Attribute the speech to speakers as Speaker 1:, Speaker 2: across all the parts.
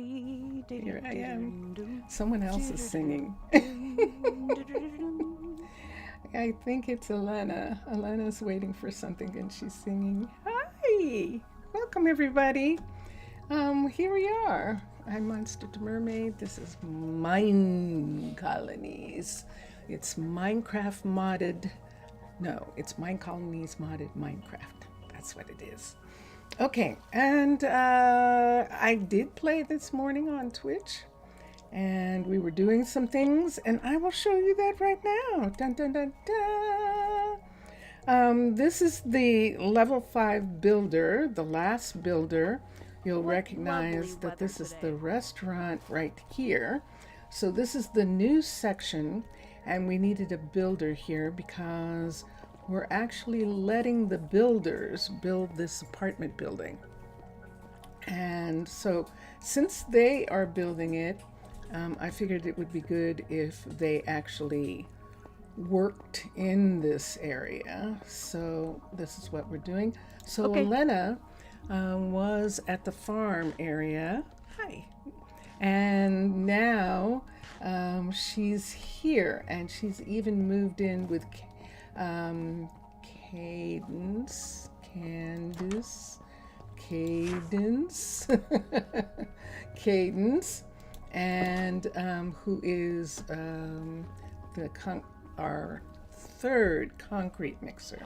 Speaker 1: Here I am. Someone else is singing. I think it's Elena. Elena's waiting for something and she's singing. Hi! Welcome everybody. Here we are. I'm Monster to Mermaid. This is Minecolonies. It's Minecraft modded. No, it's Minecolonies modded Minecraft. That's what it is. Okay, and I did play this morning on Twitch, and we were doing some things, and I will show you that right now. Dun, dun, dun, dun. This is the level 5 builder, the last builder. You'll recognize that this is the restaurant right here. So this is the new section, and we needed a builder here because we're actually letting the builders build this apartment building. And so since they are building it, I figured it would be good if they actually worked in this area. So this is what we're doing. So okay. Elena was at the farm area. Hi. And now she's here, and she's even moved in with Cadence, and who is our third concrete mixer.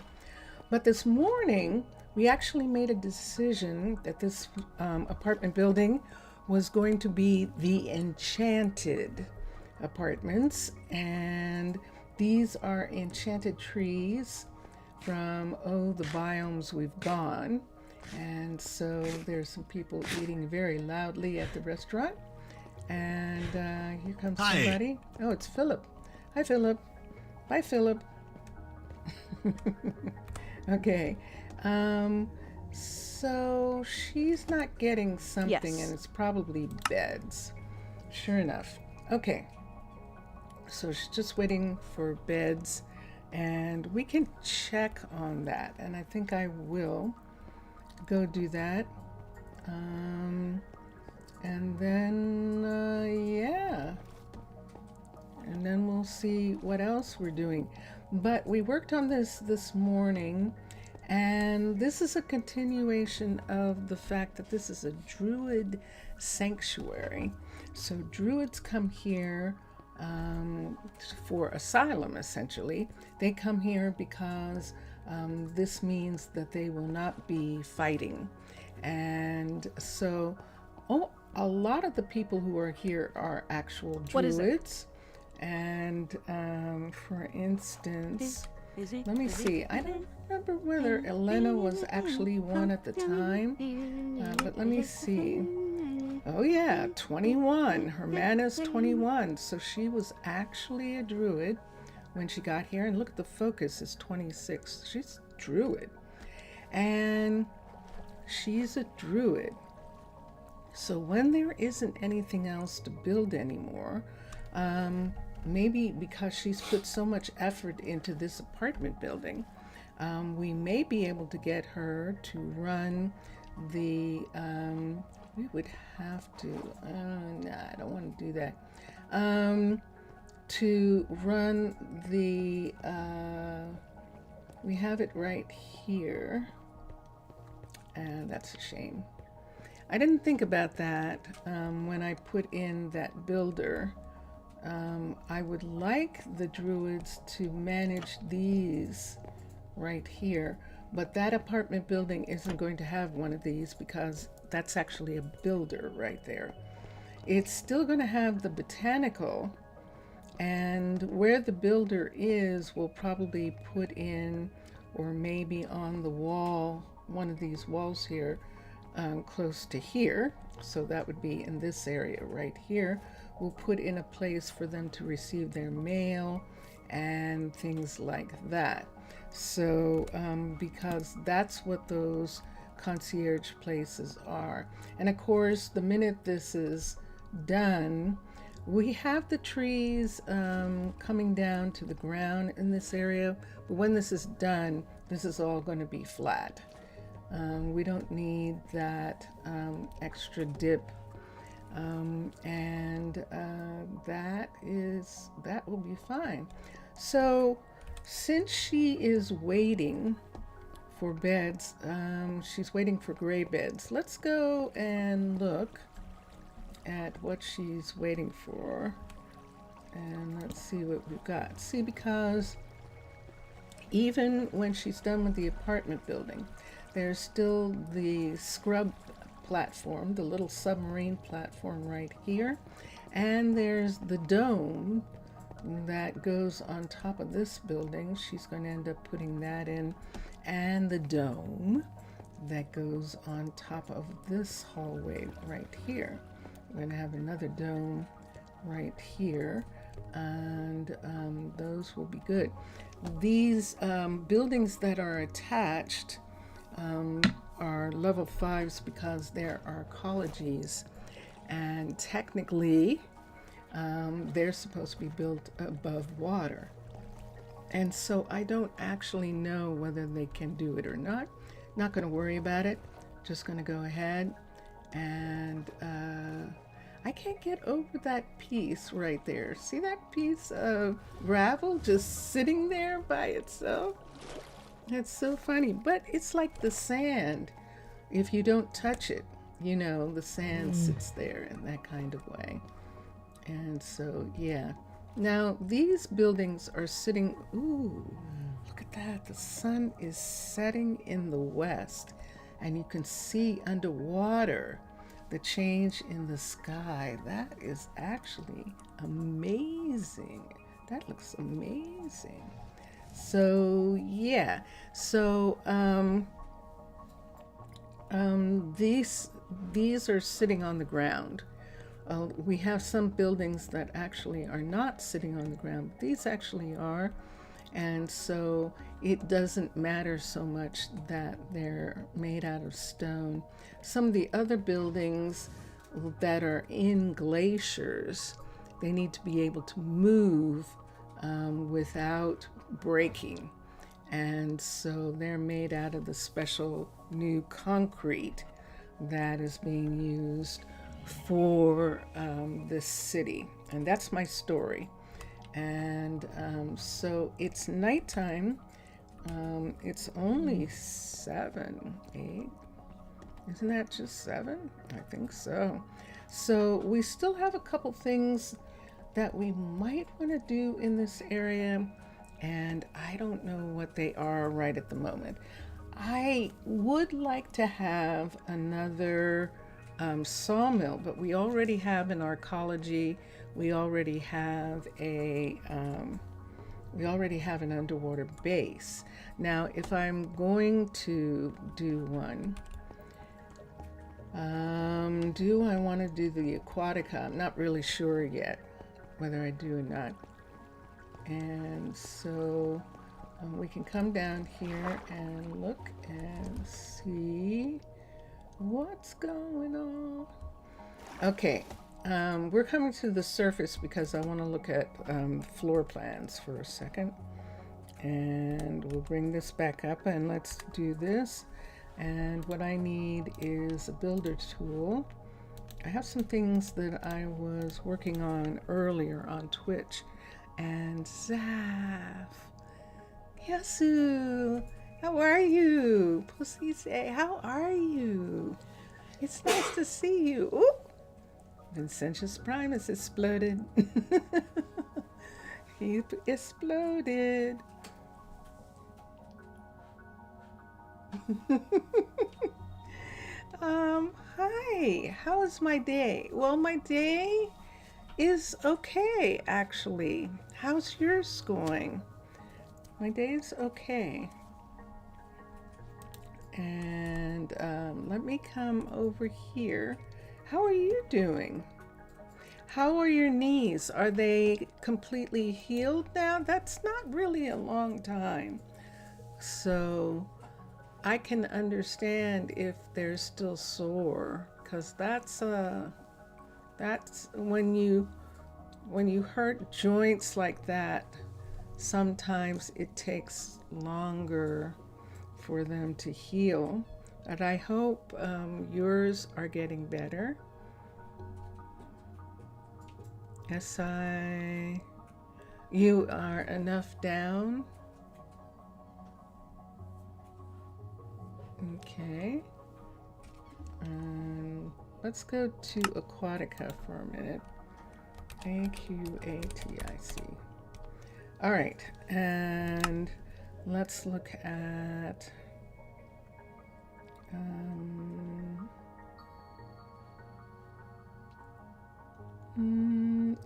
Speaker 1: But this morning, we actually made a decision that this apartment building was going to be the enchanted apartments, and these are enchanted trees from, the biomes we've gone. And so there's some people eating very loudly at the restaurant. And here comes somebody. Oh, it's Philip. Hi, Philip. Bye, Philip. Okay. So she's not getting something, yes. And it's probably beds. Sure enough. Okay. So she's just waiting for beds, and we can check on that. And I think I will go do that. And then, yeah. And then we'll see what else we're doing. But we worked on this morning, and this is a continuation of the fact that this is a druid sanctuary. So druids come here for asylum, essentially. They come here because this means that they will not be fighting. And so a lot of the people who are here are actual druids. And for instance, let me see, I don't remember whether Elena was actually one at the time, but let me see. Oh yeah, 21. Her mana is 21. So she was actually a druid when she got here. And look at the focus is 26. She's a druid. And she's a druid. So when there isn't anything else to build anymore, maybe because she's put so much effort into this apartment building, we may be able to get her to run the we would have to, I don't want to do that, to run the, we have it right here, and that's a shame. I didn't think about that when I put in that builder. I would like the druids to manage these right here, but that apartment building isn't going to have one of these because that's actually a builder right there. It's still going to have the botanical, and where the builder is, we'll probably put in, or maybe on the wall, one of these walls here, close to here. So that would be in this area right here. We'll put in a place for them to receive their mail and things like that. So because that's what those concierge places are. And of course, the minute this is done, we have the trees coming down to the ground in this area, but when this is done, this is all going to be flat. We don't need that extra dip and that will be fine. So since she is waiting for beds, she's waiting for gray beds. Let's go and look at what she's waiting for, and let's see what we've got. See, because even when she's done with the apartment building, there's still the scrub platform, the little submarine platform right here, and there's the dome that goes on top of this building. She's going to end up putting that in, and the dome that goes on top of this hallway right here. We're going to have another dome right here, and those will be good. These buildings that are attached are level 5s because they're arcologies, and technically they're supposed to be built above water. And so I don't actually know whether they can do it or not. Not going to worry about it. Just going to go ahead, and I can't get over that piece right there. See that piece of gravel just sitting there by itself? That's so funny. But it's like the sand. If you don't touch it, you know, the sand sits there in that kind of way. And so, yeah. Now, these buildings are sitting, ooh, look at that. The sun is setting in the west, and you can see underwater the change in the sky. That is actually amazing. That looks amazing. So, yeah. So, these are sitting on the ground. We have some buildings that actually are not sitting on the ground. These actually are. And so it doesn't matter so much that they're made out of stone. Some of the other buildings that are in glaciers, they need to be able to move without breaking. And so they're made out of the special new concrete that is being used for this city. And that's my story. And so it's nighttime. It's only 7, 8. Isn't that just 7? I think so. So we still have a couple things that we might want to do in this area, and I don't know what they are right at the moment. I would like to have another sawmill, but we already have an Arcology. We already have an underwater base. Now, if I'm going to do one, do I want to do the Aquatica? I'm not really sure yet whether I do or not. And so we can come down here and look and see what's going on. Okay, we're coming to the surface because I want to look at floor plans for a second. And we'll bring this back up and let's do this. And what I need is a builder tool. I have some things that I was working on earlier on Twitch. And Zaf, Yasu, how are you? Pussy say, how are you? It's nice to see you. Ooh, Vincentius Primus exploded. He exploded. Hi, how is my day? Well, my day is okay, actually. How's yours going? My day is okay. And let me come over here. How are you doing? How are your knees? Are they completely healed now? That's not really a long time. So I can understand if they're still sore, because that's when you hurt joints like that, sometimes it takes longer for them to heal. But I hope yours are getting better. SI, you are enough down. Okay. Let's go to Aquatica for a minute. Aquatic. All right, and let's look at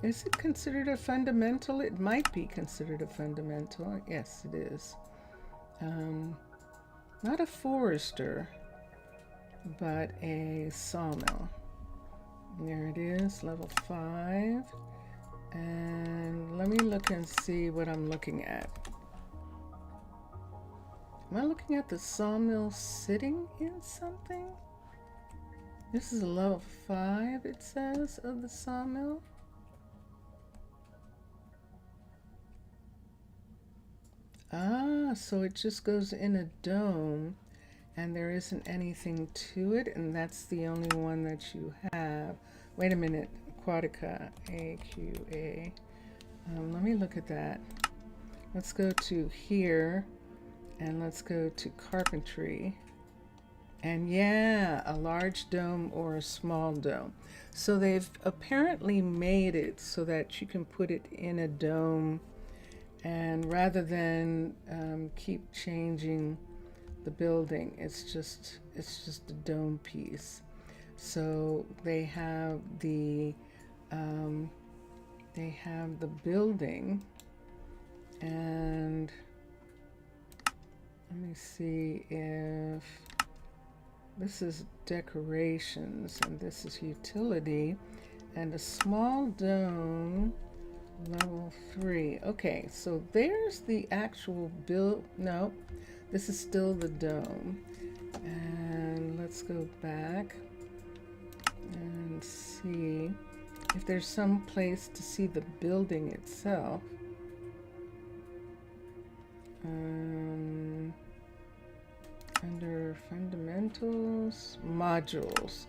Speaker 1: is it considered a fundamental? It might be considered a fundamental. Yes, it is. Not a forester, but a sawmill. There it is, level 5. And let me look and see what I'm looking at. Am I looking at the sawmill sitting in something? This is a level 5, it says, of the sawmill. Ah, so it just goes in a dome and there isn't anything to it, and that's the only one that you have. Wait a minute, Aquatica, AQA. Let me look at that. Let's go to here and let's go to carpentry. And yeah, a large dome or a small dome. So they've apparently made it so that you can put it in a dome, and rather than keep changing the building, it's just a dome piece. So they have the building, and let me see if this is decorations and this is utility, and a small dome, level 3. Okay, so there's the actual build. No, this is still the dome. And let's go back and see if there's some place to see the building itself. Under fundamentals, modules.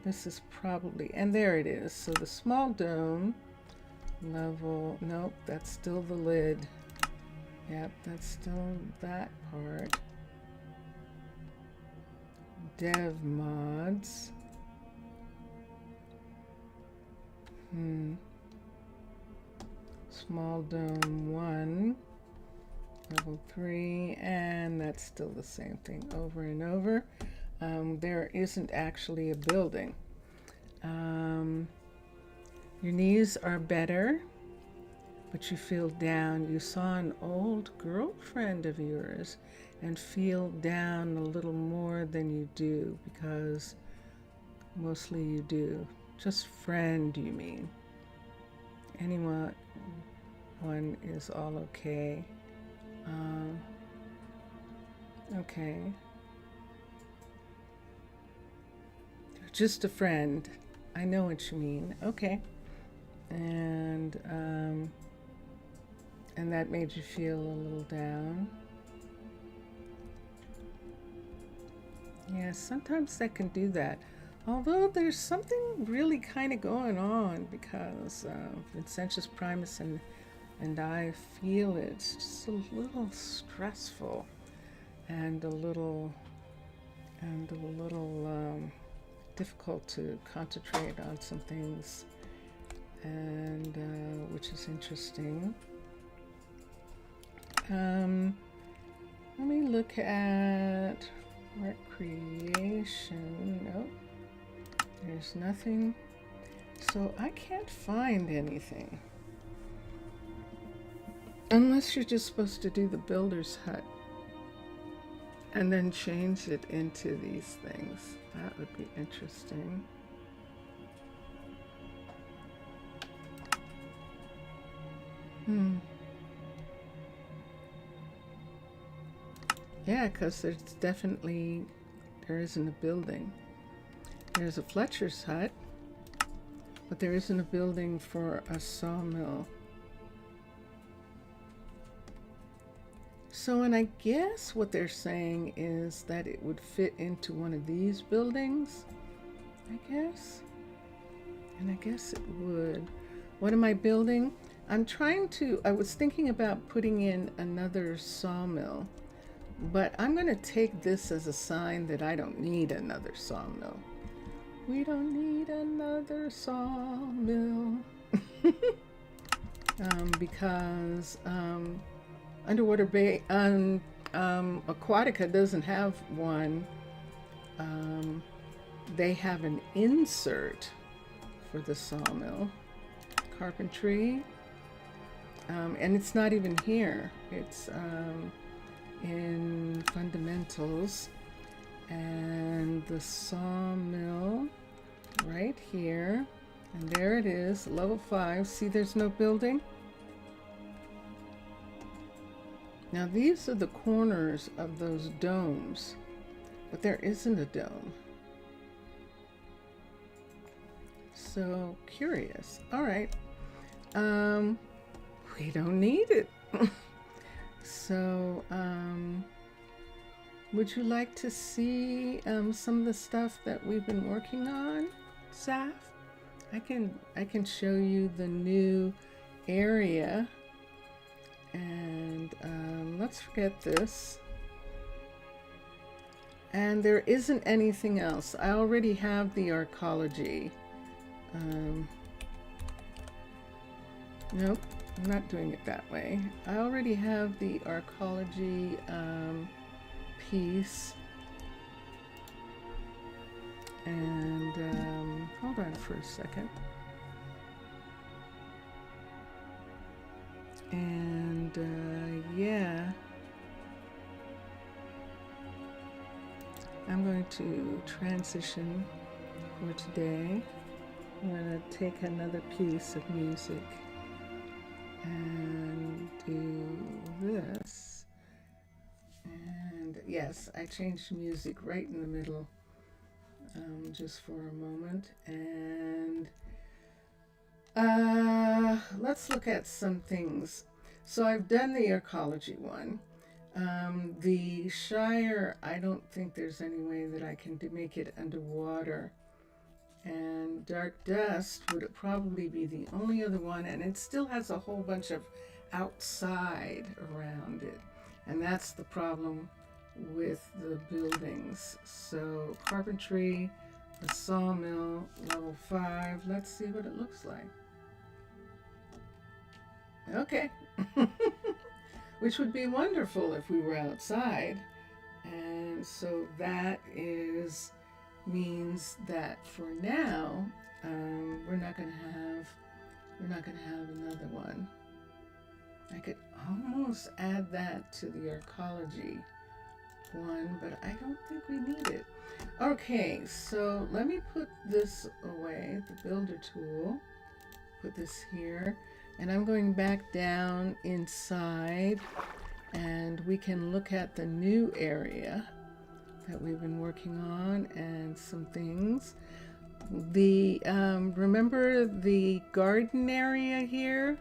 Speaker 1: This is probably, and there it is. So the small dome, level, nope, that's still the lid. Yep, that's still that part. Dev mods. Small dome 1, level 3, and that's still the same thing over and over. There isn't actually a building. Your knees are better, but you feel down. You saw an old girlfriend of yours and feel down a little more than you do, because mostly you do. Just friend, you mean? Anyone one is all okay. Okay. Just a friend. I know what you mean. Okay. And that made you feel a little down. Yeah, sometimes that can do that. Although there's something really kind of going on, because Vincentius Primus and I feel it's just a little stressful and a little difficult to concentrate on some things, and which is interesting. Let me look at recreation. Nope, there's nothing. So I can't find anything. Unless you're just supposed to do the builder's hut and then change it into these things. That would be interesting. Yeah, because there isn't a building. There's a Fletcher's hut, but there isn't a building for a sawmill. So, and I guess what they're saying is that it would fit into one of these buildings, I guess. And I guess it would. What am I building? I was thinking about putting in another sawmill, but I'm going to take this as a sign that I don't need another sawmill. We don't need another sawmill. Because Underwater Bay, Aquatica doesn't have one. They have an insert for the sawmill. Carpentry. And it's not even here. It's in fundamentals. And the sawmill right here. And there it is, level 5. See, there's no building. Now these are the corners of those domes, but there isn't a dome. So curious. All right. We don't need it. So, would you like to see some of the stuff that we've been working on, Zaf? I can show you the new area, and let's forget this. And there isn't anything else. I already have the Arcology. Nope, I'm not doing it that way. I already have the Arcology piece. And hold on for a second. And yeah, I'm going to transition for today. I'm going to take another piece of music and do this. And yes, I changed music right in the middle. Just for a moment, and let's look at some things. So I've done the Arcology one. The Shire, I don't think there's any way that I can make it underwater. And Dark Dust would probably be the only other one, and it still has a whole bunch of outside around it. And that's the problem with the buildings. So carpentry, the sawmill, level 5. Let's see what it looks like. Okay. Which would be wonderful if we were outside. And so that means that for now, we're not gonna have another one. I could almost add that to the Arcology one, but I don't think we need it. Okay, so let me put this away, the builder tool. Put this here, and I'm going back down inside, and we can look at the new area that we've been working on and some things. The remember the garden area here?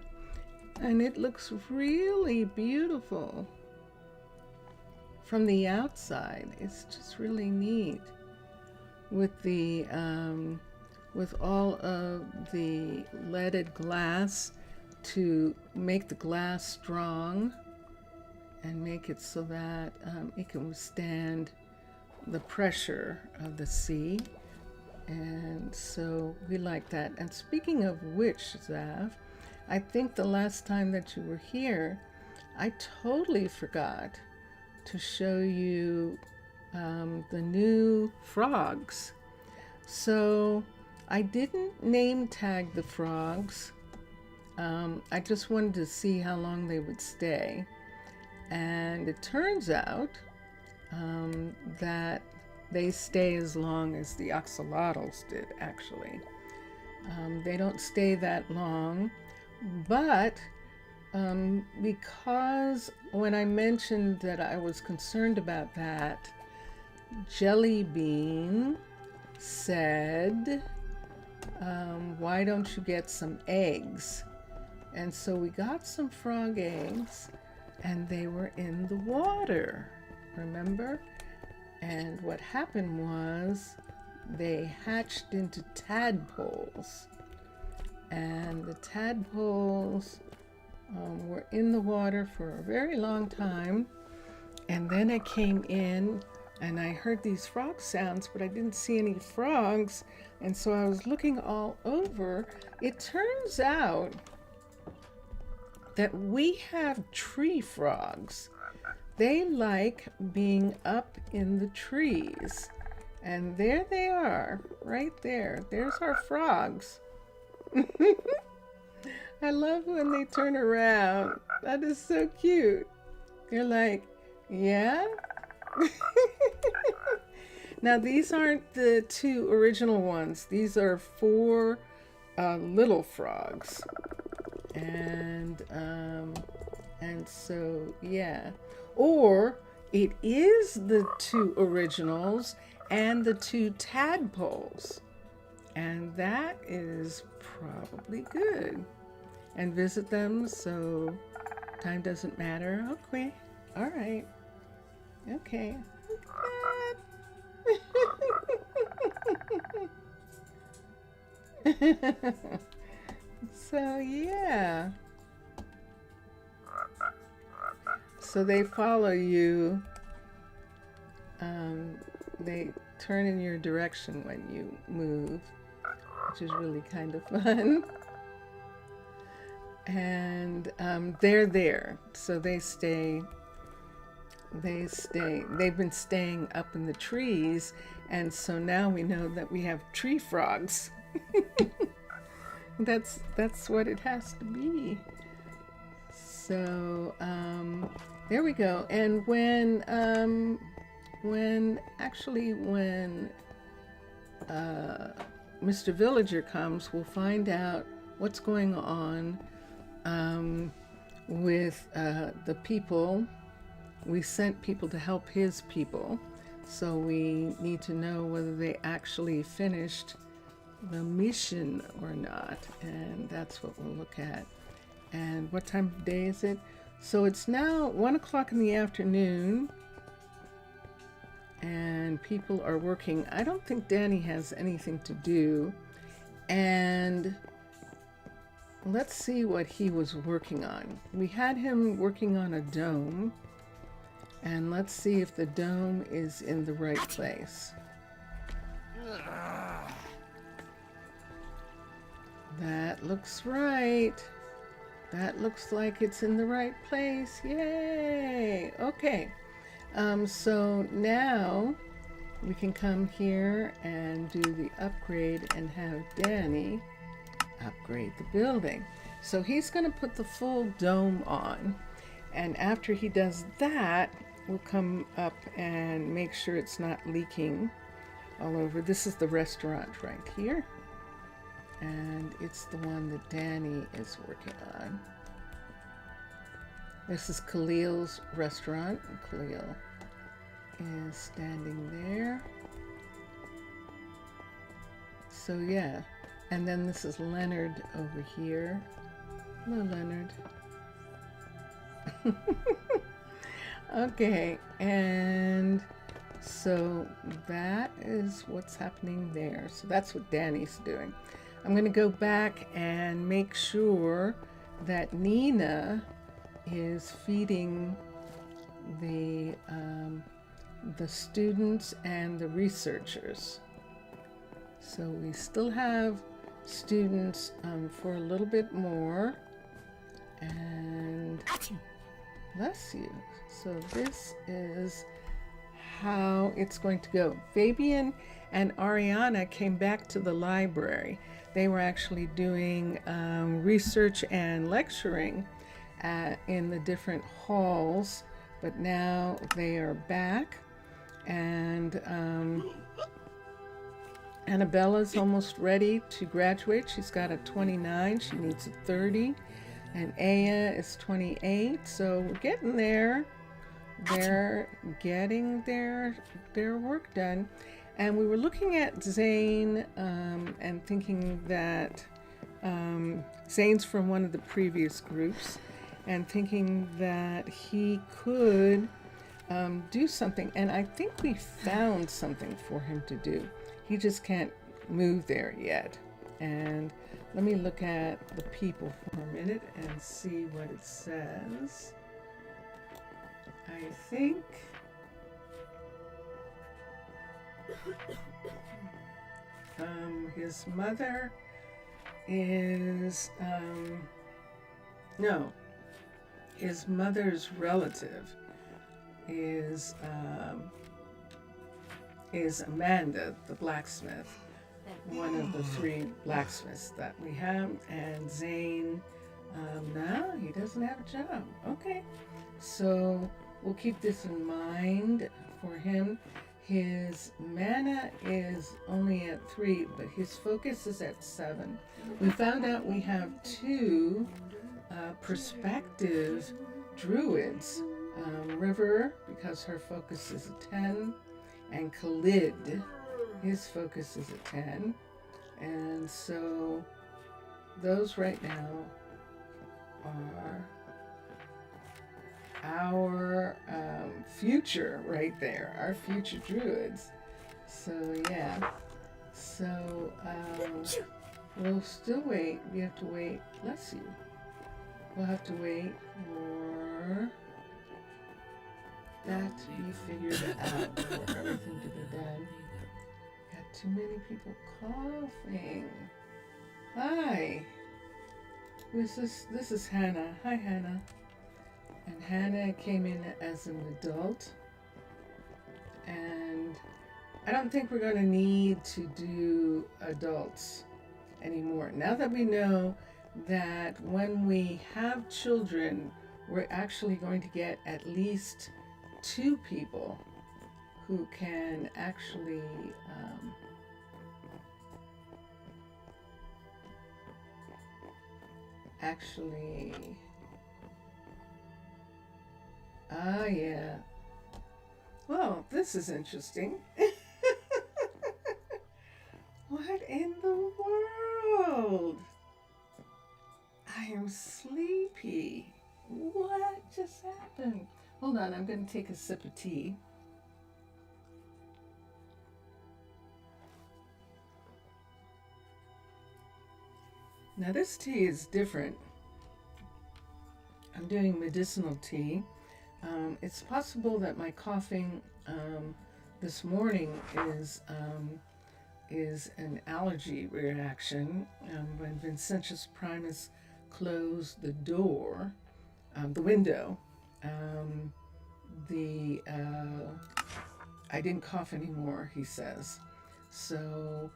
Speaker 1: And it looks really beautiful from the outside. It's just really neat with the with all of the leaded glass to make the glass strong and make it so that it can withstand the pressure of the sea. And so we like that. And speaking of which, Zav, I think the last time that you were here, I totally forgot to show you the new frogs. So I didn't name tag the frogs. I just wanted to see how long they would stay. And it turns out that they stay as long as the axolotls did, actually. They don't stay that long, but because when I mentioned that I was concerned about that, Jelly Bean said, why don't you get some eggs? And so we got some frog eggs, and they were in the water, remember? And what happened was they hatched into tadpoles. And the tadpoles were in the water for a very long time. And then I came in and I heard these frog sounds, but I didn't see any frogs. And so I was looking all over. It turns out that we have tree frogs. They like being up in the trees. And there they are, right there. There's our frogs. I love when they turn around. That is so cute. They're like, yeah? Now, these aren't the 2 original ones. These are 4 little frogs. And so, yeah. Or it is the 2 originals and the 2 tadpoles. And that is probably good. And visit them so time doesn't matter. Okay. All right. Okay. So, yeah. So they follow you. They turn in your direction when you move, which is really kind of fun. And they're there, so they stay. They've been staying up in the trees, and so now we know that we have tree frogs. That's what it has to be. So there we go. And when Mr. Villager comes, we'll find out what's going on with the people. We sent people to help his people, so we need to know whether they actually finished the mission or not, and that's what we'll look at. And what time of day is it? So it's now 1 o'clock in the afternoon, and people are working. I don't think Danny has anything to do, and let's see what he was working on. We had him working on a dome, and let's see if the dome is in the right place. That looks right. That looks like it's in the right place. Yay! Okay. So now we can come here and do the upgrade and have Danny upgrade the building. So he's going to put the full dome on. And after he does that, we'll come up and make sure it's not leaking all over. This is the restaurant right here. And it's the one that Danny is working on. This is Khalil's restaurant. Khalil is standing there. So yeah. And then this is Leonard over here. Hello, Leonard. Okay, and so that is what's happening there. So that's what Danny's doing. I'm going to go back and make sure that Nina is feeding the students and the researchers. So we still have students for a little bit more. And bless you. So this is how it's going to go. Fabian and Ariana came back to the library. They were actually doing research and lecturing in the different halls, but now they are back. And Annabella's almost ready to graduate. She's got a 29. She needs a 30. And Aya is 28. So we're getting there. They're getting their work done. And we were looking at Zane and thinking that Zane's from one of the previous groups, and thinking that he could do something. And I think we found something for him to do. He just can't move there yet. And Let me look at the people for a minute and see what it says. I think his mother is no, his mother's relative is Amanda, the blacksmith, one of the 3 blacksmiths that we have. And Zane, no, he doesn't have a job. Okay, so we'll keep this in mind for him. His mana is only at 3, but his focus is at 7. We found out we have 2 prospective druids. River, because her focus is a 10, and Khalid, his focus is a 10. And so those right now are our future right there, our future druids. So yeah, so we'll still wait. We have to wait, bless you. We'll have to wait for that to be figured out, for everything to be done. Got too many people coughing. Hi. Who's this? This is Hannah. Hi, Hannah. And Hannah came in as an adult. And I don't think we're going to need to do adults anymore. Now that we know that when we have children, we're actually going to get at least 2 people who can actually yeah. Well, this is interesting. What in the world? I am sleepy. What just happened? Hold on, I'm going to take a sip of tea. Now this tea is different. I'm doing medicinal tea. It's possible that my coughing this morning is an allergy reaction. When Vincentius Primus closed the door, the window, I didn't cough anymore, he says. So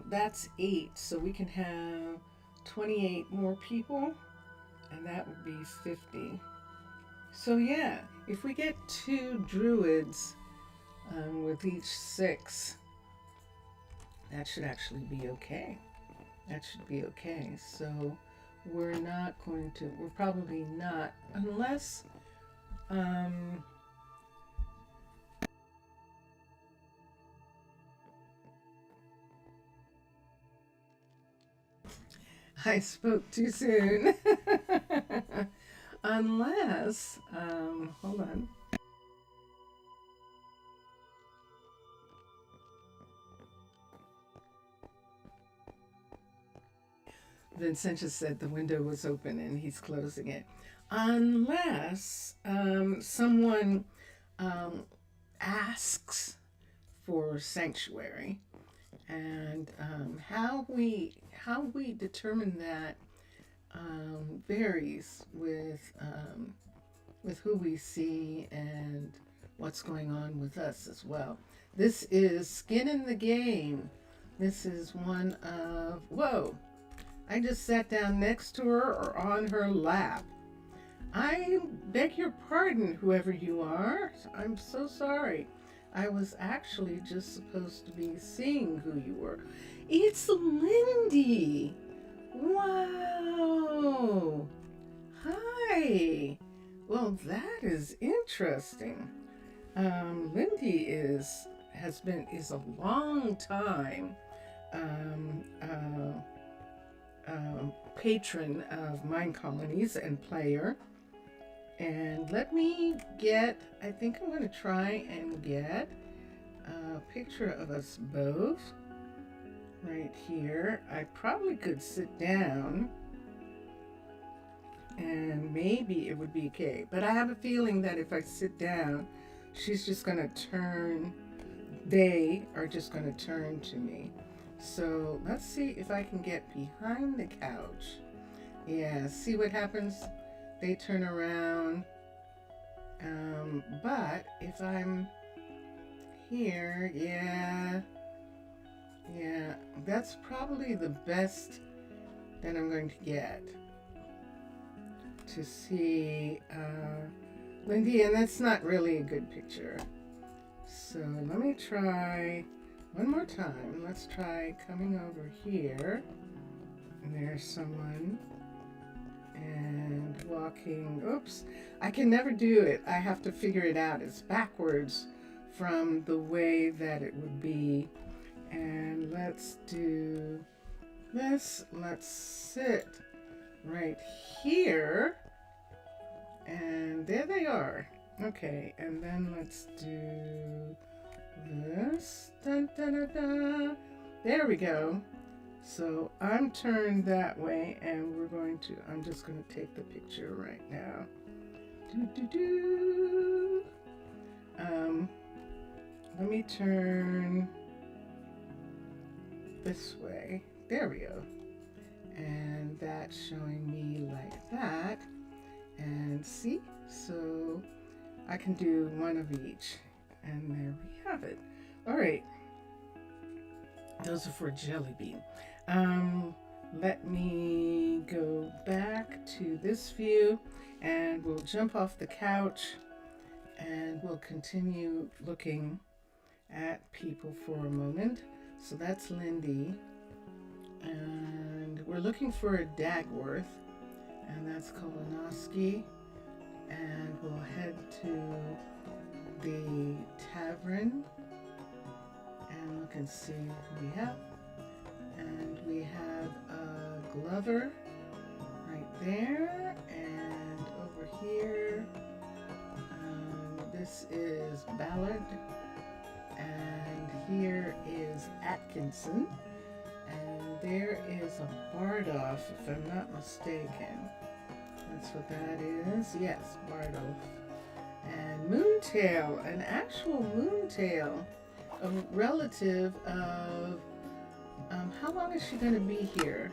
Speaker 1: that's 8. So we can have 28 more people, and that would be 50. So yeah, if we get 2 druids with each 6, that should actually be okay. That should be okay. So we're probably not, unless I spoke too soon. Unless, hold on. Vincentius said the window was open and he's closing it. Unless someone asks for sanctuary, and how we determine that varies with who we see and what's going on with us as well. This is skin in the game. This is one of, whoa, I just sat down next to her or on her lap. I beg your pardon, whoever you are. I'm so sorry. I was actually just supposed to be seeing who you were. It's Lindy. Wow. Hi. Well, that is interesting. Lindy is a long time patron of Minecolonies and player. And let me get, I think I'm going to try and get a picture of us both. right here. I probably could sit down and maybe it would be okay. But I have a feeling that if I sit down, she's just going to turn, they are just going to turn to me. So let's see if I can get behind the couch. Yeah, see what happens? They turn around. But if I'm here, yeah, that's probably the best that I'm going to get to see Lindy, and that's not really a good picture. So let me try one more time. Let's try coming over here. And there's someone. And walking. Oops. I can never do it. I have to figure it out. It's backwards from the way that it would be. And let's do this. Let's sit right here. And there they are. Okay, and then let's do this. Dun, dun, dun, dun. There we go. So I'm turned that way, and I'm just going to take the picture right now. Let me turn this way. There we go. And that's showing me like that. And see, so I can do one of each. And there we have it. All right. Those are for Jelly Bean. Let me go back to this view and we'll jump off the couch and we'll continue looking at people for a moment. So that's Lindy. And we're looking for a Dagworth, and that's Kolonoski. And we'll head to the tavern and look and see who we have. And we have a Glover right there, and over here, this is Ballard, and here is Atkinson, and there is a Bardolph, if I'm not mistaken. That's what that is. Yes, Bardolph. And Moontail, an actual Moontail, a relative of, how long is she going to be here?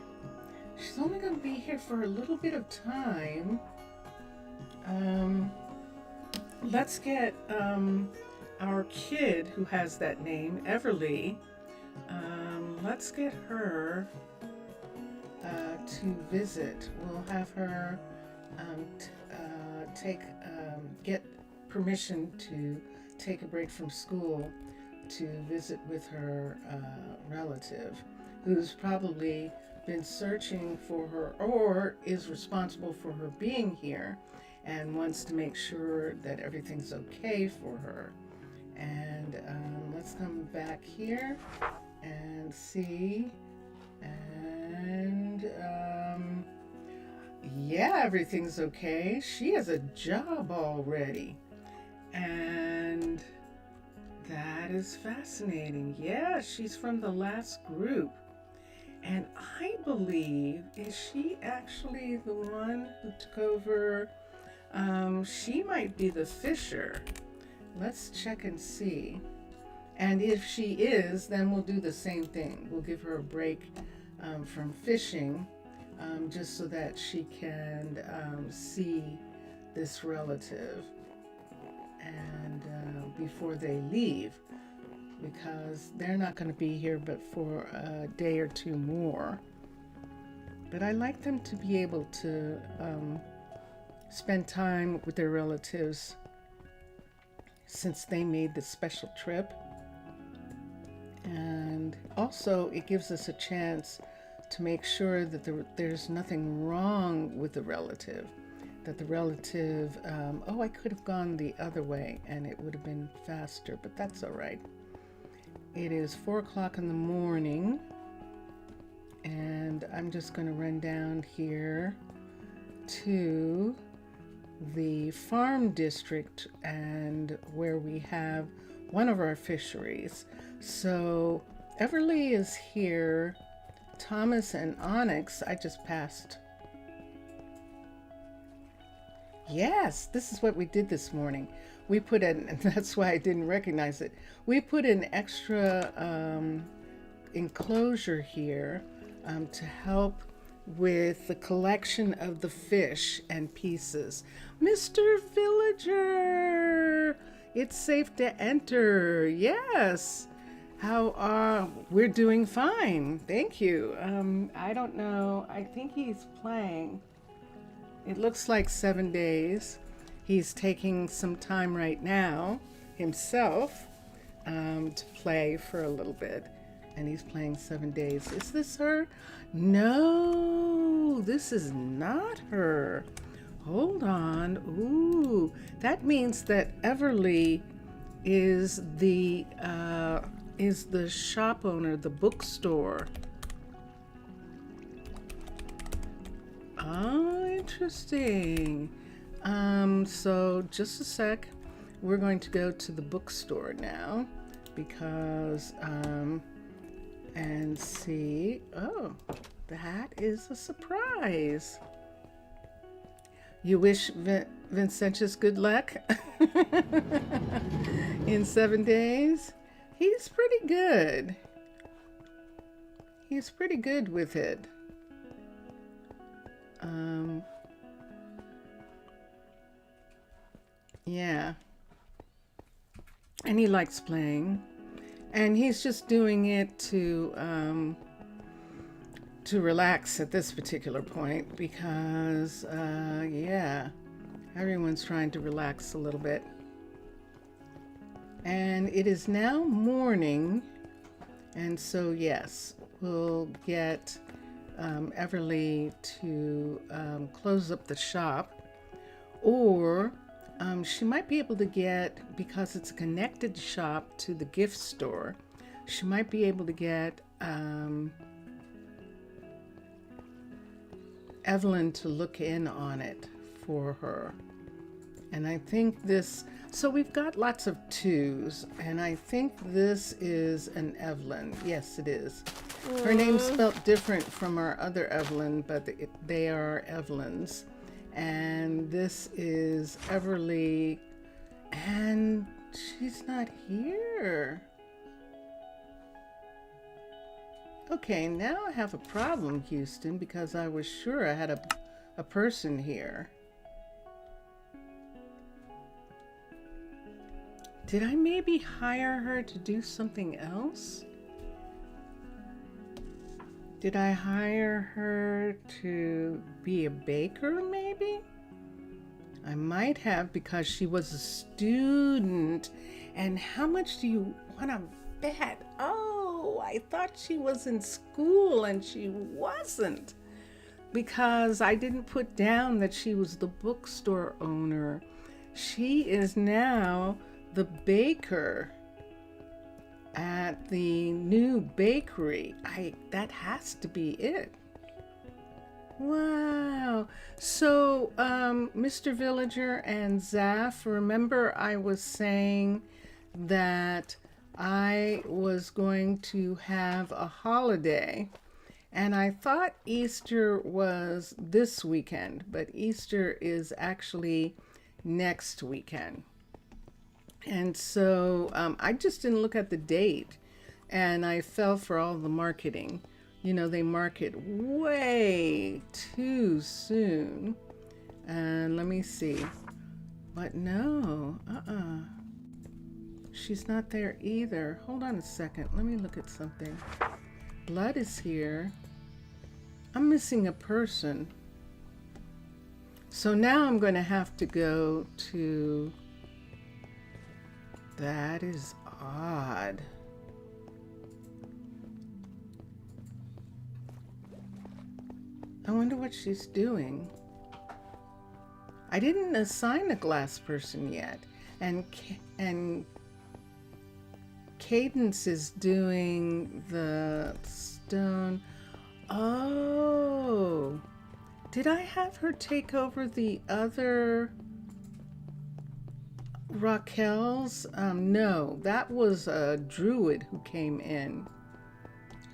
Speaker 1: She's only going to be here for a little bit of time. Let's get our kid who has that name, Everly. Let's get her to visit. We'll have her get permission to take a break from school to visit with her relative, who's probably been searching for her or is responsible for her being here and wants to make sure that everything's okay for her. And let's come back here and see. And yeah, everything's okay. She has a job already. And that is fascinating. Yeah, she's from the last group. And I believe, is she actually the one who took over? She might be the fisher. Let's check and see. And if she is, then we'll do the same thing. We'll give her a break from fishing, just so that she can see this relative and before they leave, because they're not going to be here but for a day or two more. But I like them to be able to spend time with their relatives since they made this special trip. And also it gives us a chance to make sure that there's nothing wrong with the relative, that the relative, I could have gone the other way and it would have been faster, but that's all right. It is 4 o'clock in the morning, and I'm just going to run down here to the farm district and where we have one of our fisheries. So Everly is here. Thomas and Onyx, I just passed. Yes, this is what we did this morning. We put in, and that's why I didn't recognize it. We put an extra enclosure here to help with the collection of the fish and pieces. Mr. Villager, it's safe to enter. Yes. How are we're doing fine. Thank you. I don't know. I think he's playing. It looks like 7 days. He's taking some time right now himself to play for a little bit. And he's playing 7 days. Is this her? No, this is not her. Hold on. Ooh, that means that Everly is the shop owner, the bookstore. Oh, interesting. So just a sec. We're going to go to the bookstore now because and see. Oh, that is a surprise. You wish Vincentius good luck in 7 days? He's pretty good. He's pretty good with it. Yeah. And he likes playing. And he's just doing it to relax at this particular point because, yeah, everyone's trying to relax a little bit. And it is now morning, and so yes, we'll get Everly to close up the shop, or she might be able to get, because it's a connected shop to the gift store, she might be able to get Evelyn to look in on it for her. And I think this, so we've got lots of 2s, and I think this is an Evelyn. Yes, it is. Her name's spelled different from our other Evelyn, but they are Evelyns. And this is Everly, and she's not here. Okay, now I have a problem, Houston, because I was sure I had a person here. Did I maybe hire her to do something else? Did I hire her to be a baker, maybe? I might have, because she was a student. And how much do you want to bet? Oh, I thought she was in school, and she wasn't. Because I didn't put down that she was the bookstore owner. She is now the baker at the new bakery. That has to be it. Wow. So, Mr. Villager and Zaf, remember I was saying that I was going to have a holiday, and I thought Easter was this weekend, but Easter is actually next weekend. And so I just didn't look at the date, and I fell for all the marketing. You know, they market way too soon. And let me see. But no, she's not there either. Hold on a second. Let me look at something. Blood is here. I'm missing a person. So now I'm going to have to go to... That is odd. I wonder what she's doing. I didn't assign a glass person yet. And Cadence is doing the stone. Oh, did I have her take over the other Raquel's? No, that was a druid who came in.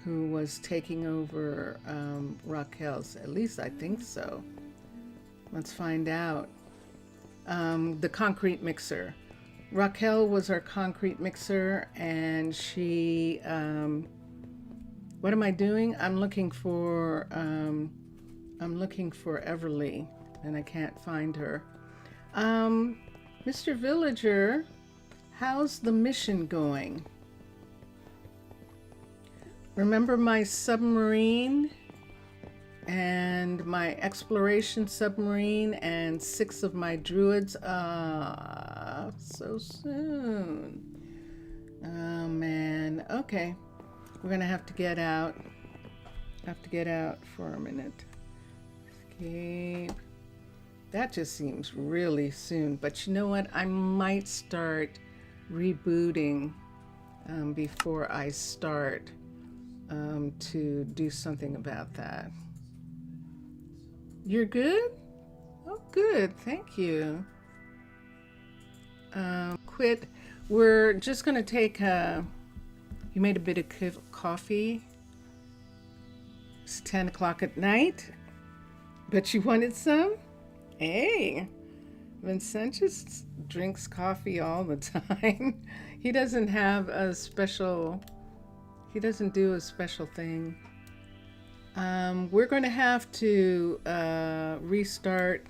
Speaker 1: who was taking over Raquel's. At least I think so. Let's find out. The concrete mixer. Raquel was our concrete mixer, and she, what am I doing? I'm looking for Everly, and I can't find her. Mr. Villager, how's the mission going? Remember my submarine and my exploration submarine and 6 of my druids? So soon. Oh man. Okay. We're gonna have to get out. For a minute. Escape. That just seems really soon. But you know what? I might start rebooting before I start to do something about that. You're good? Oh, good. Thank you. Quit. We're just going to take you made a bit of coffee. It's 10 o'clock at night, but you wanted some? Hey, Vincent just drinks coffee all the time. He doesn't do a special thing. We're going to have to restart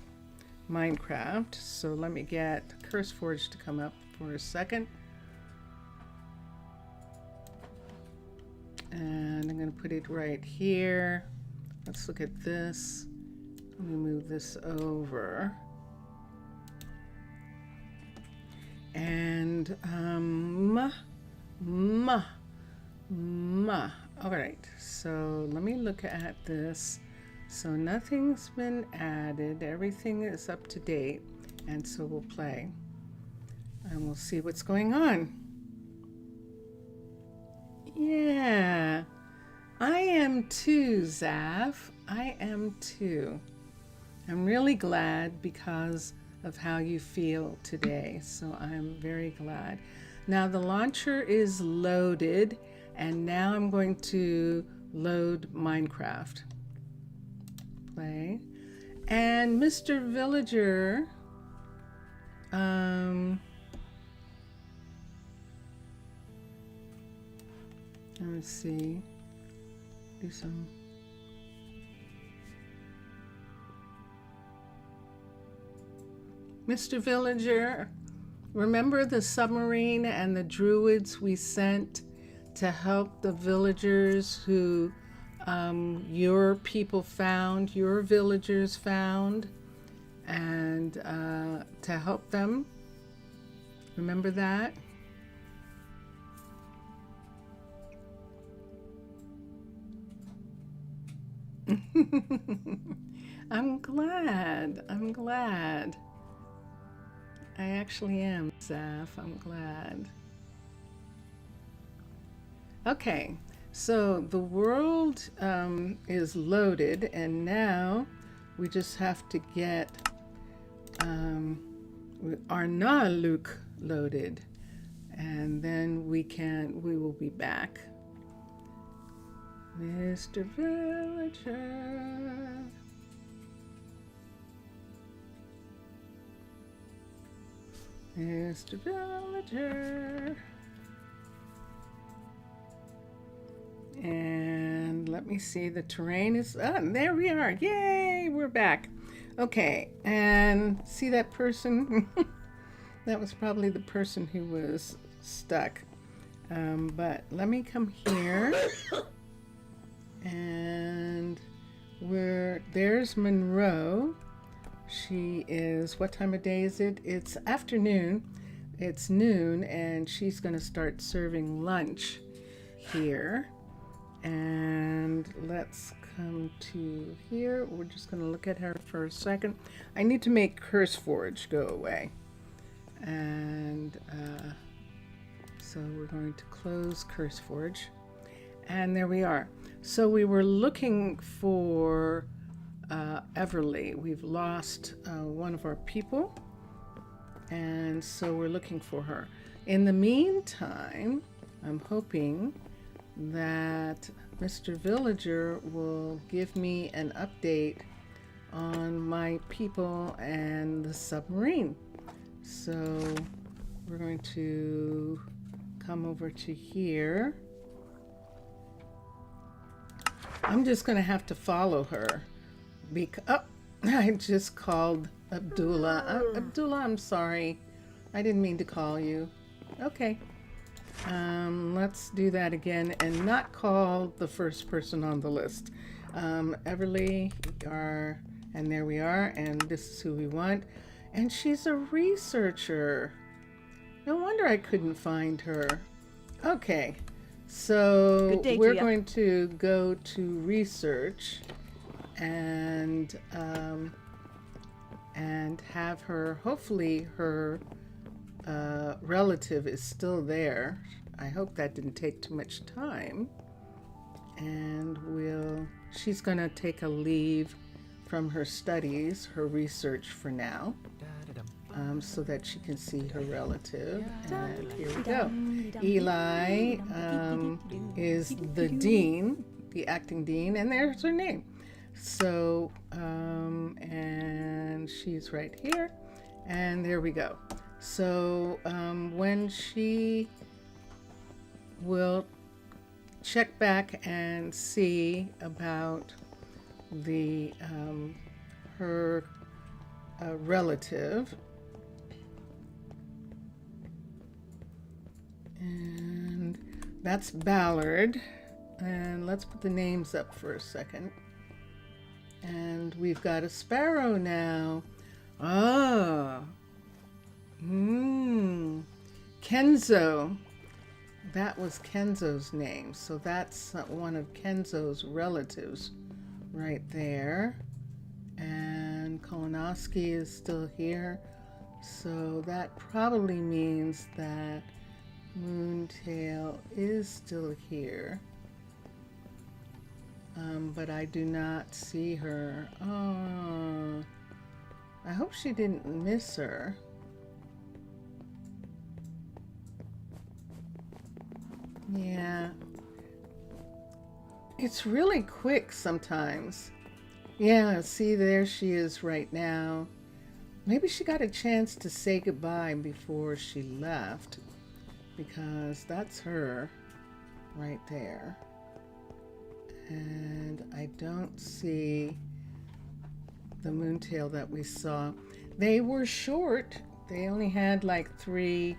Speaker 1: Minecraft. So let me get CurseForge to come up for a second. And I'm going to put it right here. Let's look at this. Let me move this over. And all right, so let me look at this. So nothing's been added, everything is up to date, and so we'll play and we'll see what's going on. Yeah, I am too, Zav. I am too. I'm really glad because of how you feel today, so I'm very glad. Now the launcher is loaded, and now I'm going to load Minecraft. Play. And Mr. Villager, let's see, do some. Mr. Villager, remember the submarine and the druids we sent to help the villagers who your people found, your villagers found, and to help them? Remember that? I'm glad. I actually am, Zaf. I'm glad. Okay, so the world is loaded, and now we just have to get Arnaaluk loaded, and then we will be back. Mr. Villager. Mr. Villager. And let me see, the terrain is, there we are. Yay, we're back. Okay, and see that person? That was probably the person who was stuck. But let me come here. And there's Monroe. She is, what time of day is it? It's afternoon. It's noon, and she's going to start serving lunch here. And let's come to here. We're just going to look at her for a second. I need to make CurseForge go away. And so we're going to close CurseForge. And there we are. So we were looking for Everly. We've lost one of our people, and so we're looking for her. In the meantime, I'm hoping that Mr. Villager will give me an update on my people and the submarine. So we're going to come over to here. I'm just going to have to follow her because I just called Abdullah. Abdullah, I'm sorry. I didn't mean to call you. Okay. Let's do that again and not call the first person on the list. Everly, and there we are, and this is who we want. And she's a researcher. No wonder I couldn't find her. Okay, so we're going to go to research and have her, hopefully her relative is still there. I hope that didn't take too much time. And she's gonna take a leave from her studies, her research for now, so that she can see her relative. And here we go. Eli is the dean, the acting dean, and there's her name. So, and she's right here, and there we go. So when she will check back and see about the her relative, and that's Ballard, and let's put the names up for a second. And we've got a sparrow now. Kenzo. That was Kenzo's name. So that's one of Kenzo's relatives right there. And Kolonoski is still here. So that probably means that Moontail is still here. But I do not see her. Oh, I hope she didn't miss her. Yeah. It's really quick sometimes. Yeah, see, there she is right now. Maybe she got a chance to say goodbye before she left, because that's her right there. And I don't see the moontail that we saw. They were short. They only had like 3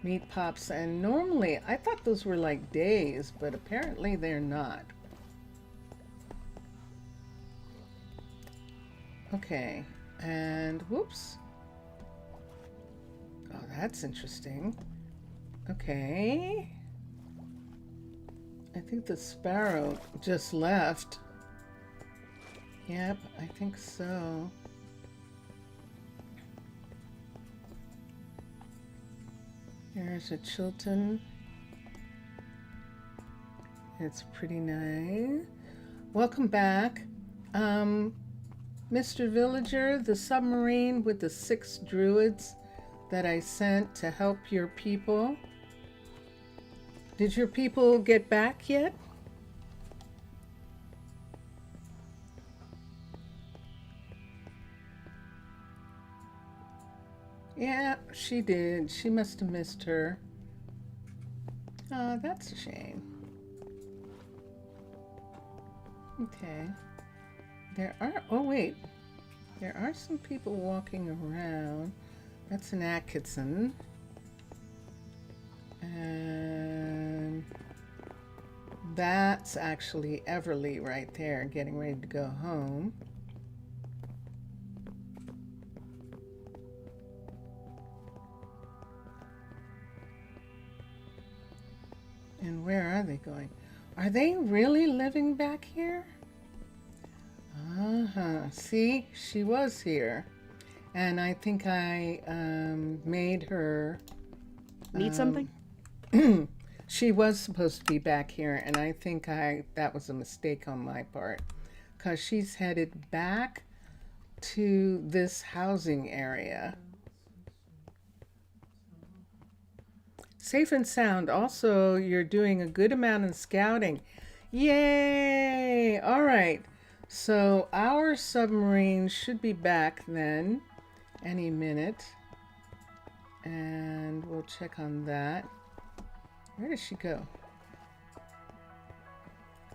Speaker 1: meat pops, and normally I thought those were like days, but apparently they're not. Okay, and whoops. Oh, that's interesting. Okay. I think the sparrow just left. Yep, I think so. There's a Chilton. It's pretty nice. Welcome back. Mr. Villager, the submarine with the 6 druids that I sent to help your people. Did your people get back yet? Yeah, she did. She must have missed her. Oh, that's a shame. Okay. Oh wait. There are some people walking around. That's an Atkinson. And that's actually Everly right there, getting ready to go home. And where are they going? Are they really living back here? See, she was here. And I think I made her...
Speaker 2: Need something?
Speaker 1: She was supposed to be back here, and I think that was a mistake on my part, because she's headed back to this housing area. Safe and sound. Also, you're doing a good amount of scouting. Yay! All right. So our submarine should be back then any minute. And we'll check on that. Where did she go?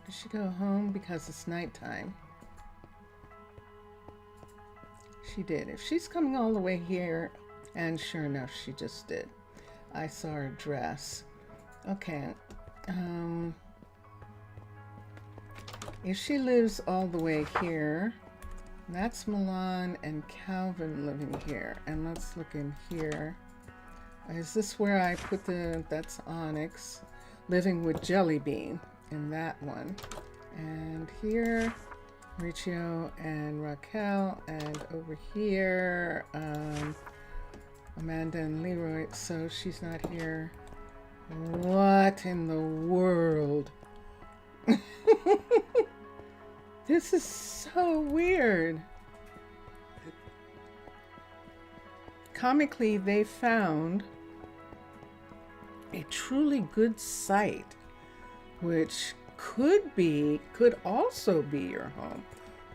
Speaker 1: Did she go home because it's nighttime? She did. If she's coming all the way here, and sure enough, she just did. I saw her dress. Okay. If she lives all the way here, that's Milan and Calvin living here. And let's look in here. Is this where I put that's Onyx, living with Jellybean in that one. And here, Mauricio and Raquel, and over here, Amanda and Leroy. So she's not here. What in the world? This is so weird. Comically, they found a truly good site, which could also be your home.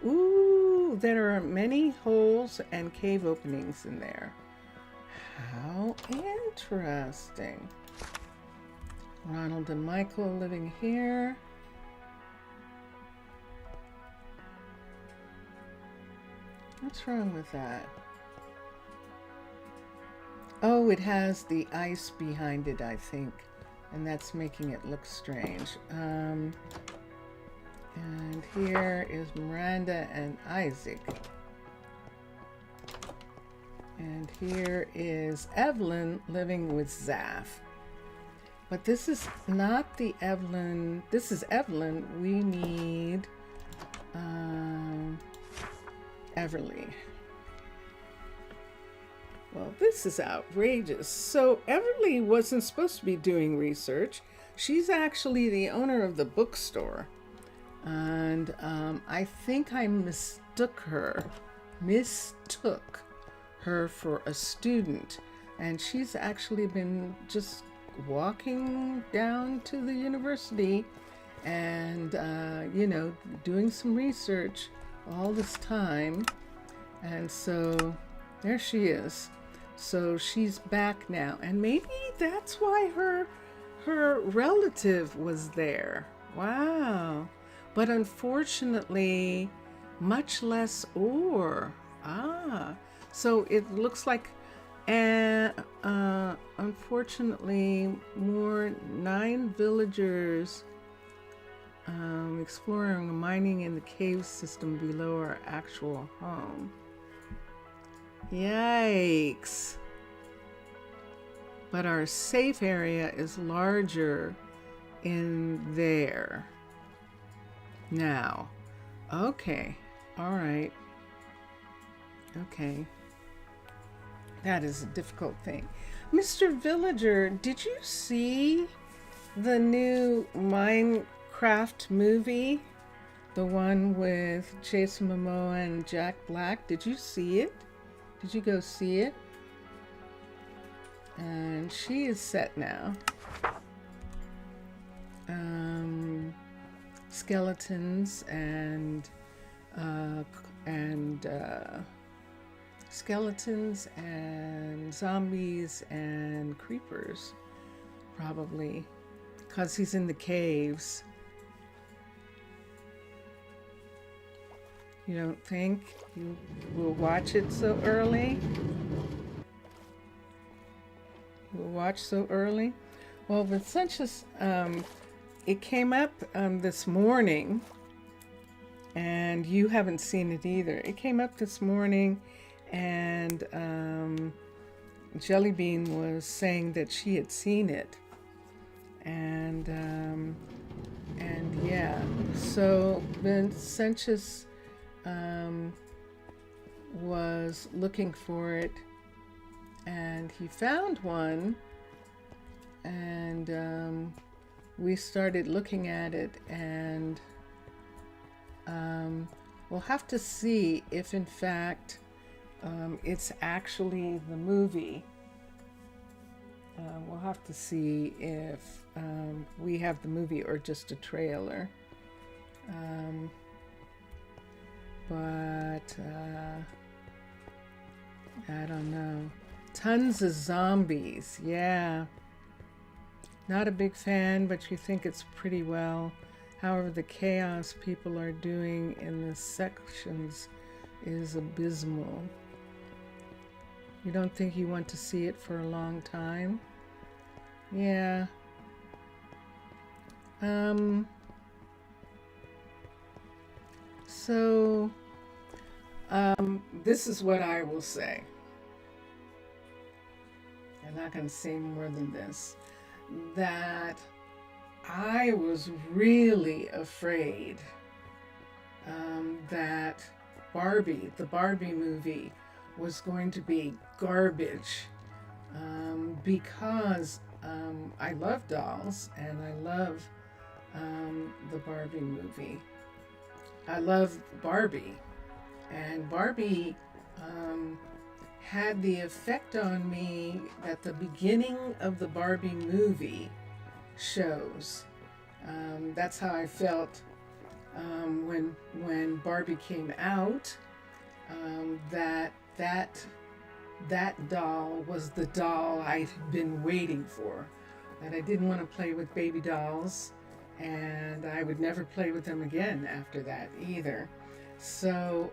Speaker 1: Ooh, there are many holes and cave openings in there. How interesting. Ronald and Michael living here. What's wrong with that? Oh, it has the ice behind it, I think. And that's making it look strange. And here is Miranda and Isaac. And here is Evelyn living with Zaf. But this is not the Evelyn. This is Evelyn. We need Everly. Well, this is outrageous. So Everly wasn't supposed to be doing research. She's actually the owner of the bookstore. And I think I mistook her for a student. And she's actually been just walking down to the university and, doing some research all this time. And so there she is. So she's back now. And maybe that's why her relative was there. Wow. But unfortunately, much less ore. So it looks like, unfortunately, more 9 villagers exploring and mining in the cave system below our actual home. Yikes. But our safe area is larger in there. Now, okay, all right, okay. That is a difficult thing. Mr. Villager, did you see the new Minecraft movie? The one with Jason Momoa and Jack Black? Did you see it? Did you go see it? And she is set now. Skeletons and skeletons and zombies and creepers, probably, because he's in the caves. You don't think you will watch it so early? You'll watch so early? Well, Vincentius, it came up this morning, and you haven't seen it either. It came up this morning, and Jellybean was saying that she had seen it, and yeah. So Vincentius was looking for it, and he found one, and we started looking at it, and we'll have to see if in fact it's actually the movie. We'll have to see if we have the movie or just a trailer. Um, but I don't know. Tons of zombies. Yeah. Not a big fan, but you think it's pretty well. However, the chaos people are doing in the sections is abysmal. You don't think you want to see it for a long time? Yeah. So, this is what I will say. I'm not going to say more than this. That I was really afraid that Barbie, the Barbie movie, was going to be garbage because I love dolls and I love the Barbie movie. I love Barbie, and Barbie had the effect on me that the beginning of the Barbie movie shows. That's how I felt when Barbie came out. That doll was the doll I'd been waiting for. That I didn't want to play with baby dolls, and I would never play with them again after that either. So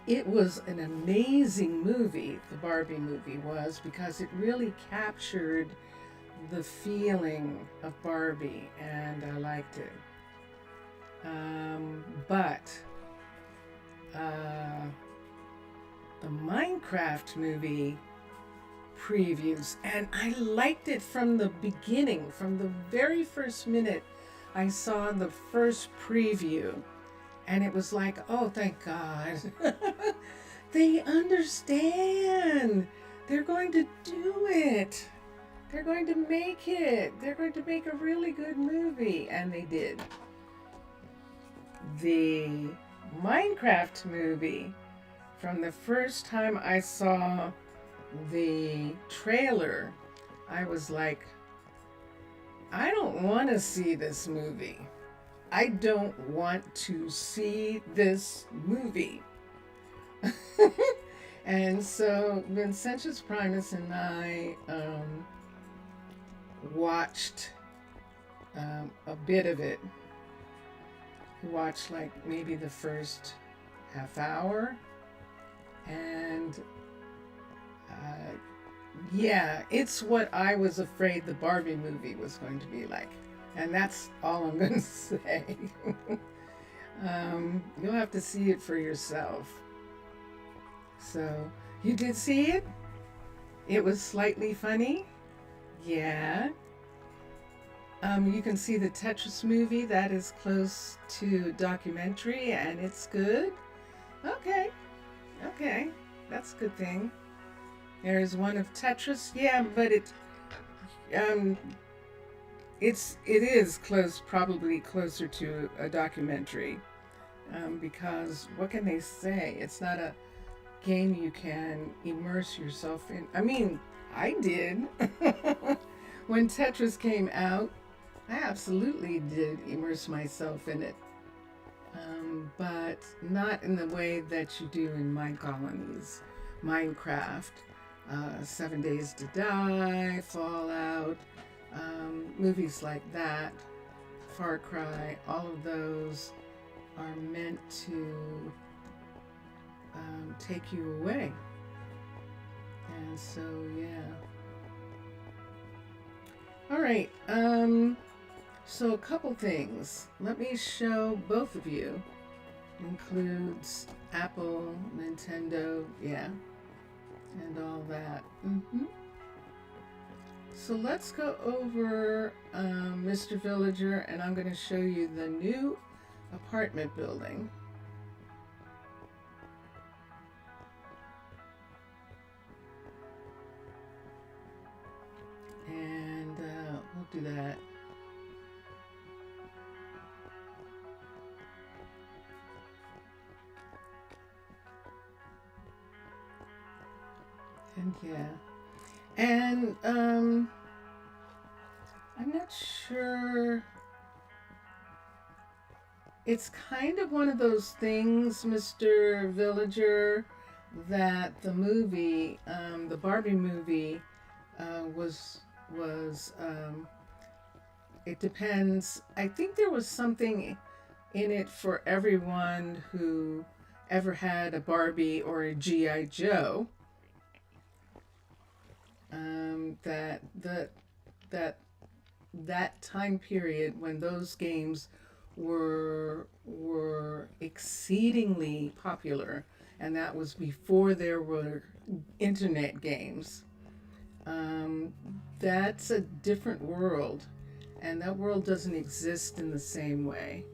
Speaker 1: it was an amazing movie, the Barbie movie was, because it really captured the feeling of Barbie, and I liked it. But the Minecraft movie previews, and I liked it from the beginning, from the very first minute I saw the first preview, and it was like, oh, thank God. They understand. They're going to do it. They're going to make it. They're going to make a really good movie, and they did. The Minecraft movie, from the first time I saw the trailer, I was like, I don't want to see this movie. I don't want to see this movie. And so Vincentius Primus and I watched a bit of it. We watched like maybe the first half hour, and yeah, it's what I was afraid the Barbie movie was going to be like. And that's all I'm going to say. You'll have to see it for yourself. So, you did see it? It was slightly funny? Yeah. You can see the Tetris movie. That is close to documentary, and it's good. Okay. That's a good thing. There's one of Tetris. Yeah, but it is close, probably closer to a documentary, because what can they say? It's not a game you can immerse yourself in. I mean, I did. When Tetris came out, I absolutely did immerse myself in it, but not in the way that you do in Minecolonies, Minecraft, 7 Days to Die, Fallout, movies like that, Far Cry. All of those are meant to take you away. And so, yeah. All right. So a couple things. Let me show both of you. Includes Apple, Nintendo, yeah, and all that. So let's go over Mr. Villager, and I'm going to show you the new apartment building. And we'll do that. And yeah. And I'm not sure It's kind of one of those things, Mr. Villager, that the movie, the Barbie movie, was it depends. I think there was something in it for everyone who ever had a Barbie or a G.I. Joe. That time period when those games were exceedingly popular, and that was before there were internet games. That's a different world, and that world doesn't exist in the same way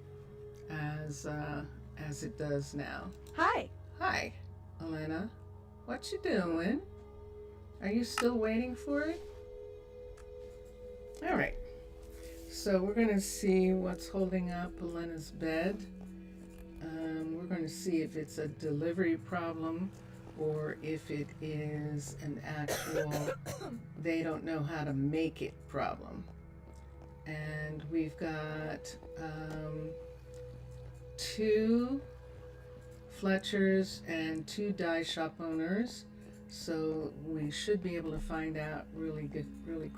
Speaker 1: as it does now.
Speaker 2: Hi.
Speaker 1: Hi, Elena. What you doing? Are you still waiting for it? All right. So we're going to see what's holding up Elena's bed. We're going to see if it's a delivery problem or if it is an actual they don't know how to make it problem. And we've got 2 Fletchers and 2 dye shop owners, so we should be able to find out really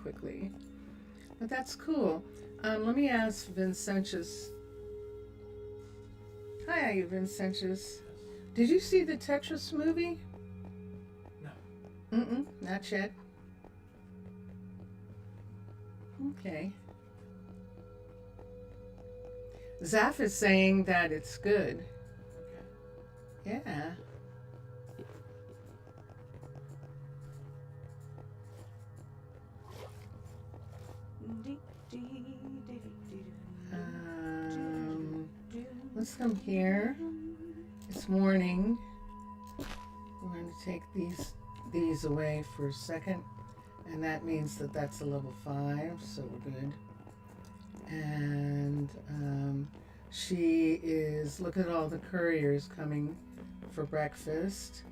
Speaker 1: quickly. But that's cool. Let me ask Vincentius. Hi, Vincentius. Did you see the Tetris movie? No. Not yet. Okay. Zaf is saying that it's good. Yeah. Let's come here. It's morning. We're going to take these away for a second, and that means that that's a level 5, so we're good. And she is, look at all the couriers coming for breakfast,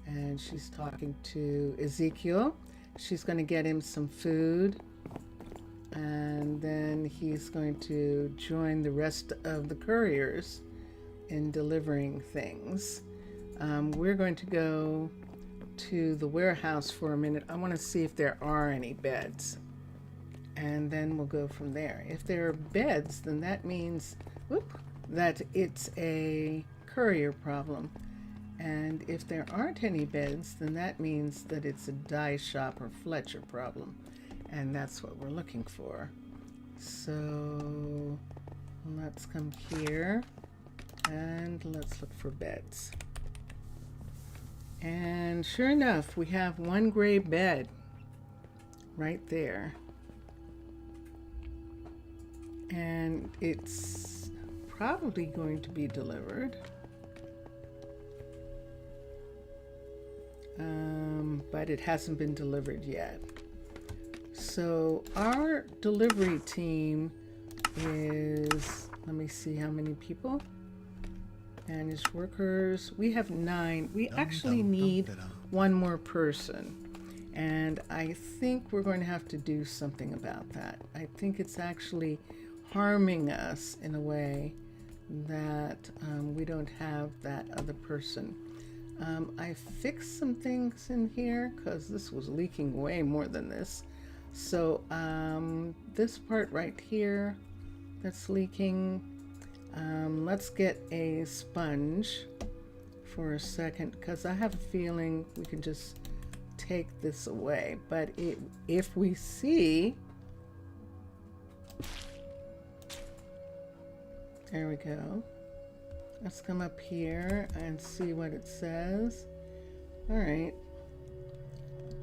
Speaker 1: and she's talking to Ezekiel. She's going to get him some food, and then he's going to join the rest of the couriers in delivering things. We're going to go to the warehouse for a minute. I want to see if there are any beds, and then we'll go from there. If there are beds, then that means that it's a courier problem. And if there aren't any beds, then that means that it's a dye shop or Fletcher problem. And that's what we're looking for. So let's come here and let's look for beds. And sure enough, we have 1 gray bed right there. And it's probably going to be delivered. But it hasn't been delivered yet. So our delivery team is, let me see how many people. Managed workers. We have 9. We actually need 1 more person. And I think we're going to have to do something about that. I think it's actually harming us in a way that we don't have that other person. I fixed some things in here because this was leaking way more than this. So this part right here that's leaking, let's get a sponge for a second because I have a feeling we can just take this away. But if we see, there we go. Let's come up here and see what it says. All right.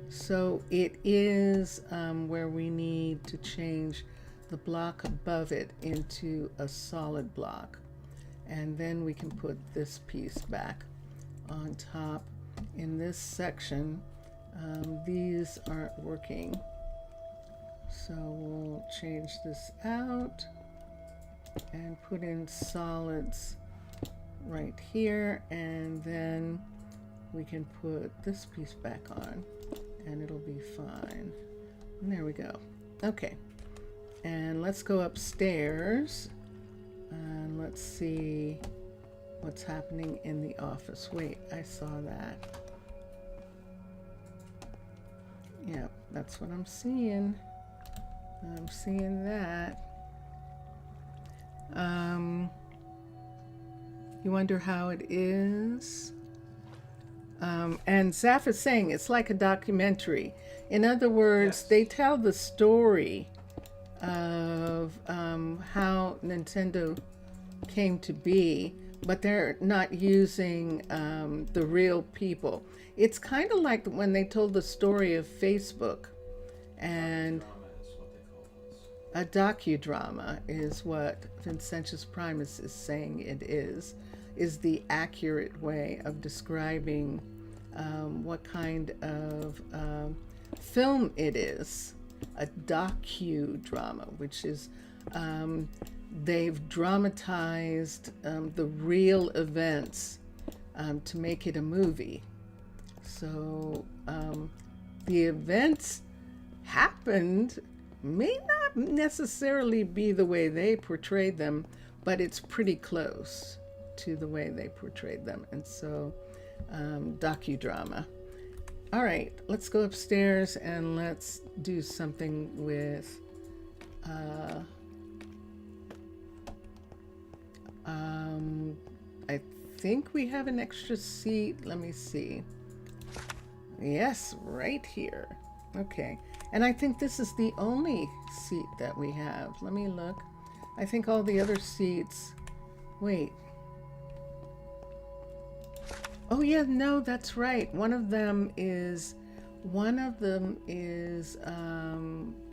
Speaker 1: So it is where we need to change the block above it into a solid block. And then we can put this piece back on top. In this section, these aren't working. So we'll change this out and put in solids right here, and then we can put this piece back on and it'll be fine. And there we go. Okay, and let's go upstairs. And let's see what's happening in the office. Wait, I saw that. Yeah, that's what I'm seeing. I'm seeing that. You wonder how it is? And Zaf is saying it's like a documentary. In other words, they tell the story of how Nintendo came to be, but they're not using the real people. It's kind of like when they told the story of Facebook, and a docudrama is what Vincentius Primus is saying it is the accurate way of describing what kind of film it is. A docudrama, which is they've dramatized the real events to make it a movie. So the events happened, may not necessarily be the way they portrayed them, but it's pretty close to the way they portrayed them. And so docudrama. All right, let's go upstairs and let's do something with I think we have an extra seat. Let me see. Yes, right here. Okay. And I think this is the only seat that we have. Let me look. I think all the other seats. Wait. Oh yeah, no, that's right. One of them is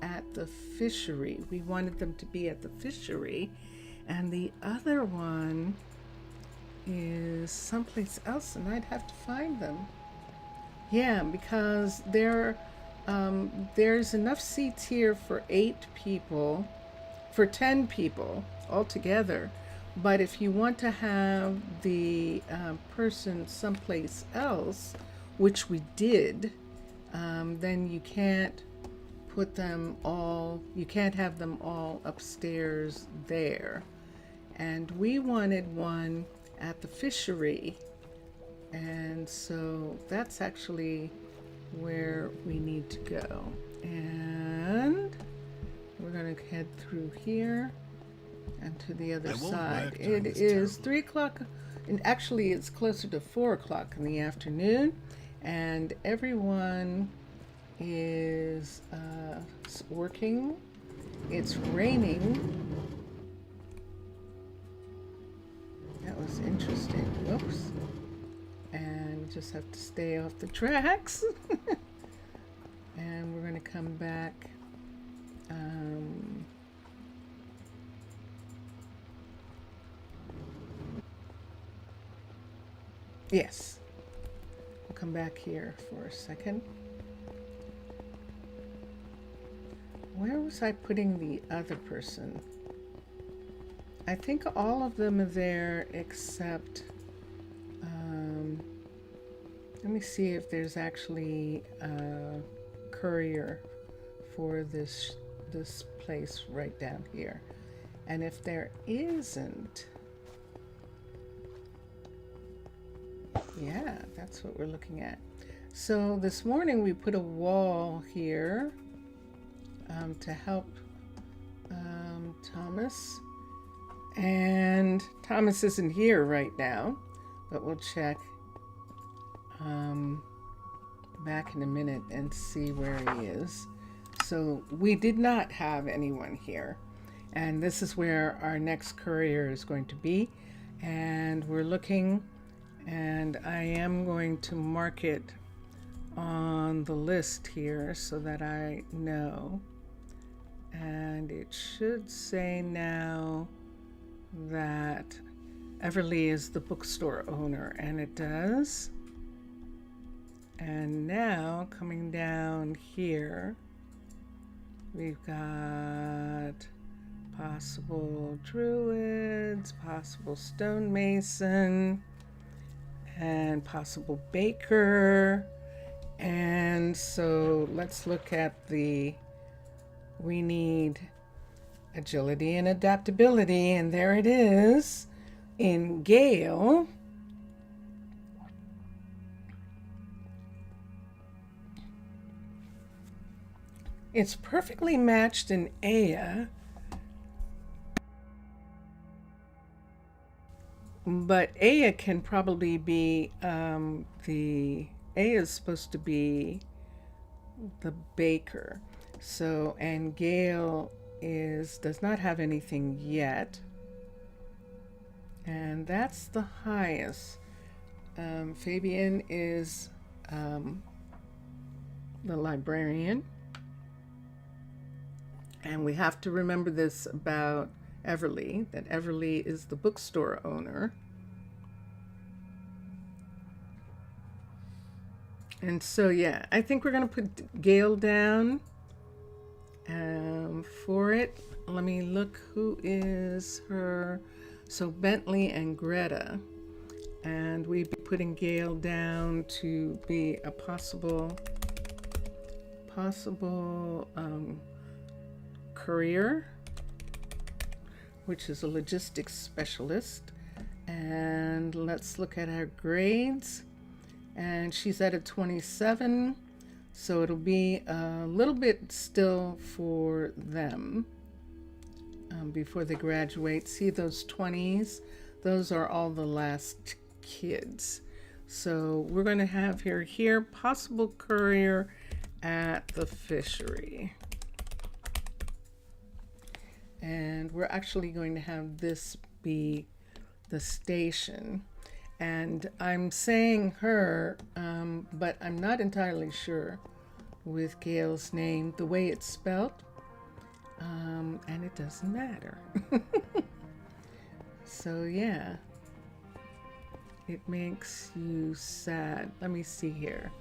Speaker 1: at the fishery. We wanted them to be at the fishery, and the other one is someplace else, and I'd have to find them. Yeah, because there's enough seats here for 8 people, for 10 people altogether. But if you want to have the person someplace else, which we did, then you can't have them all upstairs there. And we wanted one at the fishery. And so that's actually where we need to go. And we're going to head through here and to the other side. It is 3 o'clock, and actually it's closer to 4 o'clock in the afternoon, and everyone is working. It's raining. That was interesting. Whoops. And just have to stay off the tracks. And we're going to come back. Yes. We'll come back here for a second. Where was I putting the other person? I think all of them are there except, let me see if there's actually a courier for this place right down here. And if there isn't, yeah, that's what we're looking at. So this morning we put a wall here to help Thomas. And Thomas isn't here right now, but we'll check back in a minute and see where he is. So we did not have anyone here. And this is where our next courier is going to be. And we're looking, and I am going to mark it on the list here so that I know. And it should say now that Everly is the bookstore owner, and it does. And now coming down here, we've got possible druids, possible stonemason, and possible baker. And so let's look at we need agility and adaptability, and there it is in Gale. It's perfectly matched in Aya, but Aya can probably be Aya is supposed to be the baker. So, and Gale does not have anything yet, and that's the highest. Fabian is the librarian, and we have to remember this about Everly, that Everly is the bookstore owner. And so, yeah, I think we're going to put Gale down for it. Let me look who is her. So Bentley and Greta. And we'd be putting Gale down to be a possible courier, which is a logistics specialist. And let's look at her grades. And she's at a 27, so it'll be a little bit still for them before they graduate. See those 20s? Those are all the last kids. So we're going to have her here, possible courier at the fishery. And we're actually going to have this be the station. And I'm saying her, but I'm not entirely sure with Gale's name, the way it's spelled, and it doesn't matter. So yeah, it makes you sad. Let me see here.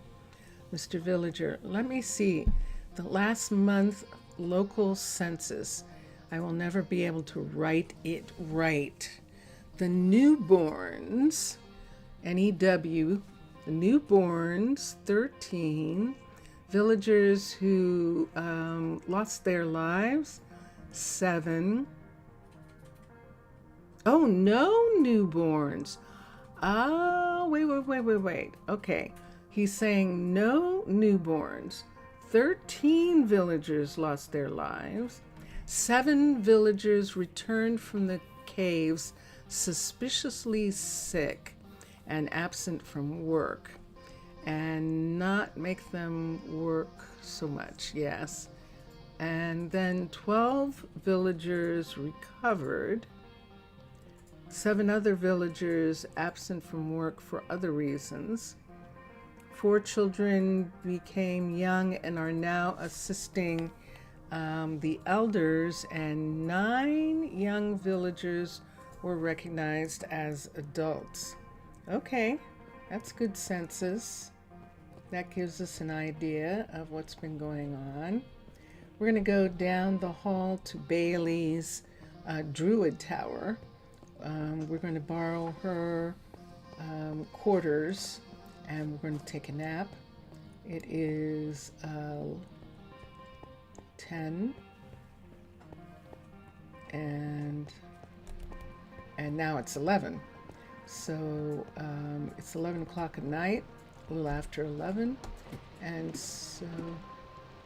Speaker 1: Mr. Villager, let me see. The last month local census, I will never be able to write it right. The newborns, NEW, the newborns, 13. Villagers who lost their lives, 7. Oh, no newborns. Oh, wait. Okay. He's saying no newborns. 13 villagers lost their lives. 7 villagers returned from the caves suspiciously sick and absent from work, and not make them work so much, yes. And then 12 villagers recovered. 7 other villagers absent from work for other reasons. 4 children became young and are now assisting the elders, and 9 young villagers were recognized as adults. Okay, that's good census. That gives us an idea of what's been going on. We're going to go down the hall to Bailey's druid tower. We're going to borrow her quarters, and we're going to take a nap. It is 10, and now it's 11. So it's 11 o'clock at night, a little after 11, and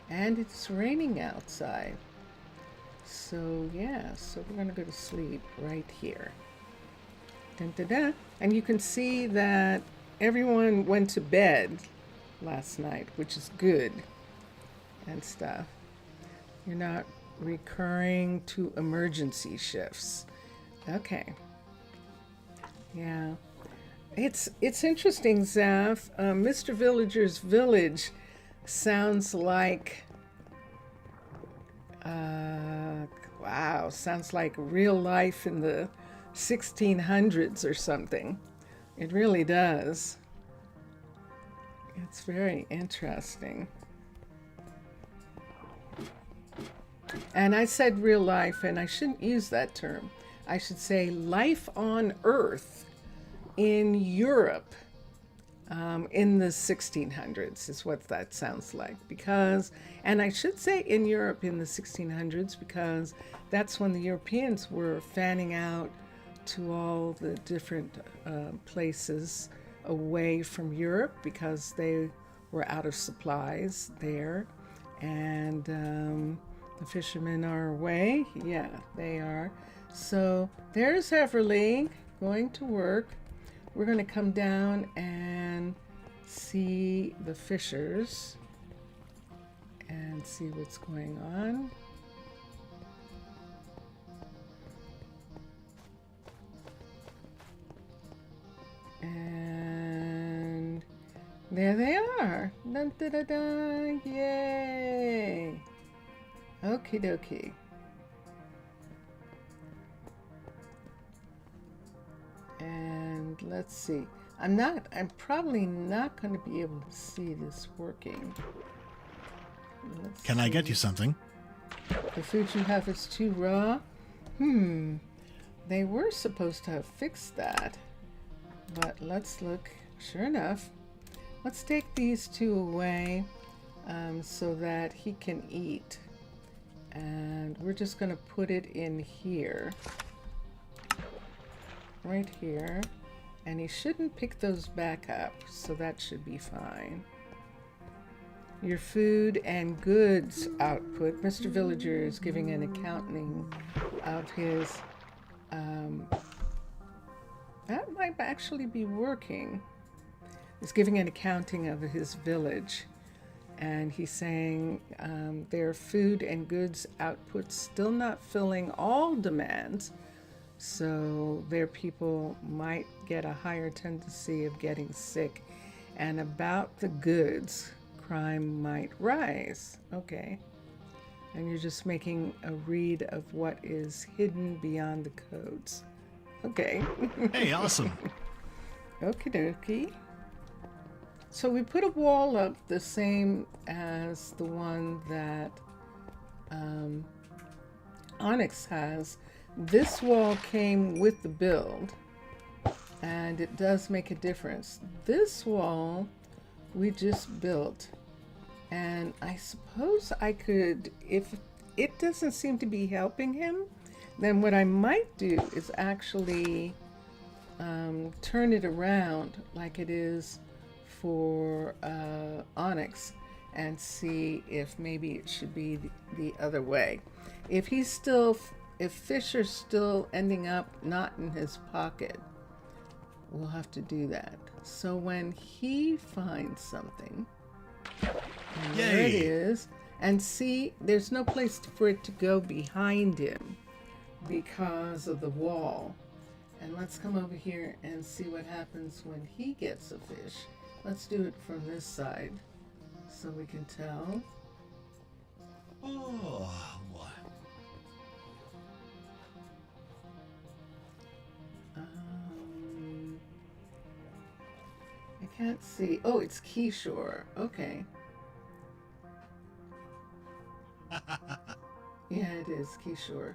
Speaker 1: it's raining outside. So yeah, so we're gonna go to sleep right here. Dun, dun, dun. And you can see that everyone went to bed last night, which is good and stuff. You're not recurring to emergency shifts. Okay. Yeah. It's interesting, Zaf. Mr. Villager's village sounds like sounds like real life in the 1600s or something. It really does. It's very interesting. And I said real life, and I shouldn't use that term. I should say life on Earth in Europe in the 1600s is what that sounds like. Because, and I should say in Europe in the 1600s, because that's when the Europeans were fanning out to all the different places away from Europe because they were out of supplies there. And the fishermen are away. Yeah, they are. So there's Everly going to work. We're going to come down and see the fishers and see what's going on. And there they are. Dun, dun, dun, dun. Yay. Okie dokie. And let's see. I'm probably not going to be able to see this working.
Speaker 3: Can I get you something?
Speaker 1: The food you have is too raw? They were supposed to have fixed that. But let's look. Sure enough. Let's take these two away so that he can eat. And we're just going to put it in here. Right here. And he shouldn't pick those back up, so that should be fine. Your food and goods output. Mr. Villager is giving an accounting of his... that might actually be working. He's giving an accounting of his village. And he's saying their food and goods output still not filling all demands. So their people might get a higher tendency of getting sick. And about the goods, crime might rise. Okay. And you're just making a read of what is hidden beyond the codes. Okay.
Speaker 3: Hey, awesome.
Speaker 1: Okie dokie. So we put a wall up the same as the one that Onyx has. This wall came with the build, and it does make a difference. This wall we just built, and I suppose I could, if it doesn't seem to be helping him, then what I might do is actually turn it around like it is for Onyx and see if maybe it should be the other way. If Fisher's still ending up not in his pocket, we'll have to do that. So when he finds something, there it is, and see, there's no place for it to go behind him because of the wall. And let's come over here and see what happens when he gets a fish. Let's do it from this side so we can tell.
Speaker 3: Oh, boy.
Speaker 1: I can't see. Oh, it's Keyshore. Okay. Yeah, it is Keyshore.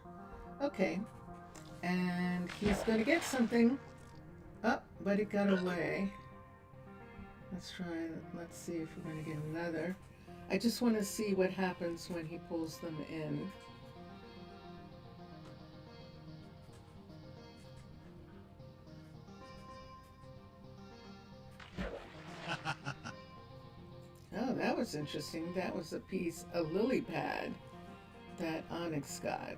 Speaker 1: Okay. And he's going to get something. Oh, but it got away. Let's try. Let's see if we're going to get another. I just want to see what happens when he pulls them in. Oh, that was interesting. That was a lily pad that Onyx got.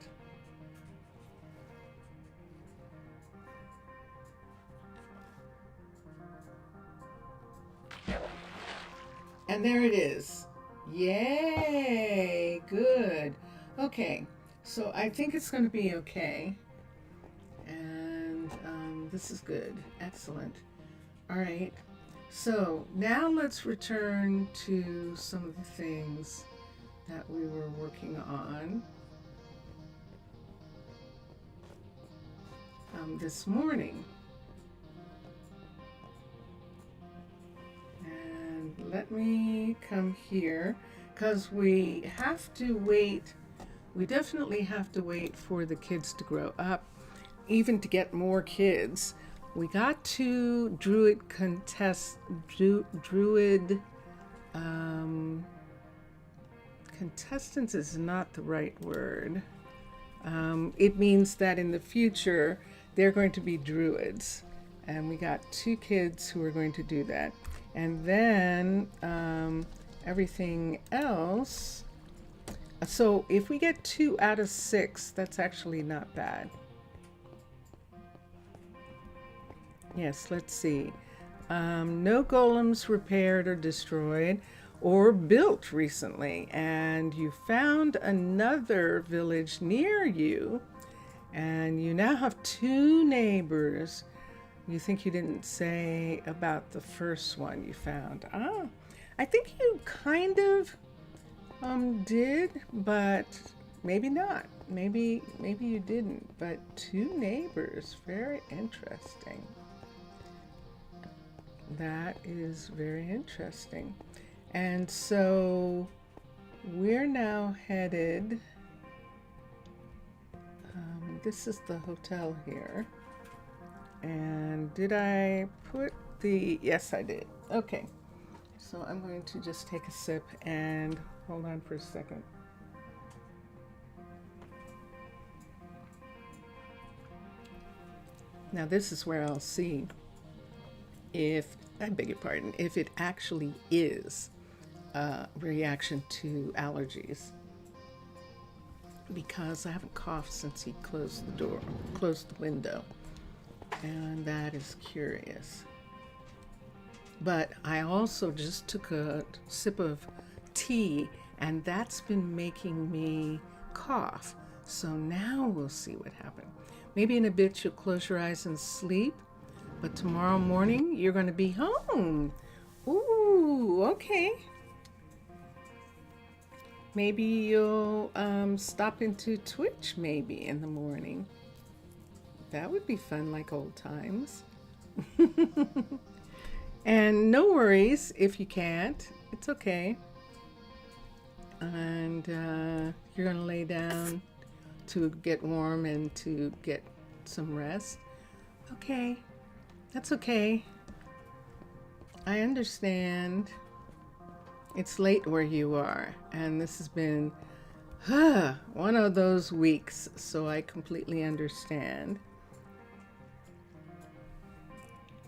Speaker 1: And there it is. Yay! Good. Okay, so I think it's going to be okay. And this is good. Excellent. All right. So now let's return to some of the things that we were working on this morning. And let me come here because we have to wait. We definitely have to wait for the kids to grow up, even to get more kids. We got 2 druid druid contestants is not the right word. It means that in the future they're going to be druids, and we got 2 kids who are going to do that. And then everything else. So if we get 2 out of 6, that's actually not bad. Yes, let's see. No golems repaired or destroyed or built recently, and you found another village near you, and you now have 2 neighbors. You think you didn't say about the first one you found. I think you kind of did, but maybe not. Maybe you didn't, but 2 neighbors. Very interesting. That is very interesting. And so we're now headed, this is the hotel here. And did I put the, yes I did. Okay, so I'm going to just take a sip and hold on for a second. Now this is where I'll see if, I beg your pardon, if it actually is a reaction to allergies, because I haven't coughed since he closed the window, and that is curious. But I also just took a sip of tea, and that's been making me cough. So now we'll see what happens. Maybe in a bit you'll close your eyes and sleep, but tomorrow morning you're going to be home. Ooh, okay. Maybe you'll stop into Twitch maybe in the morning. That would be fun, like old times. And no worries if you can't. It's okay. And you're going to lay down to get warm and to get some rest. Okay. That's okay. I understand. It's late where you are, and this has been one of those weeks, so I completely understand.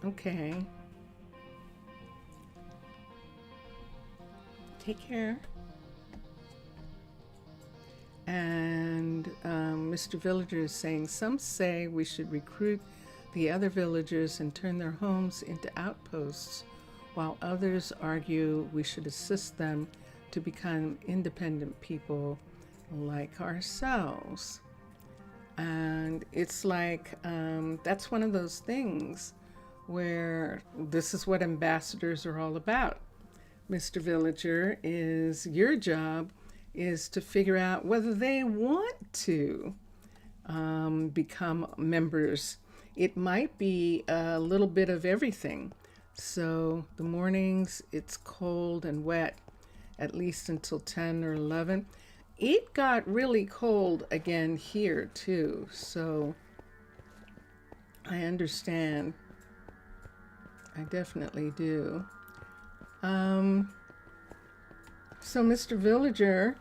Speaker 1: Okay. Take care. And Mr. Villager is saying, some say we should recruit the other villagers and turn their homes into outposts, while others argue we should assist them to become independent people like ourselves. And it's like, that's one of those things where this is what ambassadors are all about. Mr. Villager, is your job is to figure out whether they want to become members. It might be a little bit of everything. So the mornings, it's cold and wet, at least until 10 or 11. It got really cold again here too, so I understand. I definitely do. So Mr. Villager,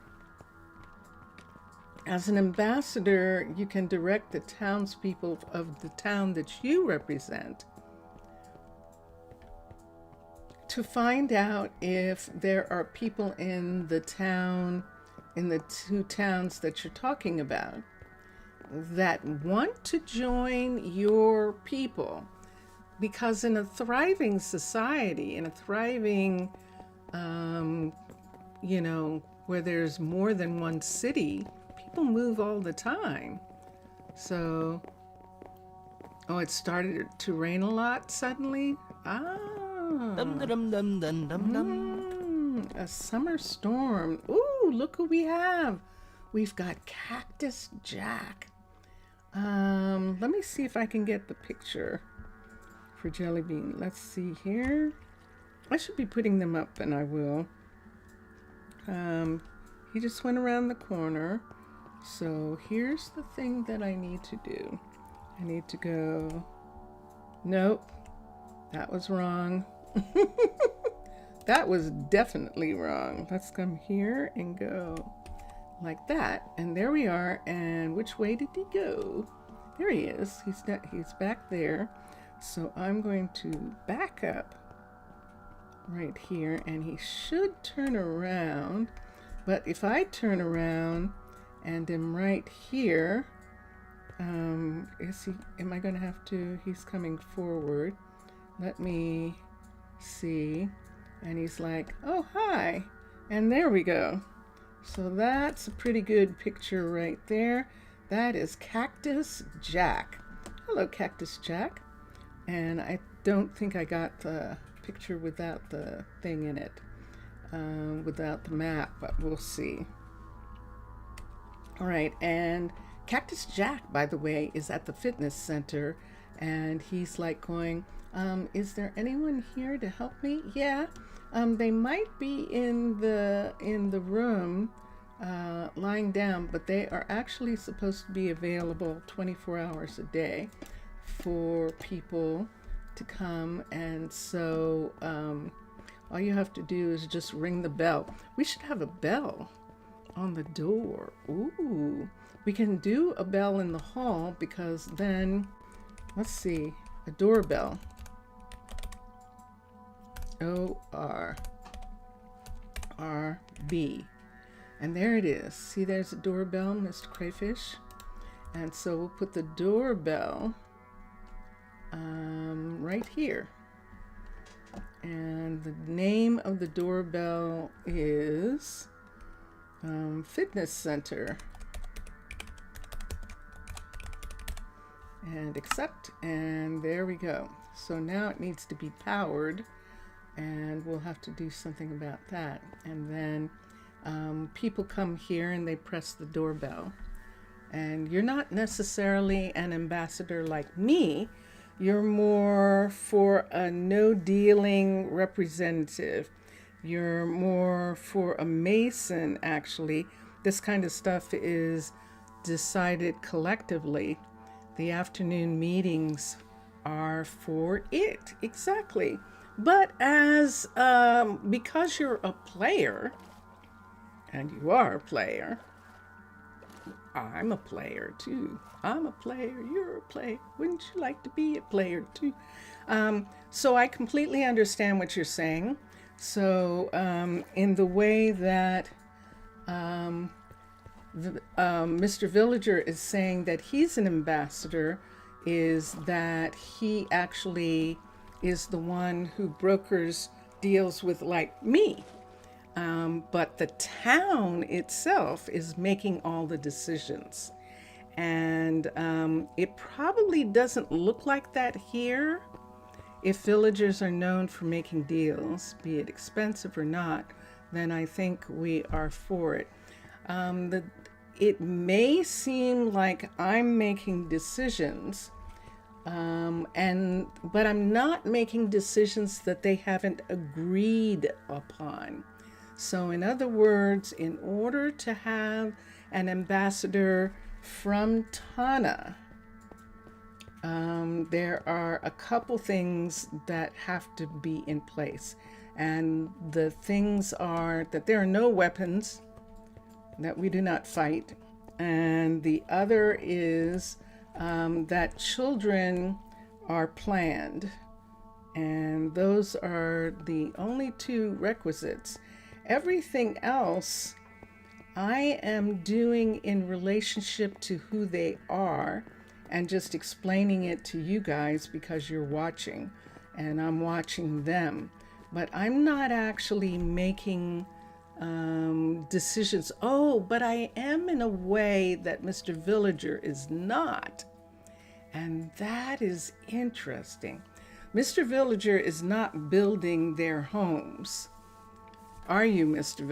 Speaker 1: as an ambassador, you can direct the townspeople of the town that you represent to find out if there are people in the town, in the 2 towns that you're talking about, that want to join your people. Because in a thriving society, in a thriving, where there's more than one city, people move all the time. So, it started to rain a lot suddenly? A summer storm. Ooh, look who we have. We've got Cactus Jack. Let me see if I can get the picture for Jellybean. Let's see here. I should be putting them up, and I will. He just went around the corner. So here's the thing that I need to do. I need to go Nope, that was wrong. That was definitely wrong. Let's come here and go like that. And there we are. And which way did he go? There he is. He's back there. So I'm going to back up right here, and he should turn around. But if I turn around and am right here, am I going to have to? He's coming forward. Let me see. And he's like, oh, hi. And there we go. So that's a pretty good picture right there. That is Cactus Jack. Hello, Cactus Jack. And I don't think I got the picture without the thing in it, without the map, but we'll see. All right, and Cactus Jack, by the way, is at the fitness center, and he's like going, is there anyone here to help me? Yeah, they might be in the room lying down, but they are actually supposed to be available 24 hours a day for people to come. And so all you have to do is just ring the bell. We should have a bell on the door. Ooh, we can do a bell in the hall, because then, let's see, a doorbell. O-R-R-B. And there it is. See, there's a doorbell, Mr. Crayfish. And so we'll put the doorbell right here. And the name of the doorbell is Fitness Center. And accept, and there we go. So now it needs to be powered, and we'll have to do something about that. And then people come here and they press the doorbell. And you're not necessarily an ambassador like me. You're more for a no-dealing representative. You're more for a mason, actually. This kind of stuff is decided collectively. The afternoon meetings are for it, exactly. But as, because you're a player, and you are a player, I'm a player too. I'm a player, you're a player. Wouldn't you like to be a player too? So I completely understand what you're saying. So in the way that Mr. Villager is saying that he's an ambassador, is that he actually is the one who brokers deals with, like me. But the town itself is making all the decisions. And it probably doesn't look like that here. If villagers are known for making deals, be it expensive or not, then I think we are for it. It may seem like I'm making decisions, but I'm not making decisions that they haven't agreed upon. So in other words, in order to have an ambassador from Tana, there are a couple things that have to be in place. And the things are that there are no weapons, that we do not fight. And the other is that children are planned. And those are the only two requisites. Everything else I am doing in relationship to who they are and just explaining it to you guys because you're watching and I'm watching them. But I'm not actually making decisions. Oh, but I am in a way that Mr. Villager is not. And that is interesting. Mr. Villager is not building their homes. Are you, Mr.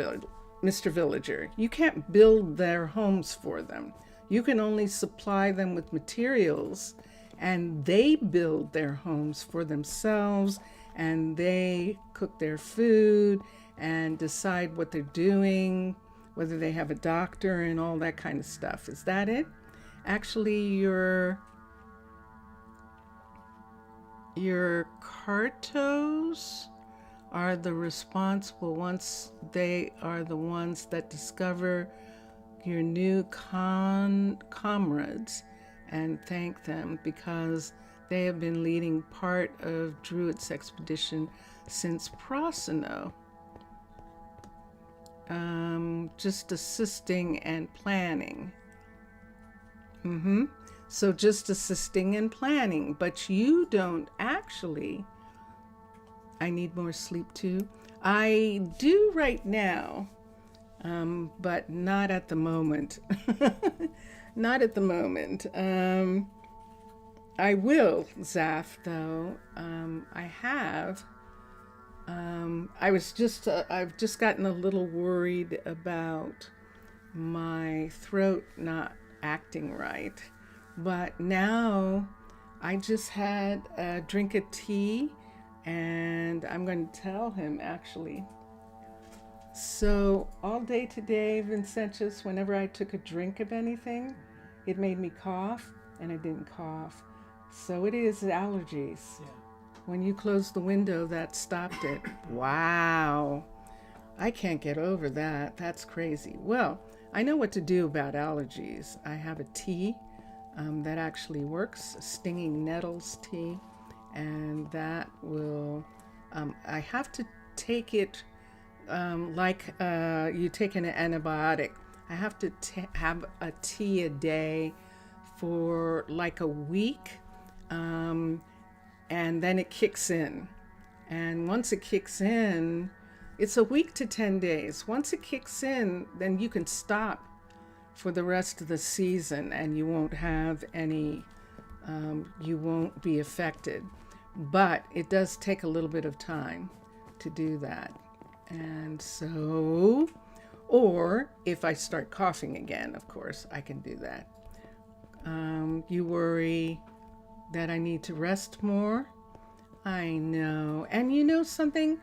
Speaker 1: Villager? You can't build their homes for them. You can only supply them with materials, and they build their homes for themselves, and they cook their food and decide what they're doing, whether they have a doctor and all that kind of stuff. Is that it? Actually, your cartos are the responsible ones. They are the ones that discover your new comrades and thank them because they have been leading part of Druid's expedition since Prosino. Just assisting and planning. So just assisting and planning, but you don't actually. I need more sleep too. I do right now, but not at the moment. Not at the moment. I will, Zaf, though. I have. I've just gotten a little worried about my throat not acting right. But now I just had a drink of tea, and I'm going to tell him actually. So all day today, Vincentius, whenever I took a drink of anything, it made me cough, and I didn't cough. So it is allergies. Yeah. When you closed the window, that stopped it. Wow. I can't get over that. That's crazy. Well, I know what to do about allergies. I have a tea that actually works, stinging nettles tea, and that will, I have to take it like you take an antibiotic. I have to have a tea a day for like a week, and then it kicks in. And once it kicks in, it's a week to 10 days. Once it kicks in, then you can stop for the rest of the season and you won't have any, you won't be affected. But it does take a little bit of time to do that. And so, or if I start coughing again, of course, I can do that. You worry that I need to rest more. I know. And you know something?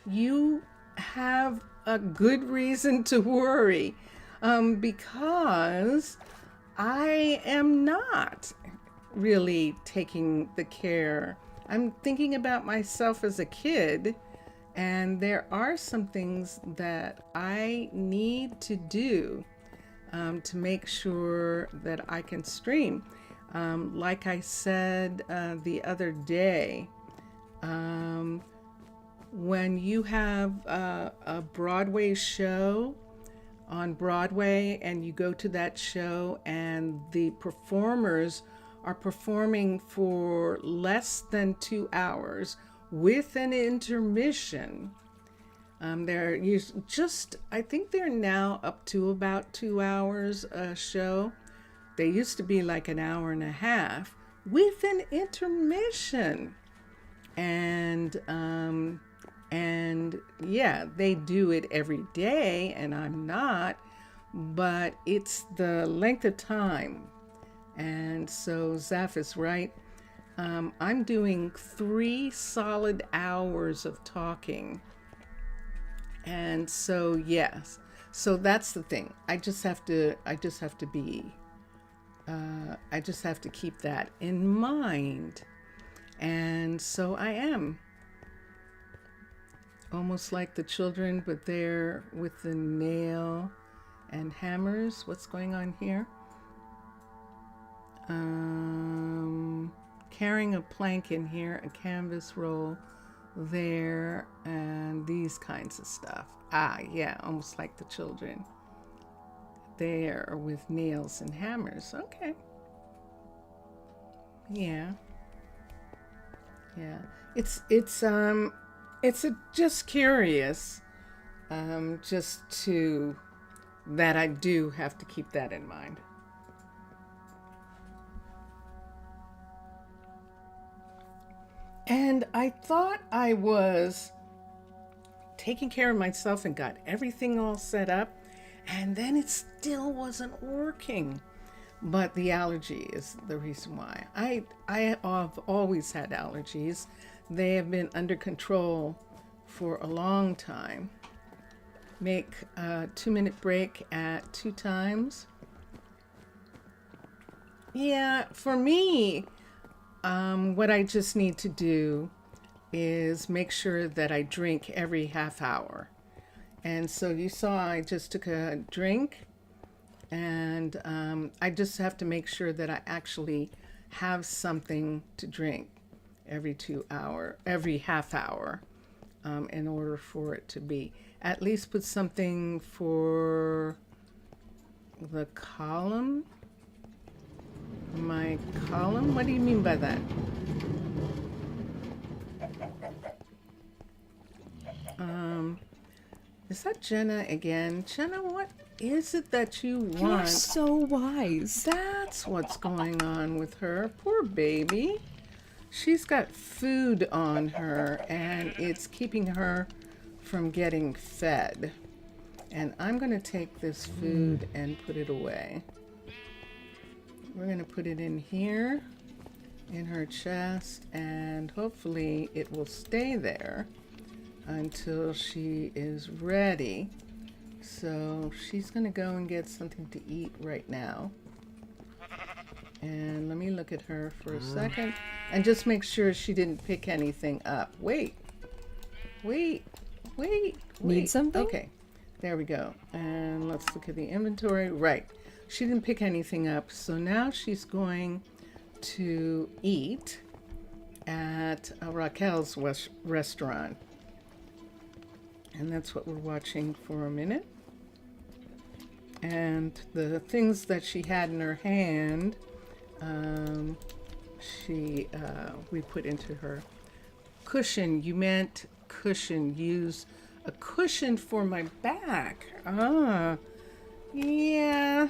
Speaker 1: You have a good reason to worry, because I am not really taking the care. I'm thinking about myself as a kid, and there are some things that I need to do to make sure that I can stream. Like I said the other day, when you have a Broadway show on Broadway and you go to that show and the performers are performing for less than 2 hours with an intermission, I think they're now up to about 2 hours a show. They used to be like an hour and a half with an intermission. And yeah, they do it every day, and I'm not, but it's the length of time. And so Zaf is right. I'm doing 3 solid hours of talking. And so, yes, so that's the thing. I just have to keep that in mind. And so I am almost like the children, but they're with the nail and hammers. What's going on here? Carrying a plank in here, a canvas roll there, and these kinds of stuff. Yeah, almost like the children. There with nails and hammers. Okay. Yeah. It's just curious, that I do have to keep that in mind. And I thought I was taking care of myself and got everything all set up, and then it still wasn't working. But the allergy is the reason why. I have always had allergies. They have been under control for a long time. Make a 2-minute break at 2 times. Yeah, for me, What I just need to do is make sure that I drink every half hour. And so you saw I just took a drink, and I just have to make sure that I actually have something to drink every half hour, in order for it to be. At least put something for the column. My column? What do you mean by that? Is that Jenna again? Jenna, what is it that you want?
Speaker 2: You're so wise.
Speaker 1: That's what's going on with her. Poor baby. She's got food on her, and it's keeping her from getting fed. And I'm going to take this food and put it away. We're going to put it in here, in her chest, and hopefully it will stay there until she is ready. So she's going to go and get something to eat right now. And let me look at her for a second and just make sure she didn't pick anything up. Wait.
Speaker 2: Need something?
Speaker 1: Okay, there we go. And let's look at the inventory. Right. She didn't pick anything up. So now she's going to eat at Raquel's restaurant. And that's what we're watching for a minute. And the things that she had in her hand, we put into her cushion. You meant cushion. Use a cushion for my back. Yeah.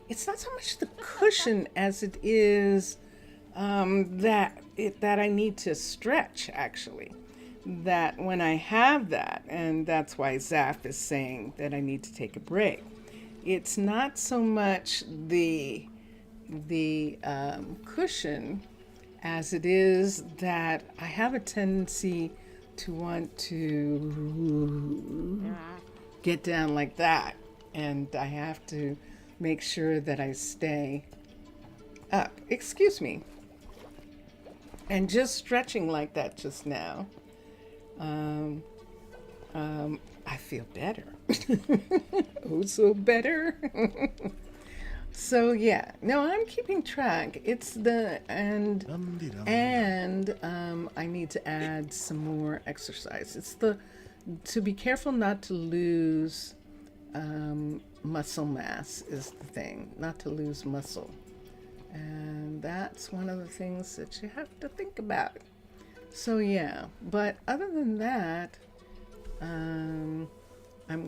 Speaker 1: It's not so much the cushion as it is that I need to stretch, actually. That when I have that, and that's why Zaf is saying that I need to take a break. It's not so much the cushion as it is that I have a tendency to want to get down like that, and I have to make sure that I stay up. Excuse me. And just stretching like that just now, I feel better. Oh, so better. So yeah, no, I'm keeping track. It's and I need to add some more exercise. It's to be careful not to lose muscle mass is the thing, not to lose muscle. And that's one of the things that you have to think about. So yeah, but other than that, I'm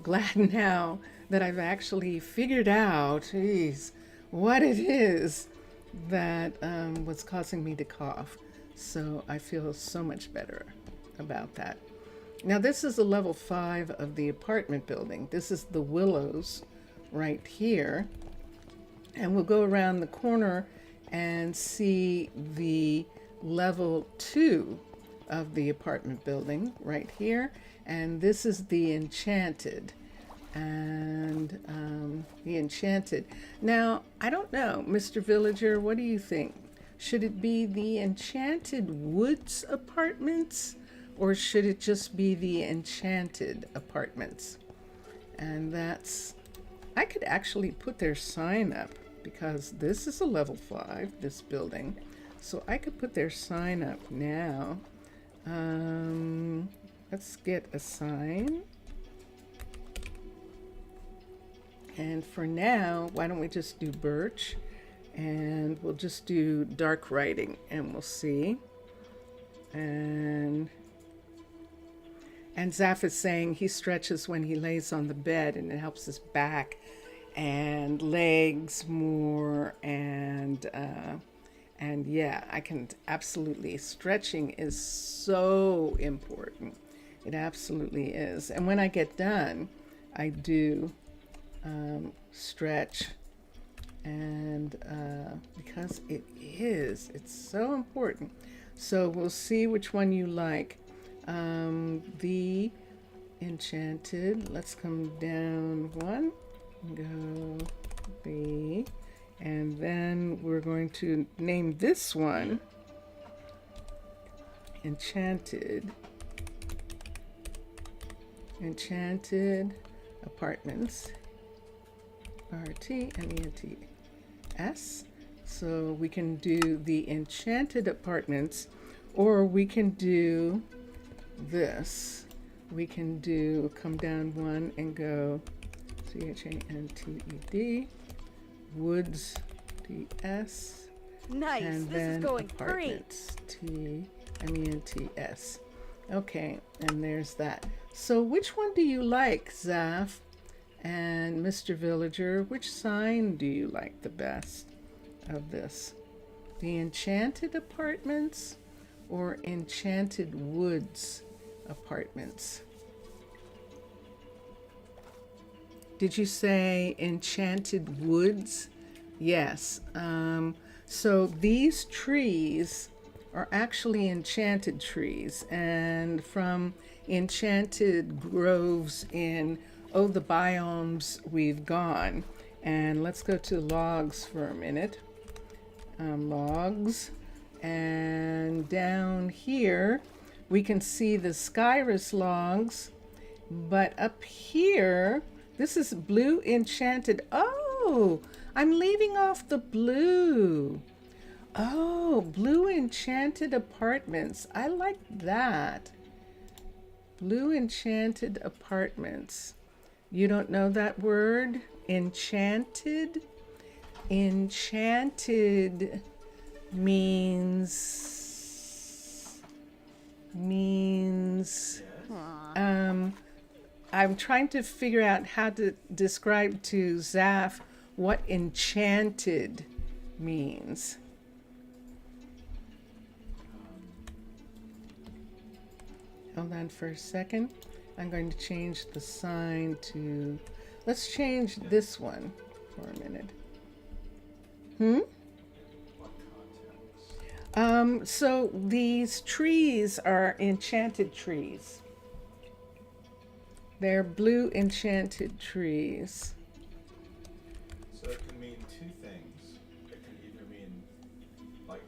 Speaker 1: glad now that I've actually figured out, what it is that was causing me to cough. So I feel so much better about that. Now this is a level 5 of the apartment building. This is the Willows right here. And we'll go around the corner and see the level 2 of the apartment building right here. And this is the Enchanted. And the Enchanted. Now, I don't know, Mr. Villager, what do you think? Should it be the Enchanted Woods Apartments, or should it just be the Enchanted Apartments? And I could actually put their sign up, because this is a level 5, this building. So I could put their sign up now. Let's get a sign. And for now, why don't we just do birch, and we'll just do dark writing, and we'll see. And Zaf is saying he stretches when he lays on the bed, and it helps his back and legs more. And yeah, I can absolutely, stretching is so important. It absolutely is. And when I get done, I do stretch, and because it's so important. So we'll see which one you like. The Enchanted, let's come down one, go B, and then we're going to name this one enchanted apartments. RTMENTS. So we can do the enchanted apartments, or we can do this. We can do come down one and go CHANTED woods DS.
Speaker 4: Nice.
Speaker 1: And
Speaker 4: This
Speaker 1: then
Speaker 4: is going
Speaker 1: apartments TMENTS. Okay, and there's that. So which one do you like, Zaf and Mr. Villager? Which sign do you like the best of this? The enchanted apartments or enchanted woods apartments? Did you say enchanted woods? Yes. So these trees are actually enchanted trees, and from enchanted groves in the biomes we've gone. And let's go to logs for a minute. Logs, and down here we can see the Skyrus logs, but up here this is blue enchanted. Oh, I'm leaving off the blue. Oh, blue enchanted apartments. I like that. Blue enchanted apartments. You don't know that word? Enchanted? Enchanted means I'm trying to figure out how to describe to Zaf what enchanted means. Hold on for a second. I'm going to change the sign to, let's change this one for a minute. So these trees are enchanted trees. They're blue enchanted trees.
Speaker 5: So it can mean two things. It can either mean, like,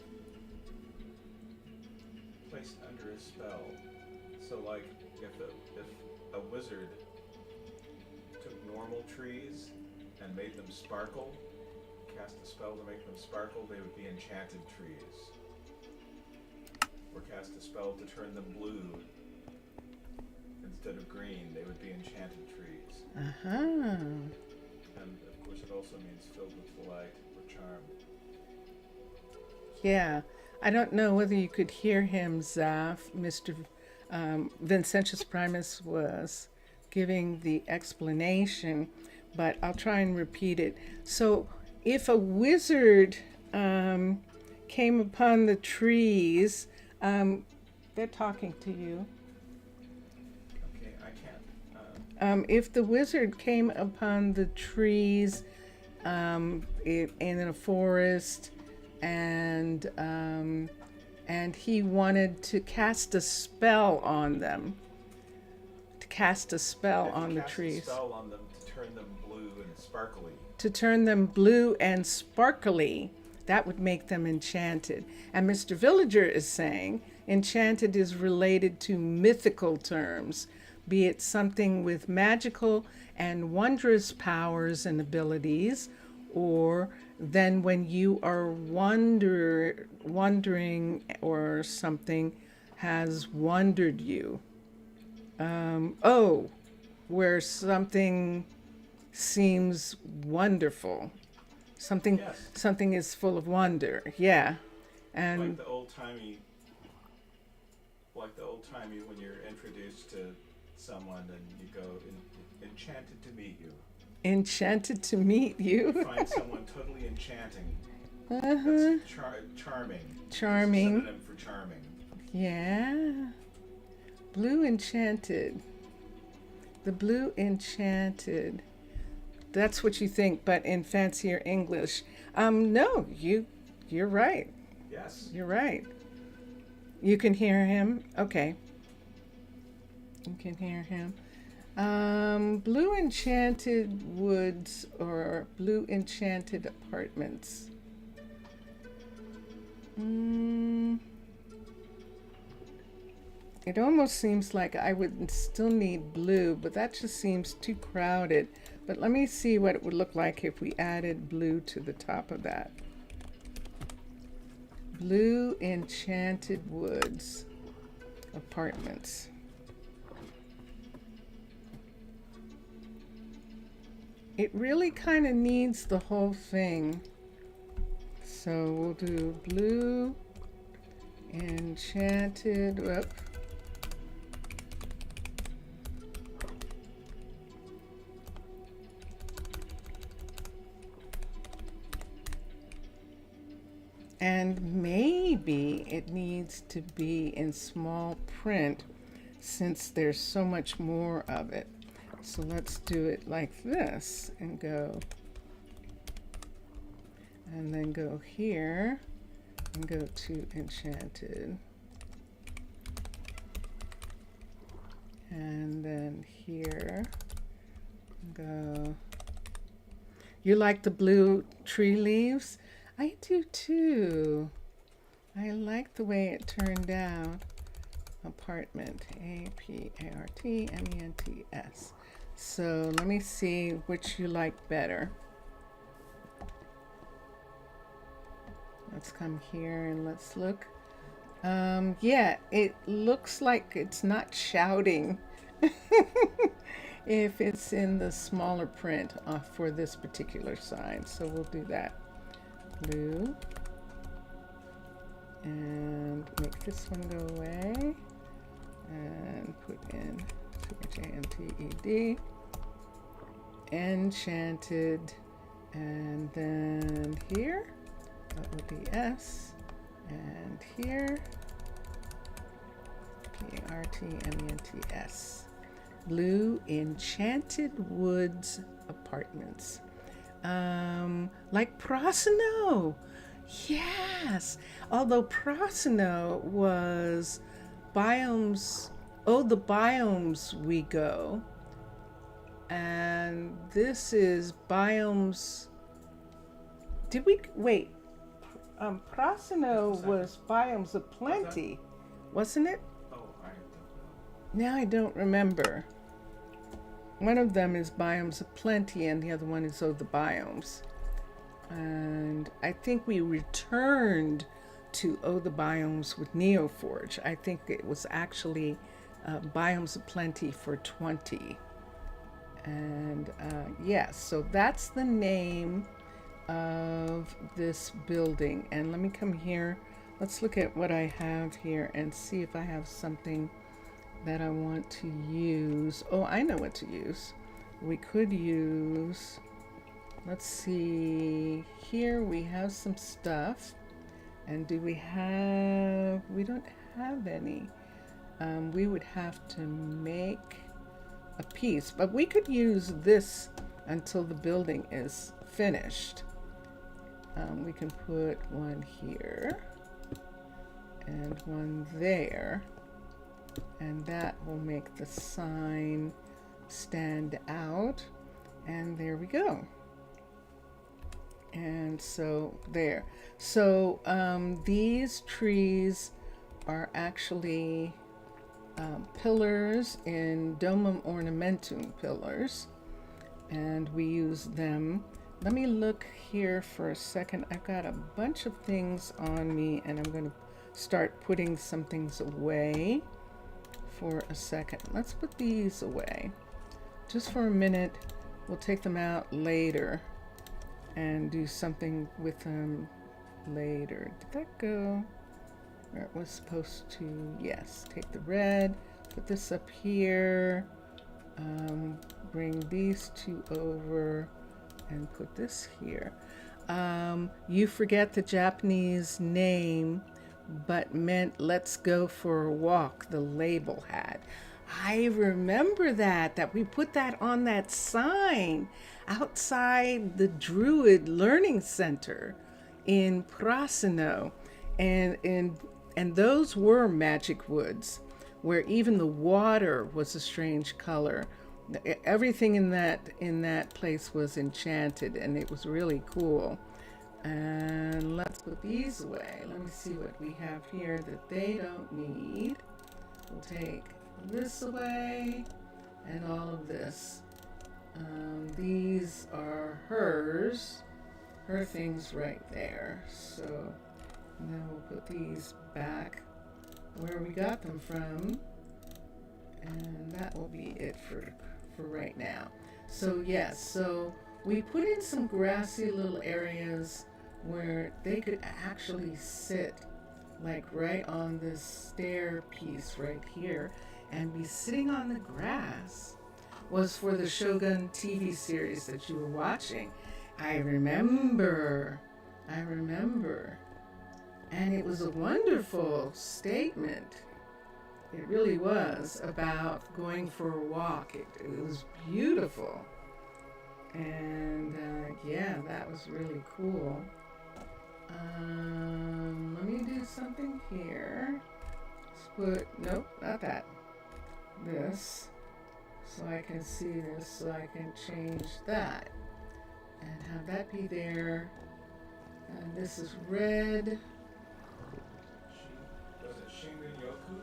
Speaker 5: placed under a spell. So, like, if a wizard took normal trees and made them sparkle, cast a spell to make them sparkle, they would be enchanted trees. Or cast a spell to turn them blue instead of green, they would be enchanted trees. And of course it also means filled with delight or charm.
Speaker 1: Yeah, I don't know whether you could hear him, Zaf. Mr. Vincentius Primus was giving the explanation, but I'll try and repeat it. So if a wizard came upon the trees, they're talking to you.
Speaker 5: Okay, I can't.
Speaker 1: If the wizard came upon the trees in a forest, and he wanted to cast a spell on them, on the trees,
Speaker 5: Cast a spell on them to turn them blue and sparkly.
Speaker 1: That would make them enchanted. And Mr. Villager is saying enchanted is related to mythical terms, be it something with magical and wondrous powers and abilities, or then when you are wondering or something has wondered you. Where something seems wonderful. Something is full of wonder. Yeah. And
Speaker 5: like the old timey when you're introduced to someone and you go enchanted to meet you.
Speaker 1: Enchanted to meet you.
Speaker 5: You find someone totally enchanting.
Speaker 1: Uh-huh.
Speaker 5: That's charming.
Speaker 1: Charming.
Speaker 5: Synonym for charming.
Speaker 1: Yeah. Blue enchanted. The blue enchanted. That's what you think, but in fancier English. No, you're right.
Speaker 5: Yes.
Speaker 1: You're right. You can hear him? Okay. You can hear him. Blue enchanted woods or blue enchanted apartments. It almost seems like I would still need blue, but that just seems too crowded. But let me see what it would look like if we added blue to the top of that. Blue Enchanted Woods Apartments. It really kind of needs the whole thing. So we'll do blue enchanted. Whoop. And maybe it needs to be in small print since there's so much more of it. So let's do it like this and go, and then go here and go to enchanted. And then here, go. You like the blue tree leaves? I do too. I like the way it turned out. Apartment, A-P-A-R-T-M-E-N-T-S. So let me see which you like better. Let's come here and let's look. Yeah, it looks like it's not shouting if it's in the smaller print for this particular sign. So we'll do that. Blue. And make this one go away. And put in C-H-A-N-T-E-D. Enchanted. And then here, that would be S. And here, P-A-R-T-M-E-N-T-S. Blue Enchanted Woods Apartments. Like Prosino. Yes. Although Prosino was biomes, oh, the biomes we go. And this is biomes. Did we wait? Prosino was biomes of plenty, wasn't it?
Speaker 5: Oh, I don't know.
Speaker 1: Now I don't remember. One of them is biomes of plenty, and the other one is the biomes. And I think we returned to the biomes with Neoforge. I think it was actually biomes of plenty for 20. And yes, so that's the name of this building. And let me come here. Let's look at what I have here and see if I have something that I want to use. Oh, I know what to use. We could use, let's see, here we have some stuff. And do we have, we don't have any. We would have to make a piece, but we could use this until the building is finished. We can put one here and one there, and that will make the sign stand out. And there we go. And so there. So these trees are actually pillars in domum ornamentum pillars, and we use them. Let me look here for a second. I've got a bunch of things on me, and I'm going to start putting some things away for a second. Let's put these away just for a minute. We'll take them out later and do something with them later. Did that go where it was supposed to? Yes. Take the red, put this up here, bring these two over, and put this here. You forget the Japanese name, but meant let's go for a walk, the label had. I remember that we put that on that sign outside the Druid Learning Center in Prosino. And those were magic woods, where even the water was a strange color. Everything in that place was enchanted, and it was really cool. And let's put these away. Let me see what we have here that they don't need. We'll take this away and all of this. These are her things right there. So then we'll put these back where we got them from, and that will be it for right now. So yes, so we put in some grassy little areas where they could actually sit, like right on this stair piece right here, and be sitting on the grass. Was for the Shogun TV series that you were watching. I remember. And it was a wonderful statement. It really was, about going for a walk. It was beautiful. And yeah, that was really cool. Let me do something here. Let's put, nope, not that. This. So I can see this, so I can change that and have that be there. And this is red.
Speaker 5: Was it Shinrin Yoku?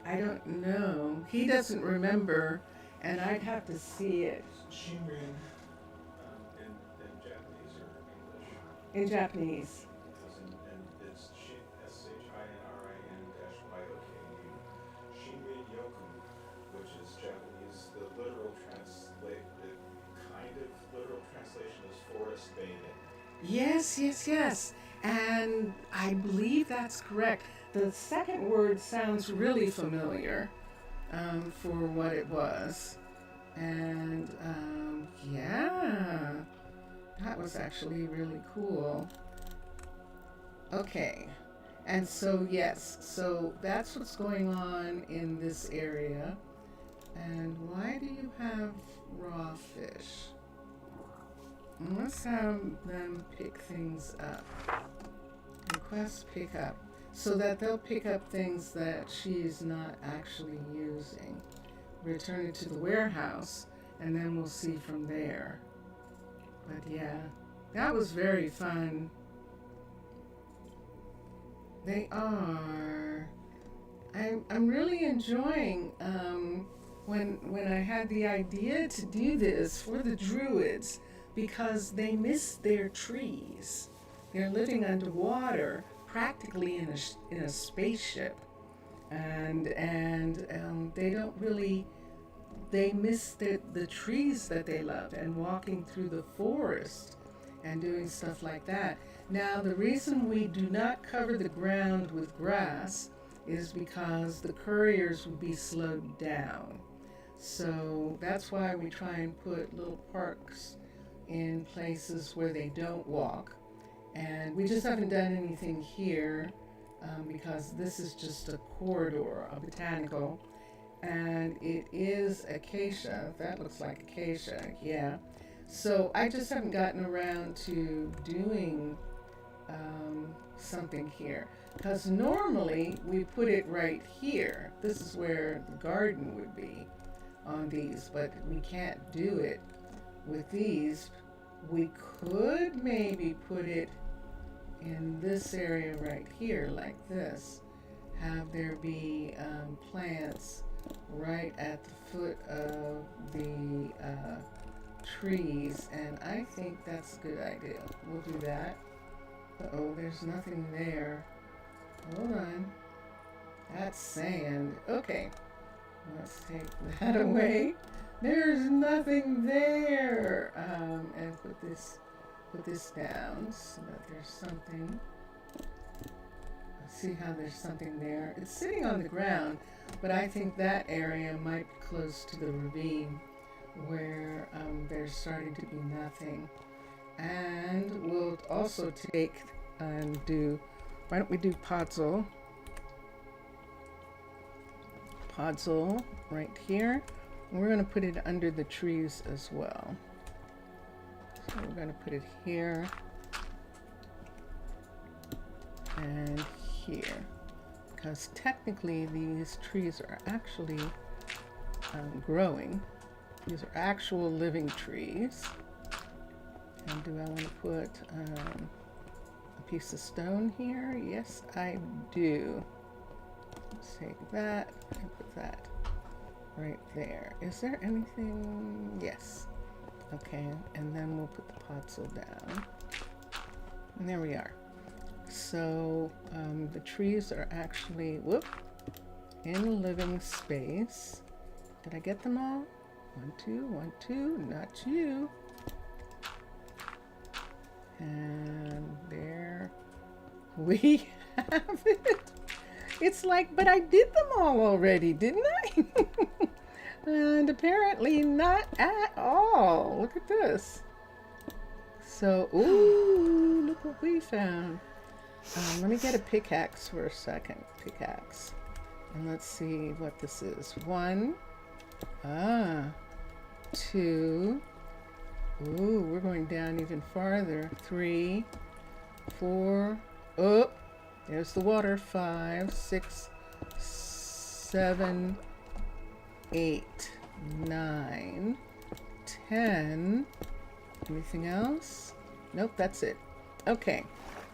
Speaker 1: I don't know. He doesn't remember, and I'd have to see it.
Speaker 5: Shinrin in Japanese or English?
Speaker 1: In Japanese.
Speaker 5: And it's SHINRIN-YOKU. Shinrin Yoku, which is Japanese. The kind of literal translation is forest bathing.
Speaker 1: Yes. And I believe that's correct. The second word sounds really familiar for what it was. And yeah, that was actually really cool. Okay, and so yes, so that's what's going on in this area. And why do you have raw fish? Let's have them pick things up. Request pick up, so that they'll pick up things that she's not actually using. Return it to the warehouse, and then we'll see from there. But yeah, that was very fun. They are. I'm really enjoying when I had the idea to do this for the druids, because they miss their trees. They're living underwater, practically in a spaceship, and they don't really. They miss the trees that they love, and walking through the forest and doing stuff like that. Now, the reason we do not cover the ground with grass is because the couriers would be slowed down. So that's why we try and put little parks in places where they don't walk. And we just haven't done anything here because this is just a corridor, a botanical. And it is acacia. That looks like acacia, yeah. So I just haven't gotten around to doing something here. Because normally we put it right here. This is where the garden would be on these, but we can't do it with these. We could maybe put it in this area right here, like this. Have there be plants right at the foot of the trees, and I think that's a good idea. We'll do that. Uh-oh, there's nothing there. Hold on. That's sand. Okay. Let's take that away. There's nothing there. And put this down so that there's something. See how there's something there. It's sitting on the ground, but I think that area might be close to the ravine where there's starting to be nothing. And we'll also take and do, why don't we do Podzol right here. And we're going to put it under the trees as well. So we're going to put it here and here, because technically these trees are actually growing. These are actual living trees. And do I want to put a piece of stone here? Yes, I do. Let's take that and put that right there. Is there anything? Yes. Okay, and then we'll put the podzol down. And there we are. So the trees are actually, whoop, in living space. Did I get them all? 1, 2, 1, 2, not you. And there we have it. It's like, but I did them all already, didn't I? And apparently not at all. Look at this. So, ooh, look what we found. Let me get a pickaxe for a second. Pickaxe. And let's see what this is. 1. 2. Ooh, we're going down even farther. 3, 4. Oh, there's the water. 5, 6, 7, 8, 9, 10. Anything else? Nope, that's it. Okay,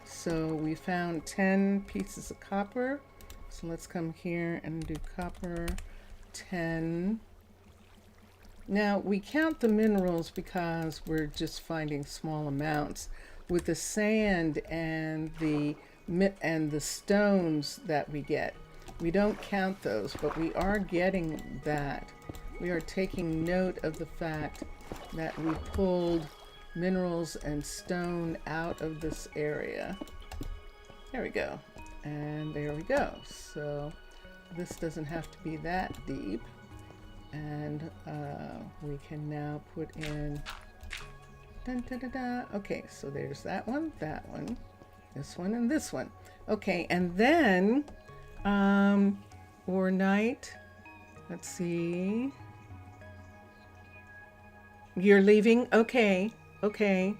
Speaker 1: so we found 10 pieces of copper. So let's come here and do copper 10. Now we count the minerals because we're just finding small amounts. With the sand and the stones that we get, we don't count those, but we are getting that. We are taking note of the fact that we pulled minerals and stone out of this area. There we go. And there we go. So this doesn't have to be that deep. And we can now put in, dun, da, da, da. Okay, so there's that one, this one, and this one. Okay, and then Ornite, let's see. You're leaving? Okay. You're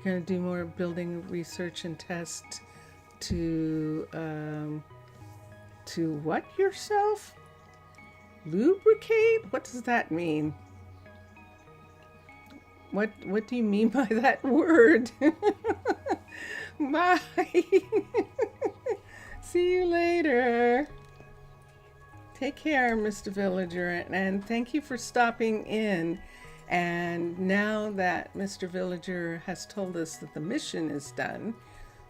Speaker 1: gonna do more building research and test to what yourself? Lubricate? What does that mean? What do you mean by that word? Bye. See you later. Take care, Mr. Villager, and thank you for stopping in. And now that Mr. Villager has told us that the mission is done,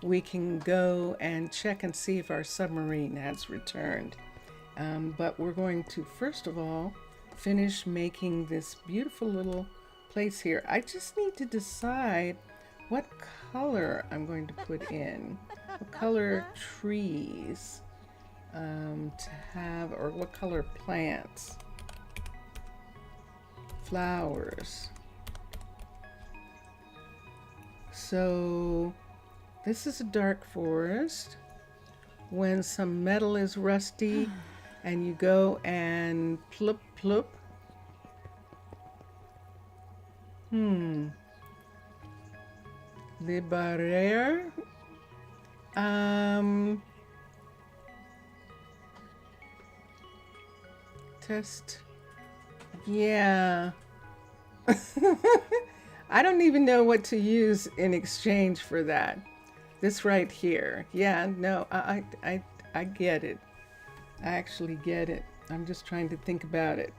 Speaker 1: we can go and check and see if our submarine has returned. But we're going to, first of all, finish making this beautiful little place here. I just need to decide what color I'm going to put in. What color trees to have, or what color plants. Flowers. So this is a dark forest. When some metal is rusty and you go and plup plup. The barrière. Test. Yeah. I don't even know what to use in exchange for that. This right here. Yeah, no, I get it. I actually get it. I'm just trying to think about it.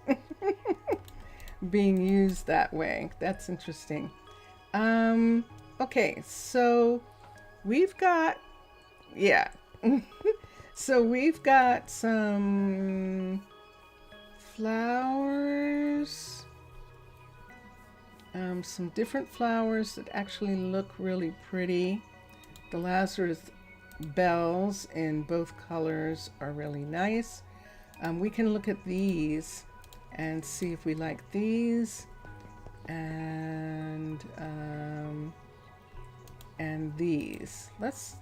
Speaker 1: Being used that way. That's interesting. Okay, so we've got, yeah. So we've got some flowers. Some different flowers that actually look really pretty. The Lazarus bells in both colors are really nice. We can look at these and see if we like these, and these. Let's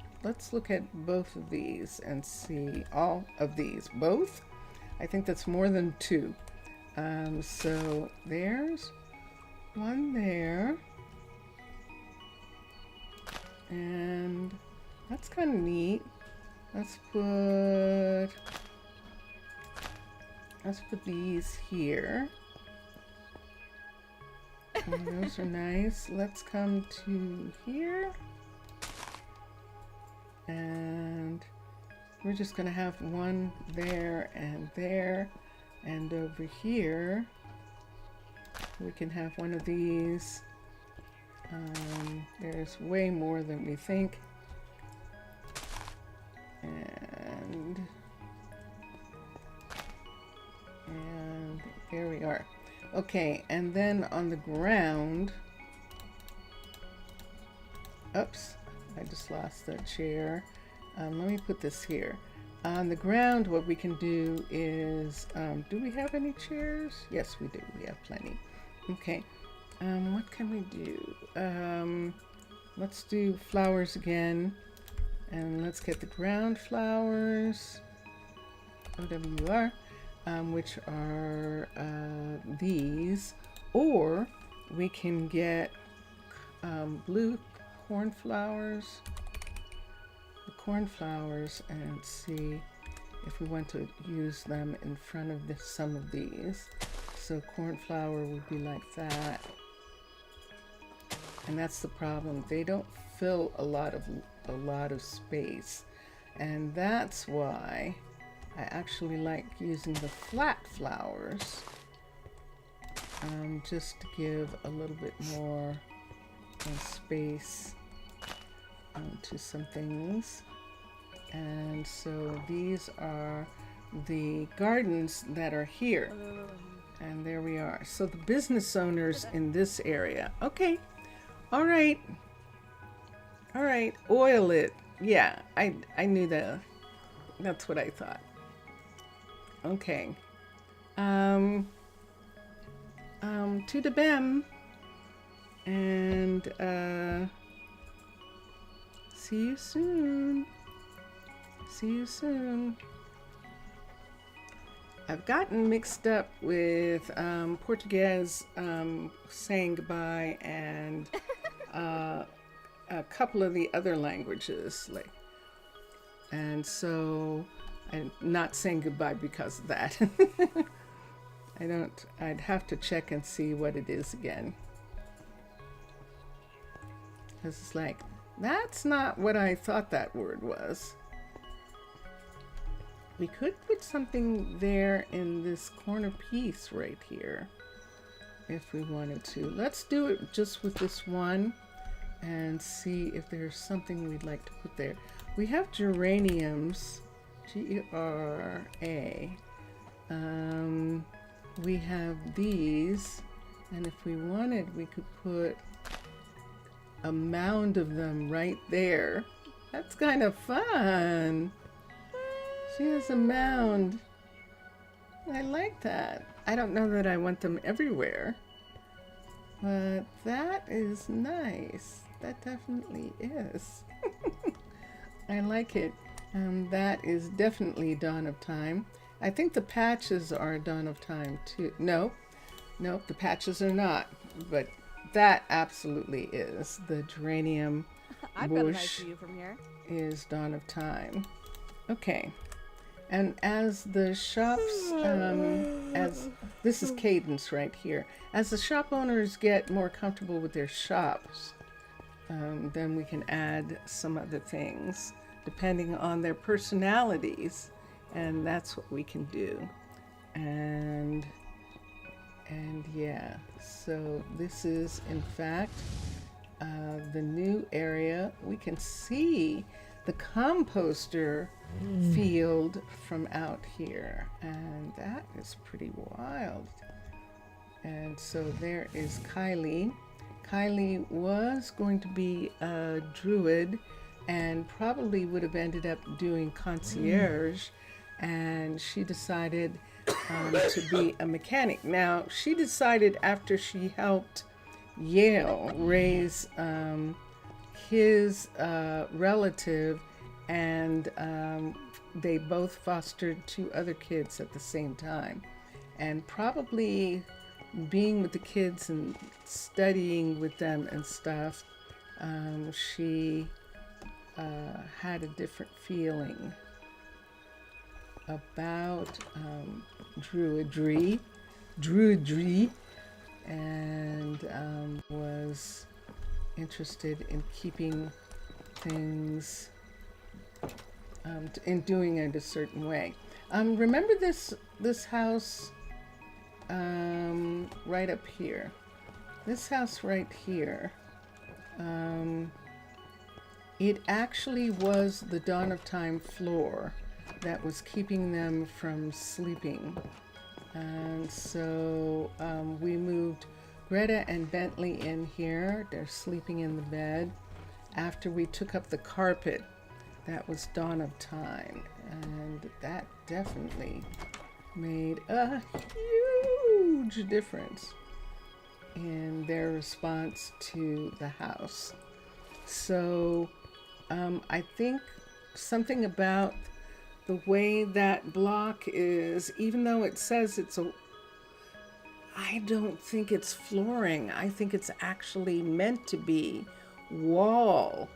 Speaker 1: look at both of these and see all of these. Both? I think that's more than 2. So there's one there, and that's kind of neat. Let's put these here. And those are nice. Let's come to here. And we're just going to have one there. And over here, we can have one of these. There's way more than we think. And there we are. Okay, and then on the ground, oops, I just lost that chair. Let me put this here. On the ground, what we can do is, do we have any chairs? Yes, we do. We have plenty. Okay. What can we do? Let's do flowers again. And let's get the ground flowers. OWR. Which are these. Or we can get blue cornflowers. The cornflowers, and see if we want to use them in front of some of these. So cornflower would be like that. And that's the problem. They don't fill a lot of space. And that's why I actually like using the flat flowers, just to give a little bit more space to some things. And so these are the gardens that are here. And there we are. So the business owners in this area. Okay. All right. All right. Oil it. Yeah, I knew that. That's what I thought. Okay. To the bem. And see you soon. See you soon. I've gotten mixed up with Portuguese saying goodbye and a couple of the other languages, and so I'm not saying goodbye because of that. I'd have to check and see what it is again. Because it's like, that's not what I thought that word was. We could put something there in this corner piece right here if we wanted to. Let's do it just with this one and see if there's something we'd like to put there. We have geraniums, G-E-R-A. We have these, and if we wanted, we could put a mound of them right there. That's kind of fun. She has a mound. I like that. I don't know that I want them everywhere, but that is nice. That definitely is. I like it. That is definitely Dawn of Time. I think the patches are Dawn of Time too. No, the patches are not, but that absolutely is. The geranium
Speaker 4: I've got a
Speaker 1: bush
Speaker 4: nice view from here.
Speaker 1: is Dawn of Time. Okay. And as the shops, as this is Cadence right here, as the shop owners get more comfortable with their shops, then we can add some other things depending on their personalities, and that's what we can do. And yeah, so this is in fact the new area. We can see the composter field from out here, and that is pretty wild. And so there is Kylie. Kylie was going to be a druid and probably would have ended up doing concierge, and she decided to be a mechanic. Now, she decided after she helped Yale raise his relative, and they both fostered 2 other kids at the same time, and probably being with the kids and studying with them and stuff, she had a different feeling about druidry, and was interested in keeping things in doing it a certain way. Remember this house right up here? This house right here. It actually was the Dawn of Time floor that was keeping them from sleeping. And so we moved Greta and Bentley in here. They're sleeping in the bed. After we took up the carpet, that was Dawn of Time. And that definitely made a huge difference in their response to the house. So I think something about the way that block is, even though it says I don't think it's flooring. I think it's actually meant to be wall.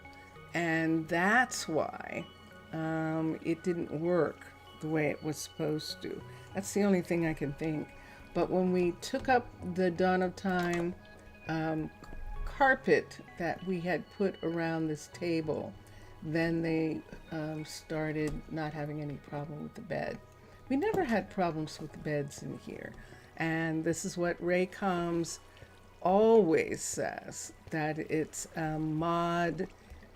Speaker 1: And that's why it didn't work the way it was supposed to. That's the only thing I can think. But when we took up the Dawn of Time carpet that we had put around this table, then they started not having any problem with the bed. We never had problems with the beds in here. And this is what Ray Combs always says, that it's a mod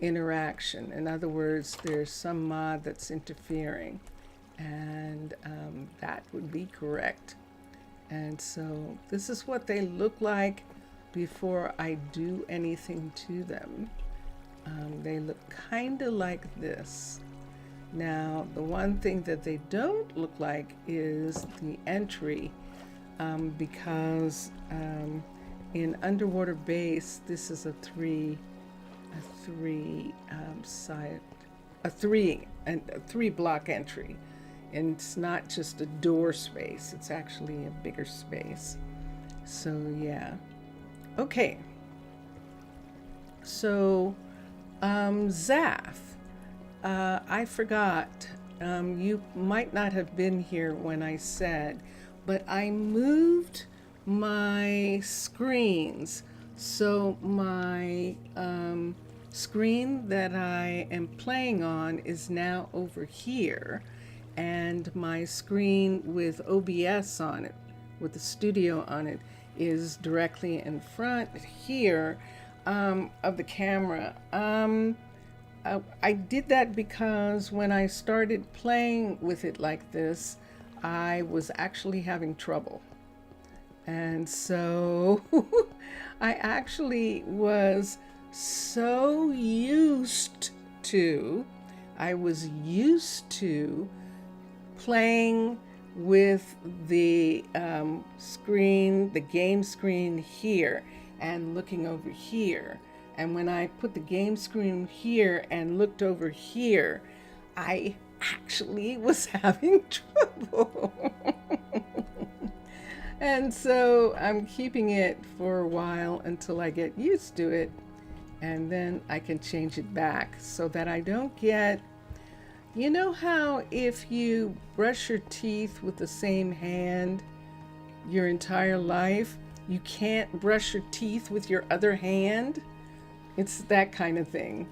Speaker 1: interaction. In other words, there's some mod that's interfering. And that would be correct. And so this is what they look like before I do anything to them. They look kind of like this. Now, the one thing that they don't look like is the entry, because in Underwater Base, this is a three block entry, and it's not just a door space; it's actually a bigger space. So yeah, okay. So. Zaf, I forgot, you might not have been here when I said, but I moved my screens. So my screen that I am playing on is now over here, and my screen with OBS on it, with the studio on it, is directly in front here. Of the camera. I did that because when I started playing with it like this, I was actually having trouble. And so I actually was so used to playing with the screen, the game screen here, and looking over here. And when I put the game screen here and looked over here, I actually was having trouble. And so I'm keeping it for a while until I get used to it, and then I can change it back so that I don't get, you know how if you brush your teeth with the same hand your entire life, you can't brush your teeth with your other hand? It's that kind of thing.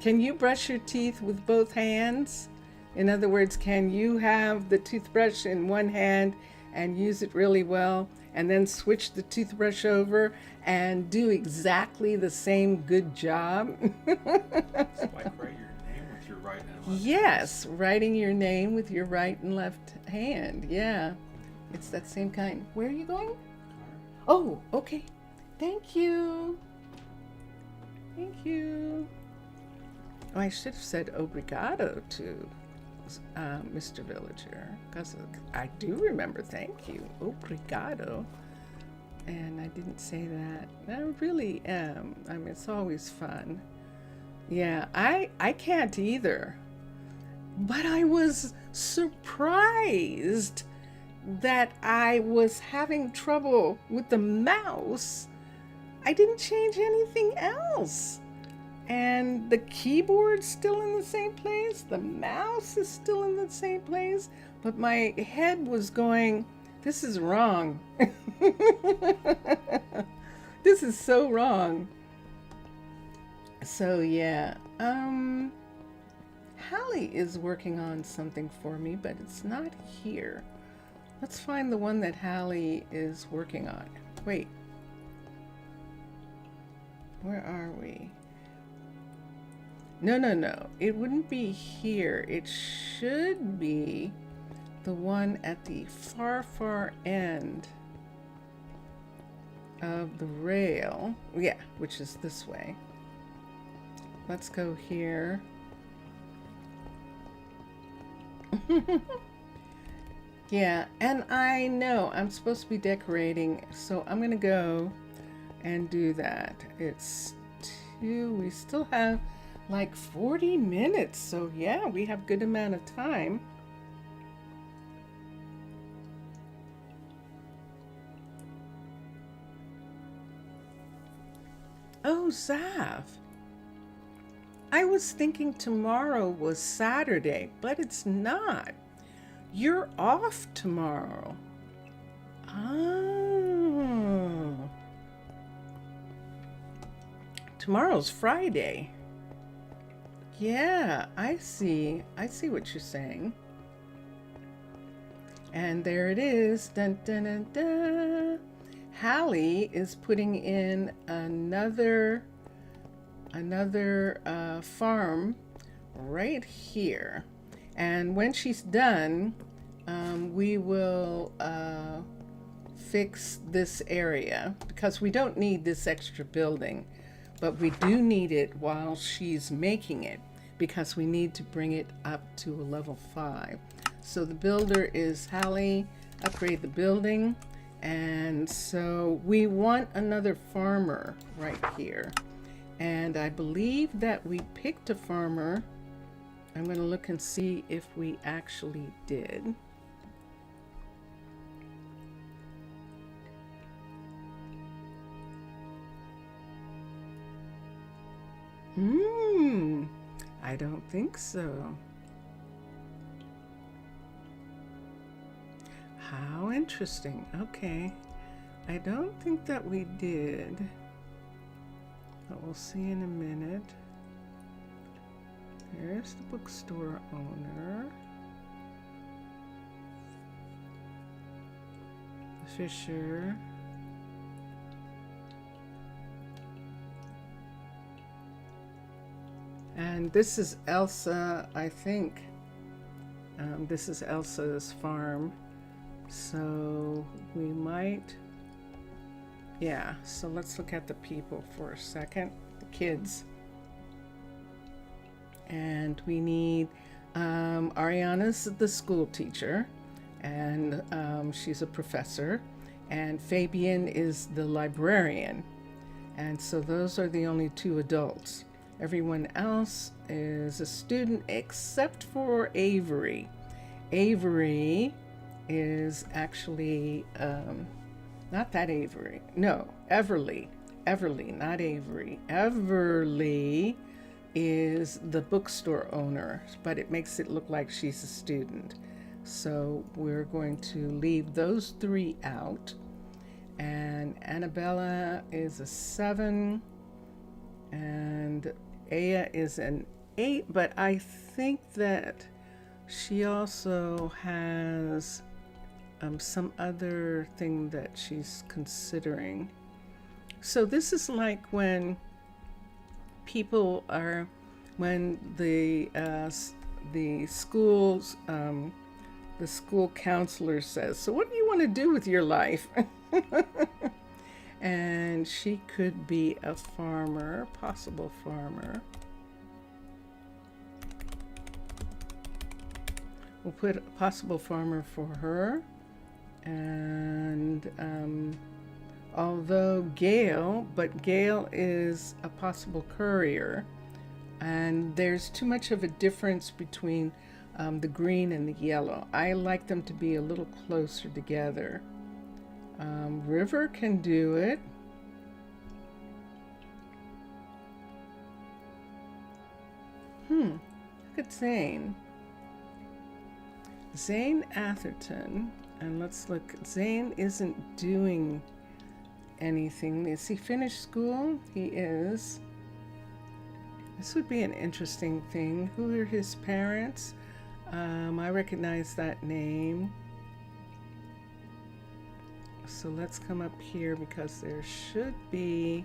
Speaker 1: Can you brush your teeth with both hands? In other words, can you have the toothbrush in one hand and use it really well, and then switch the toothbrush over and do exactly the same good job?
Speaker 5: Like write your name with your right and left.
Speaker 1: Yes, writing your name with your right and left hand. Yeah. It's that same kind. Where are you going? Oh, okay. Thank you. Thank you. Oh, I should have said obrigado to Mr. Villager, because I do remember thank you. Obrigado. And I didn't say that. I really am. I mean, it's always fun. Yeah, I can't either. But I was surprised that I was having trouble with the mouse. I didn't change anything else. And the keyboard's still in the same place. The mouse is still in the same place. But my head was going, this is wrong. This is so wrong. So yeah. Hallie is working on something for me, but it's not here. Let's find the one that Hallie is working on. Wait. Where are we? No. It wouldn't be here. It should be the one at the far end of the rail. Yeah, which is this way. Let's go here. Yeah, and I know I'm supposed to be decorating, so I'm gonna go and do that. It's 2, we still have like 40 minutes, so yeah, we have good amount of time. Oh, Zav, I was thinking tomorrow was Saturday, but it's not. You're off tomorrow. Oh. Tomorrow's Friday. Yeah, I see. I see what you're saying. And there it is. Dun, dun, dun, dun. Hallie is putting in another farm right here. And when she's done, we will fix this area because we don't need this extra building, but we do need it while she's making it because we need to bring it up to a level 5. So the builder is Hallie, upgrade the building. And so we want another farmer right here. And I believe that we picked a farmer. I'm going to look and see if we actually did. I don't think so. How interesting. Okay. I don't think that we did. But we'll see in a minute. There's the bookstore owner. The fisher. And this is Elsa, I think. This is Elsa's farm. So we might, yeah, so let's look at the people for a second, the kids. And we need, Ariana's the school teacher, and she's a professor, and Fabian is the librarian. And so those are the only 2 adults. Everyone else is a student except for Avery. Avery is actually, not that Avery. No, Everly, not Avery. Everly is the bookstore owner, but it makes it look like she's a student. So we're going to leave those 3 out. And Annabella is a 7, and Aya is an 8, but I think that she also has some other thing that she's considering. So this is like when people are, when the schools, the school counselor says, so what do you want to do with your life? And she could be a farmer, possible farmer. We'll put a possible farmer for her. And although Gail is a possible courier, and there's too much of a difference between the green and the yellow. I like them to be a little closer together. River can do it. Look at Zane. Zane Atherton. And let's look. Zane isn't doing anything. Is he finished school? He is. This would be an interesting thing. Who are his parents? I recognize that name. So let's come up here because there should be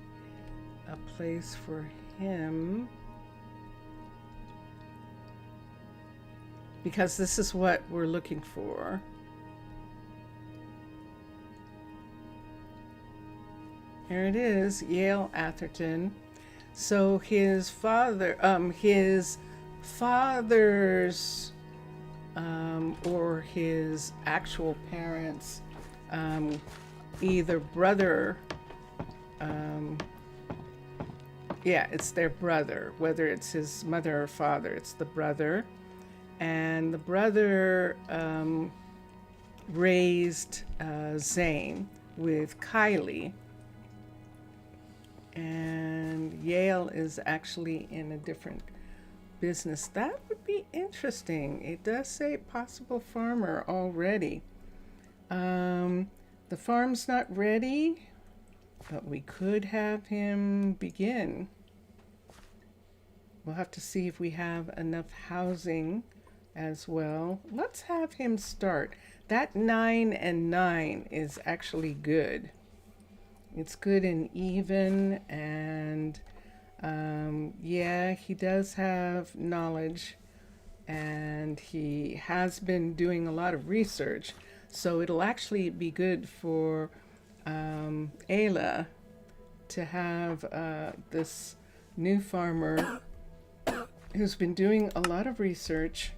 Speaker 1: a place for him. Because this is what we're looking for. There it is, Yale Atherton. So his father's or his actual parents, either brother, it's their brother, whether it's his mother or father, it's the brother. And the brother raised Zane with Kylie. And Yale is actually in a different business. That would be interesting. It does say possible farmer already. The farm's not ready, but we could have him begin. We'll have to see if we have enough housing as well. Let's have him start. That 9 and 9 is actually good. It's good and even, and he does have knowledge, and he has been doing a lot of research, so it'll actually be good for Ayla to have this new farmer who's been doing a lot of research.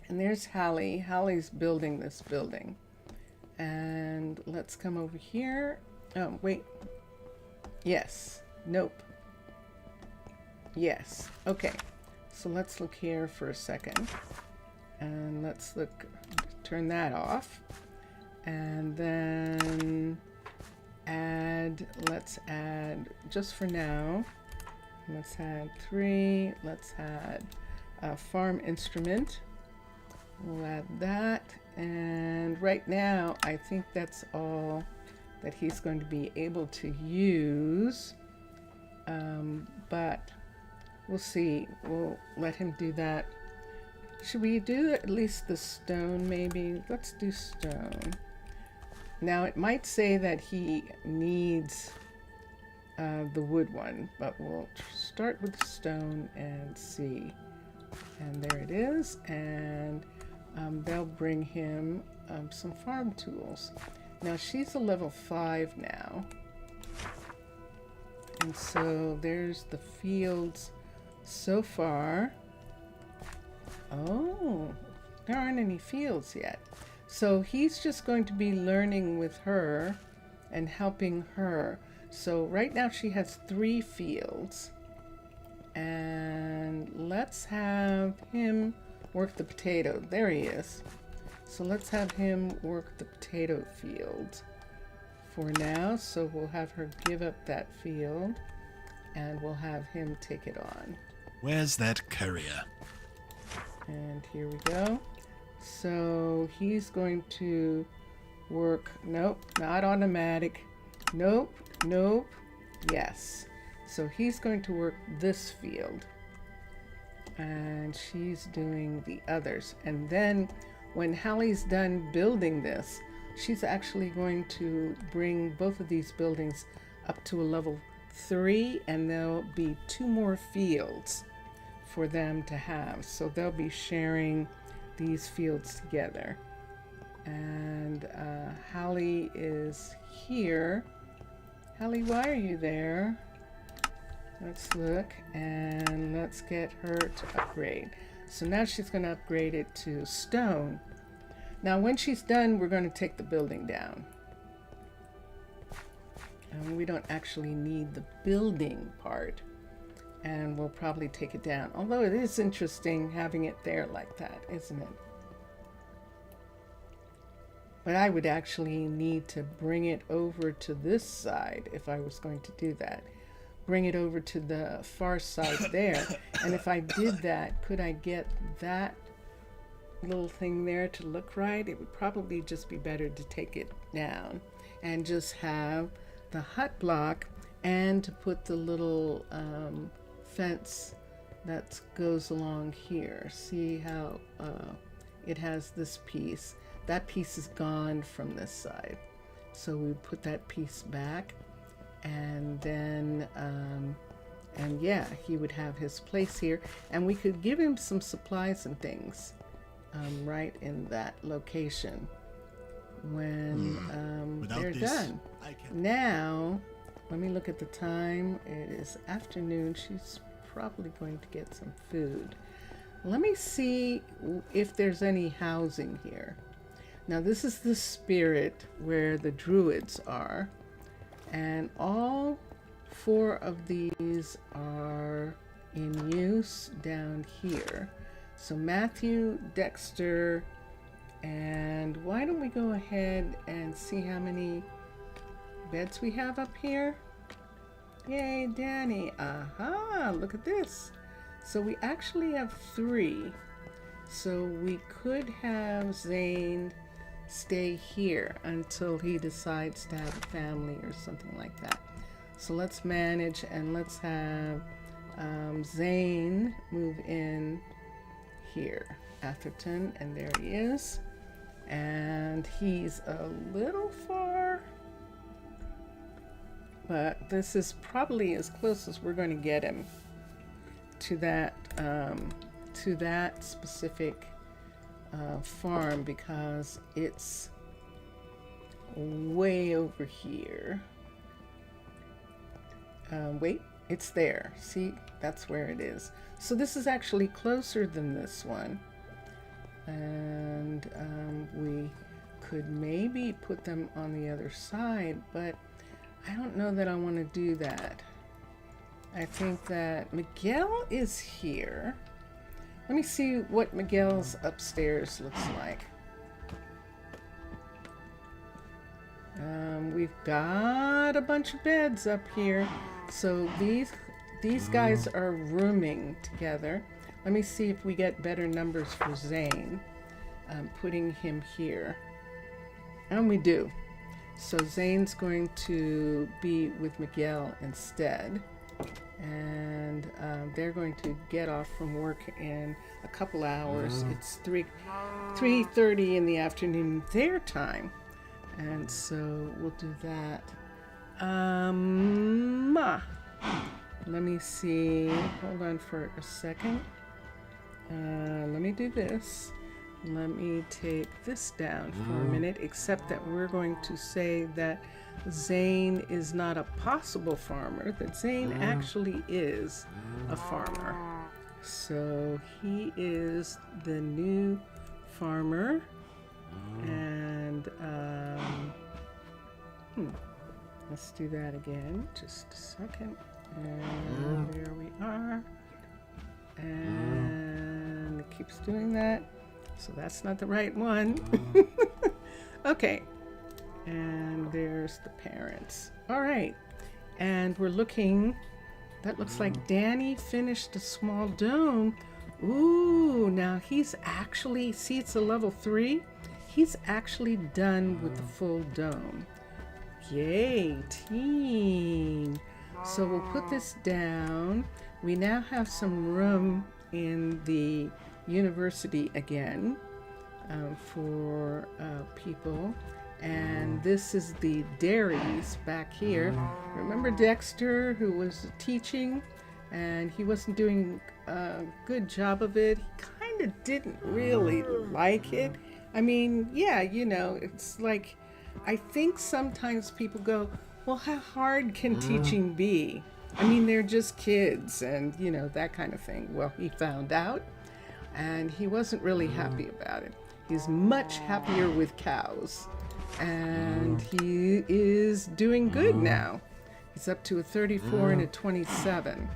Speaker 1: And there's Hallie. Hallie's building this building. And let's come over here. Oh, wait. Yes. Nope. Yes. Okay. So let's look here for a second. And let's look, turn that off. And then let's add, just for now, let's add 3. Let's add a farm instrument. We'll add that. And right now, I think that's all that he's going to be able to use. But we'll see. We'll let him do that. Should we do at least the stone, maybe? Let's do stone. Now, it might say that he needs the wood one, but we'll start with the stone and see. And there it is. And they'll bring him some farm tools. Now she's a level 5 now. And so there's the fields so far. Oh, there aren't any fields yet. So he's just going to be learning with her and helping her. So right now she has 3 fields. And let's have him work the potato. There he is. So let's have him work the potato field for now. So we'll have her give up that field and we'll have him take it on.
Speaker 3: Where's that courier?
Speaker 1: And here we go. So he's going to work, nope, not automatic. Nope, nope, yes. So he's going to work this field. And she's doing the others. And then when Hallie's done building this, she's actually going to bring both of these buildings up to a level 3, and there'll be 2 more fields for them to have. So they'll be sharing these fields together. And Hallie is here. Hallie, why are you there? Let's look, and let's get her to upgrade. So now she's going to upgrade it to stone. Now when she's done, we're going to take the building down. And we don't actually need the building part. And we'll probably take it down. Although it is interesting having it there like that, isn't it? But I would actually need to bring it over to this side if I was going to do that. Bring it over to the far side there. And if I did that, could I get that little thing there to look right? It would probably just be better to take it down and just have the hut block and to put the little fence that goes along here. See how it has this piece. That piece is gone from this side. So we put that piece back, and then, and yeah, he would have his place here, and we could give him some supplies and things right in that location when they're done. Now, let me look at the time. It is afternoon. She's probably going to get some food. Let me see if there's any housing here. Now, this is the spirit where the druids are, and all 4 of these are in use down here. So Matthew, Dexter, and why don't we go ahead and see how many beds we have up here? Yay, Danny. Aha, look at this. So we actually have 3. So we could have Zane stay here until he decides to have a family or something like that. So let's manage, and let's have Zane move in here. Atherton, and there he is. And he's a little far, but this is probably as close as we're going to get him to that specific farm, because it's way over here. Wait, it's there. See, that's where it is. So this is actually closer than this one. And we could maybe put them on the other side, but I don't know that I want to do that. I think that Miguel is here. Let me see what Miguel's upstairs looks like. We've got a bunch of beds up here. So these guys are rooming together. Let me see if we get better numbers for Zane. Putting him here. And we do. So Zane's going to be with Miguel instead. And they're going to get off from work in a couple hours. It's 3:30 in the afternoon their time. And so we'll do that. Let me see. Hold on for a second. Let me do this. Let me take this down for a minute, except that we're going to say that Zane is not a possible farmer, that Zane actually is a farmer. So he is the new farmer. And let's do that again. Just a second. And there we are. And it keeps doing that. So that's not the right one. Okay. And there's the parents. All right. And we're looking. That looks like Danny finished a small dome. Ooh, now he's actually, see, it's a level 3. He's actually done with the full dome. Yay, team. So we'll put this down. We now have some room in the university again for people. And this is the dairies back here. Remember Dexter, who was teaching, and he wasn't doing a good job of it. He kind of didn't really like it. I mean, yeah, you know, it's like, I think sometimes people go, well, how hard can teaching be? I mean, they're just kids and, you know, that kind of thing. Well, he found out, and he wasn't really happy about it. He's much happier with cows, and he is doing good now. He's up to a 34 and a 27,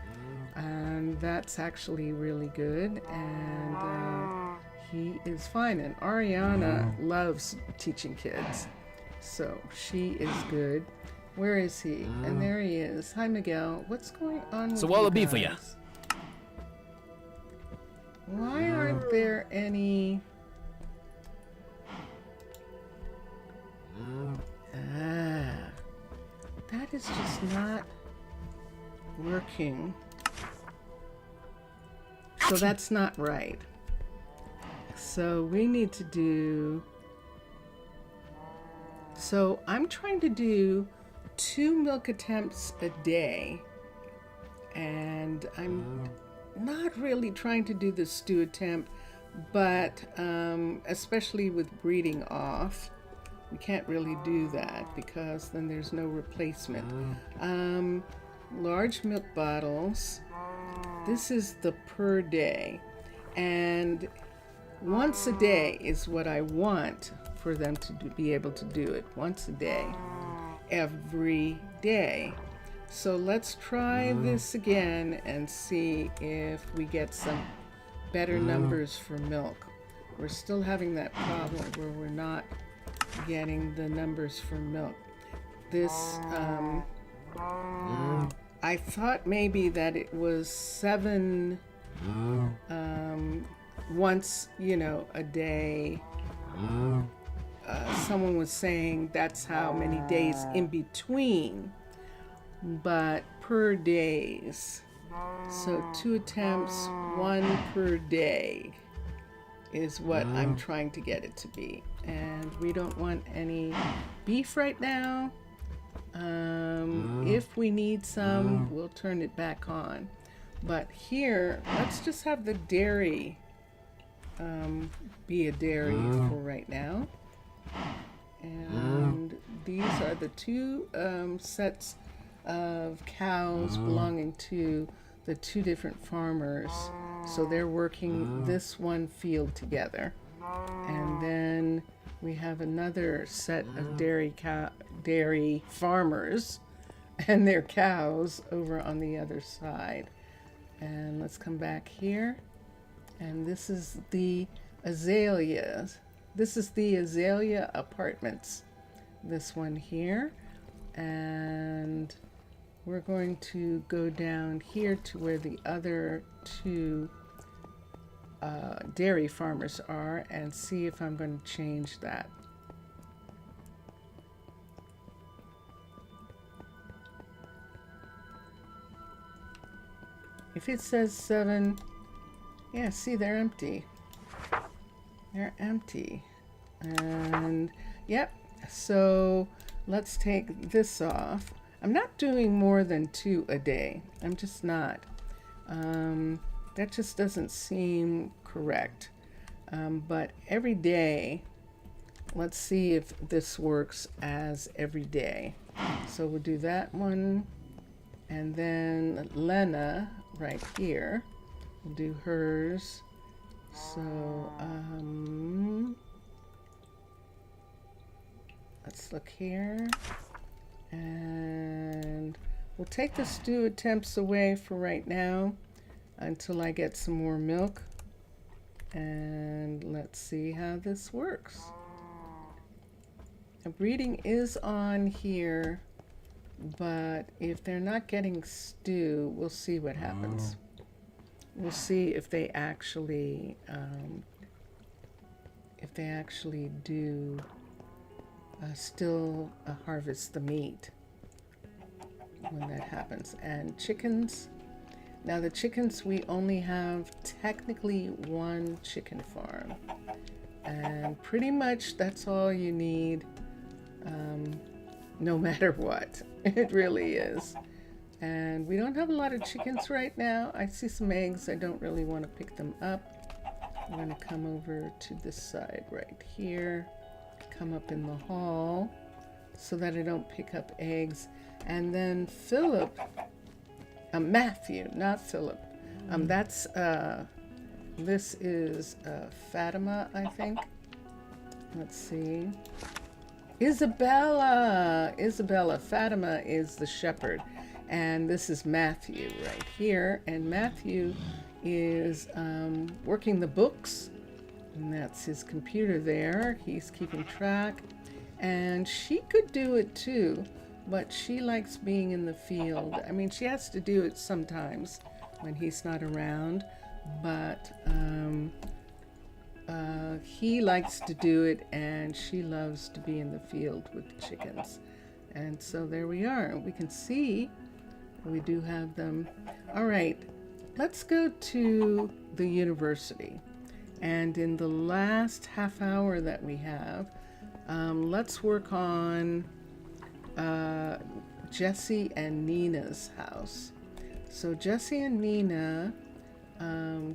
Speaker 1: and that's actually really good, and he is fine. And Ariana loves teaching kids, so she is good. Where is he? And there he is. Hi, Miguel. What's going on with
Speaker 4: So what'll
Speaker 1: you
Speaker 4: it be for
Speaker 1: guys?
Speaker 4: ya?
Speaker 1: Why aren't there any... that is just not working. So that's not right. So we need to do... So I'm trying to do 2 milk attempts a day. And I'm not really trying to do the stew attempt, but especially with breeding off, we can't really do that because then there's no replacement. Large milk bottles. This is the per day. And once a day is what I want for them to be able to do it. Once a day. Every day. So let's try this again and see if we get some better numbers for milk. We're still having that problem where we're not getting the numbers for milk. This, I thought maybe that it was 7 once, a day. Someone was saying that's how many days in between, but per days. So 2 attempts, 1 per day is what I'm trying to get it to be. And we don't want any beef right now. If we need some, we'll turn it back on. But here, let's just have the dairy be a dairy for right now. And these are the 2 sets of cows belonging to the 2 different farmers. So they're working this one field together. And then we have another set of dairy farmers and their cows over on the other side. And let's come back here. And this is the azaleas. This is the azalea apartments. This one here. And we're going to go down here to where the other 2 dairy farmers are and see if I'm going to change that. If it says 7, yeah, see, they're empty. They're empty. And, yep, so let's take this off. I'm not doing more than 2 a day. I'm just not. That just doesn't seem correct. But every day, let's see if this works as every day. So we'll do that one. And then Lena, right here, we'll do hers. So, let's look here. And we'll take the stew attempts away for right now until I get some more milk. And let's see how this works. The breeding is on here, but if they're not getting stew, we'll see what happens. We'll see if they actually do still harvest the meat when that happens. And chickens. Now the chickens, we only have technically 1 chicken farm. And pretty much that's all you need, no matter what. It really is. And we don't have a lot of chickens right now. I see some eggs. I don't really want to pick them up. I'm going to come over to this side right here. Come up in the hall so that I don't pick up eggs. And then Philip, Matthew, not Philip. This is Fatima, I think. Let's see. Isabella. Fatima is the shepherd. And this is Matthew right here. And Matthew is working the books. And that's his computer there. He's keeping track. And she could do it too, but she likes being in the field. I mean, she has to do it sometimes when he's not around, but he likes to do it, and she loves to be in the field with the chickens. And so there we are. We can see we do have them. All right. let's go to the university. And in the last half hour that we have, let's work on Jesse and Nina's house. So Jesse and Nina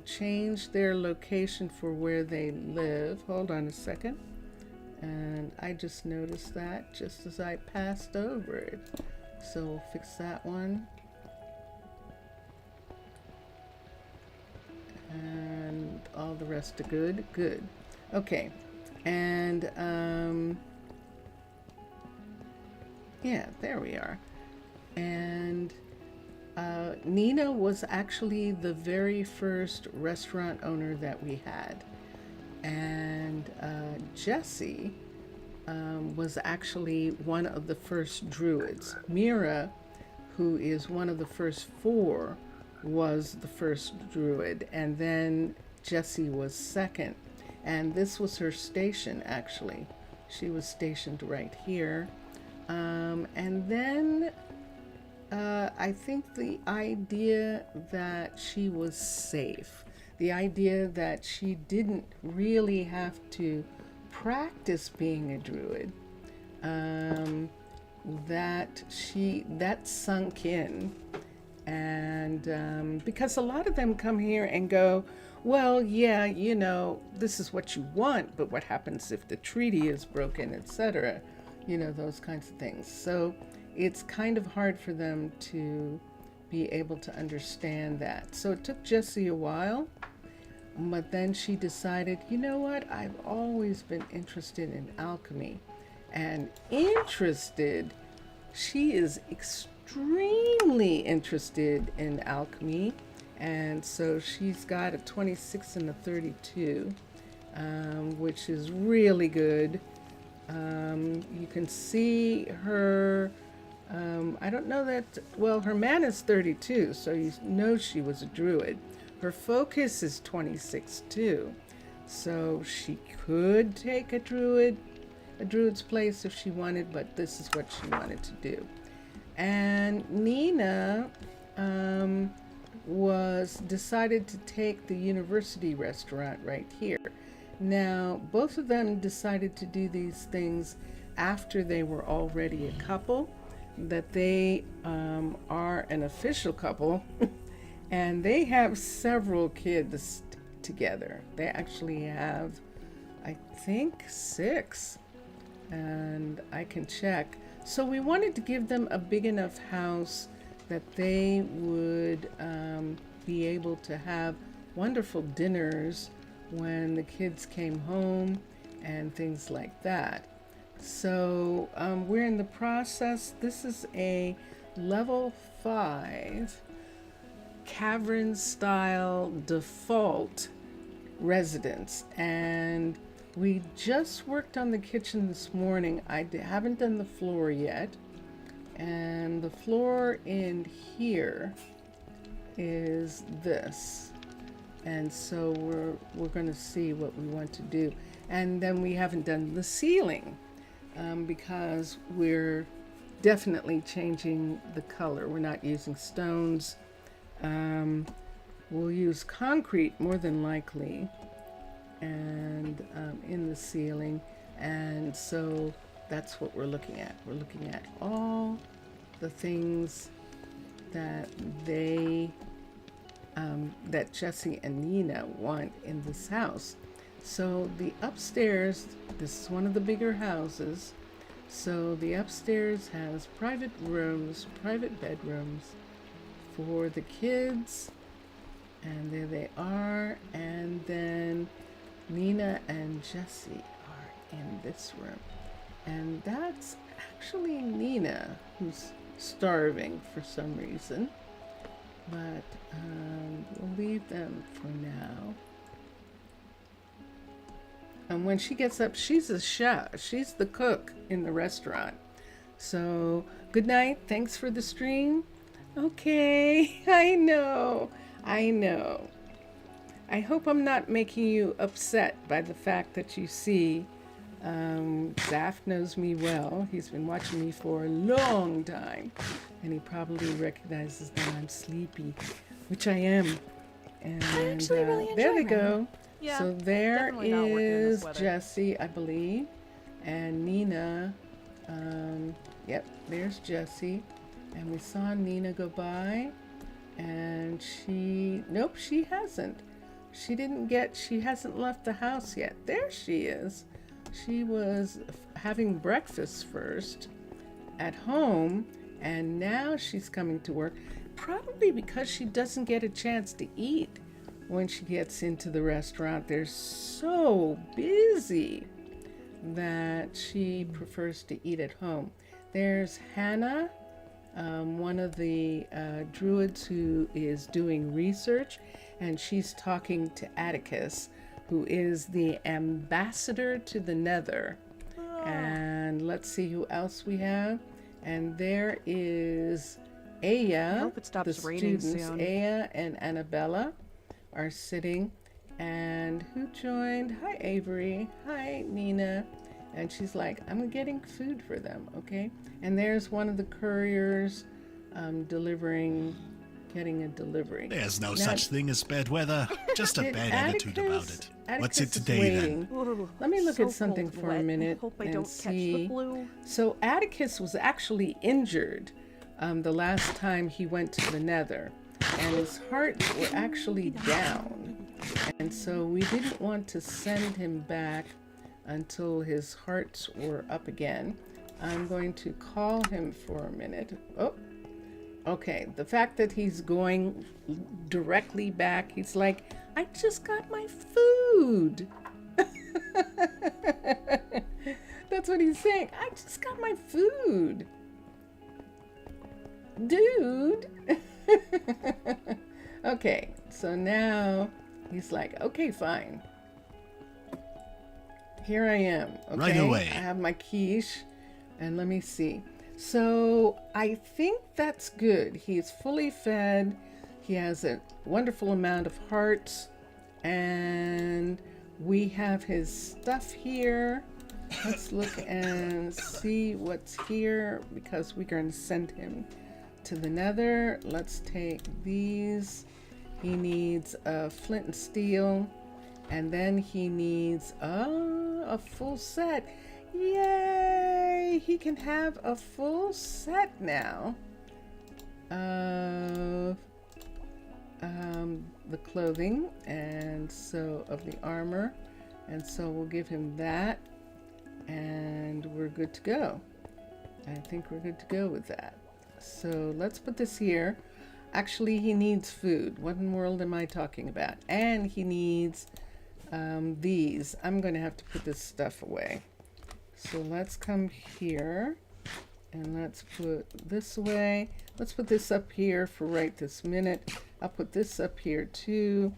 Speaker 1: changed their location for where they live. Hold on a second. And I just noticed that just as I passed over it. So we'll fix that one. And all the rest are good. Good. Okay. And yeah, there we are. And Nina was actually the very first restaurant owner that we had. And Jesse was actually one of the first druids. Mira, who is one of the first 4, was the first druid, and then Jessie was second. And this was her station, actually. She was stationed right here. And then I think the idea that she was safe, the idea that she didn't really have to practice being a druid, that sunk in. And because a lot of them come here and go, well, yeah, you know, this is what you want, but what happens if the treaty is broken, etc., you know, those kinds of things. So it's kind of hard for them to be able to understand that. So it took Jessie a while, but then she decided, you know what, I've always been interested in alchemy. And she is extremely interested in alchemy. And so she's got a 26 and a 32, which is really good. You can see her, I don't know that, well, her mana is 32, so you know she was a druid. Her focus is 26 too, so she could take a druid's place if she wanted, but this is what she wanted to do. And Nina decided to take the university restaurant right here. Now, both of them decided to do these things after they were already a couple, that they are an official couple, and they have several kids together. They actually have, I think, 6, and I can check. So we wanted to give them a big enough house that they would be able to have wonderful dinners when the kids came home and things like that. So we're in the process. This is a level 5 Cavern Style default residence, and we just worked on the kitchen this morning. I haven't done the floor yet, and the floor in here is this. And so we're going to see what we want to do. And then we haven't done the ceiling because we're definitely changing the color. We're not using stones. We'll use concrete more than likely, and in the ceiling. And so that's what we're looking at. We're looking at all the things that that Jessie and Nina want in this house. So the upstairs, this is one of the bigger houses. So the upstairs has private rooms, private bedrooms for the kids. And there they are. And then Nina and Jessie are in this room. And that's actually Nina, who's starving for some reason. But we'll leave them for now. And when she gets up, she's a chef. She's the cook in the restaurant. So, good night. Thanks for the stream. Okay, I know. I hope I'm not making you upset by the fact that you see Zaf knows me well. He's been watching me for a long time, and he probably recognizes that I'm sleepy. which I am. And
Speaker 2: actually really
Speaker 1: there they
Speaker 2: enjoy
Speaker 1: go.
Speaker 4: Yeah,
Speaker 1: So there
Speaker 4: definitely not working in this
Speaker 1: is
Speaker 4: weather.
Speaker 1: Jessie, I believe, and Nina. Yep, there's Jessie, and we saw Nina go by, and nope, she hasn't. She hasn't left the house yet. There she is. She was having breakfast first at home, and now she's coming to work, probably because she doesn't get a chance to eat when she gets into the restaurant. They're so busy that she prefers to eat at home. There's Hannah, one of the druids who is doing research, and she's talking to Atticus, who is the ambassador to the Nether. And let's see who else we have. And there is Aya.
Speaker 4: I hope it stops
Speaker 1: the
Speaker 4: raining
Speaker 1: students,
Speaker 4: soon.
Speaker 1: Aya and Annabella are sitting. And who joined? Hi, Avery. Hi, Nina. And she's like, I'm getting food for them, okay? And there's one of the couriers getting a delivery.
Speaker 3: There's no
Speaker 1: Now,
Speaker 3: such thing as bad weather, just a
Speaker 1: did
Speaker 3: bad attitude about it. What's it
Speaker 1: Atticus is
Speaker 3: today then?
Speaker 1: waiting.
Speaker 4: Ooh,
Speaker 1: Let me look
Speaker 4: so
Speaker 1: at something
Speaker 4: cold,
Speaker 1: for a
Speaker 4: wet.
Speaker 1: minute
Speaker 4: Hope I
Speaker 1: and
Speaker 4: don't catch the
Speaker 1: see.
Speaker 4: flu.
Speaker 1: So Atticus was actually injured the last time he went to the Nether, and his hearts were actually down. And so we didn't want to send him back until his hearts were up again. I'm going to call him for a minute. Oh, okay. The fact that he's going directly back, he's like, I just got my food. That's what he's saying. I just got my food. Dude. Okay, so now he's like, okay, fine. Here I am. Okay?
Speaker 3: Right away.
Speaker 1: I have my quiche, and let me see. So I think that's good. He's fully fed. He has a wonderful amount of hearts, and we have his stuff here. Let's look and see what's here, because we're going to send him to the Nether. Let's take these. He needs a flint and steel, and then he needs a full set. Yay! He can have a full set now of the clothing, and so of the armor, and so we'll give him that, and we're good to go. I think we're good to go with that. So let's put this here. Actually, he needs food. What in the world am I talking about? And he needs these. I'm going to have to put this stuff away. So let's come here and let's put this away. Let's put this up here for right this minute. I'll put this up here too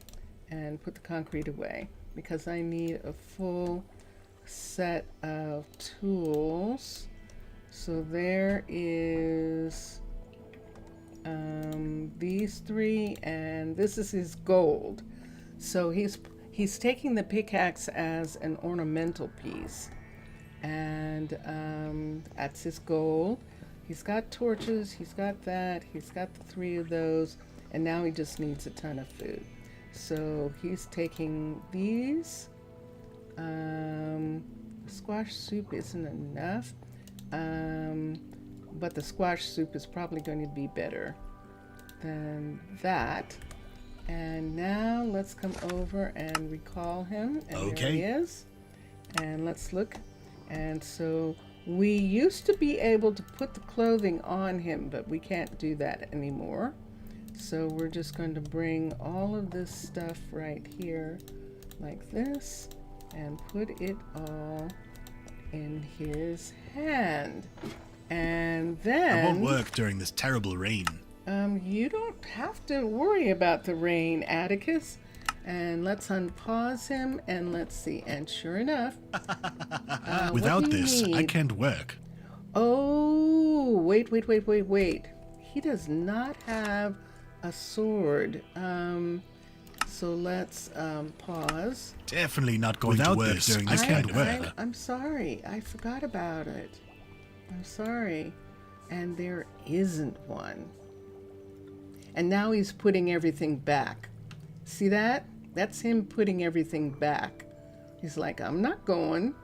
Speaker 1: and put the concrete away because I need a full set of tools. So there is these three, and this is his gold. So he's taking the pickaxe as an ornamental piece, and that's his gold. He's got torches, he's got that, he's got the three of those, and now he just needs a ton of food. So he's taking these. Squash soup isn't enough, but the squash soup is probably going to be better than that. And now let's come over and recall him. And
Speaker 3: Okay.
Speaker 1: there he is. And let's look. And so we used to be able to put the clothing on him, but we can't do that anymore. So we're just going to bring all of this stuff right here like this and put it all in his hand. And then
Speaker 3: It won't work during this terrible rain.
Speaker 1: you don't have to worry about the rain, Atticus. And let's unpause him and let's see. And sure enough, what
Speaker 3: Without
Speaker 1: do you
Speaker 3: this, I
Speaker 1: need?
Speaker 3: can't work.
Speaker 1: Oh, wait. He does not have a sword. So let's pause.
Speaker 3: Definitely not going Without to work this, during I this kind can't of work. weather.
Speaker 1: I'm sorry. I forgot about it. I'm sorry. And there isn't one. And now he's putting everything back. See that? That's him putting everything back. He's like, I'm not going.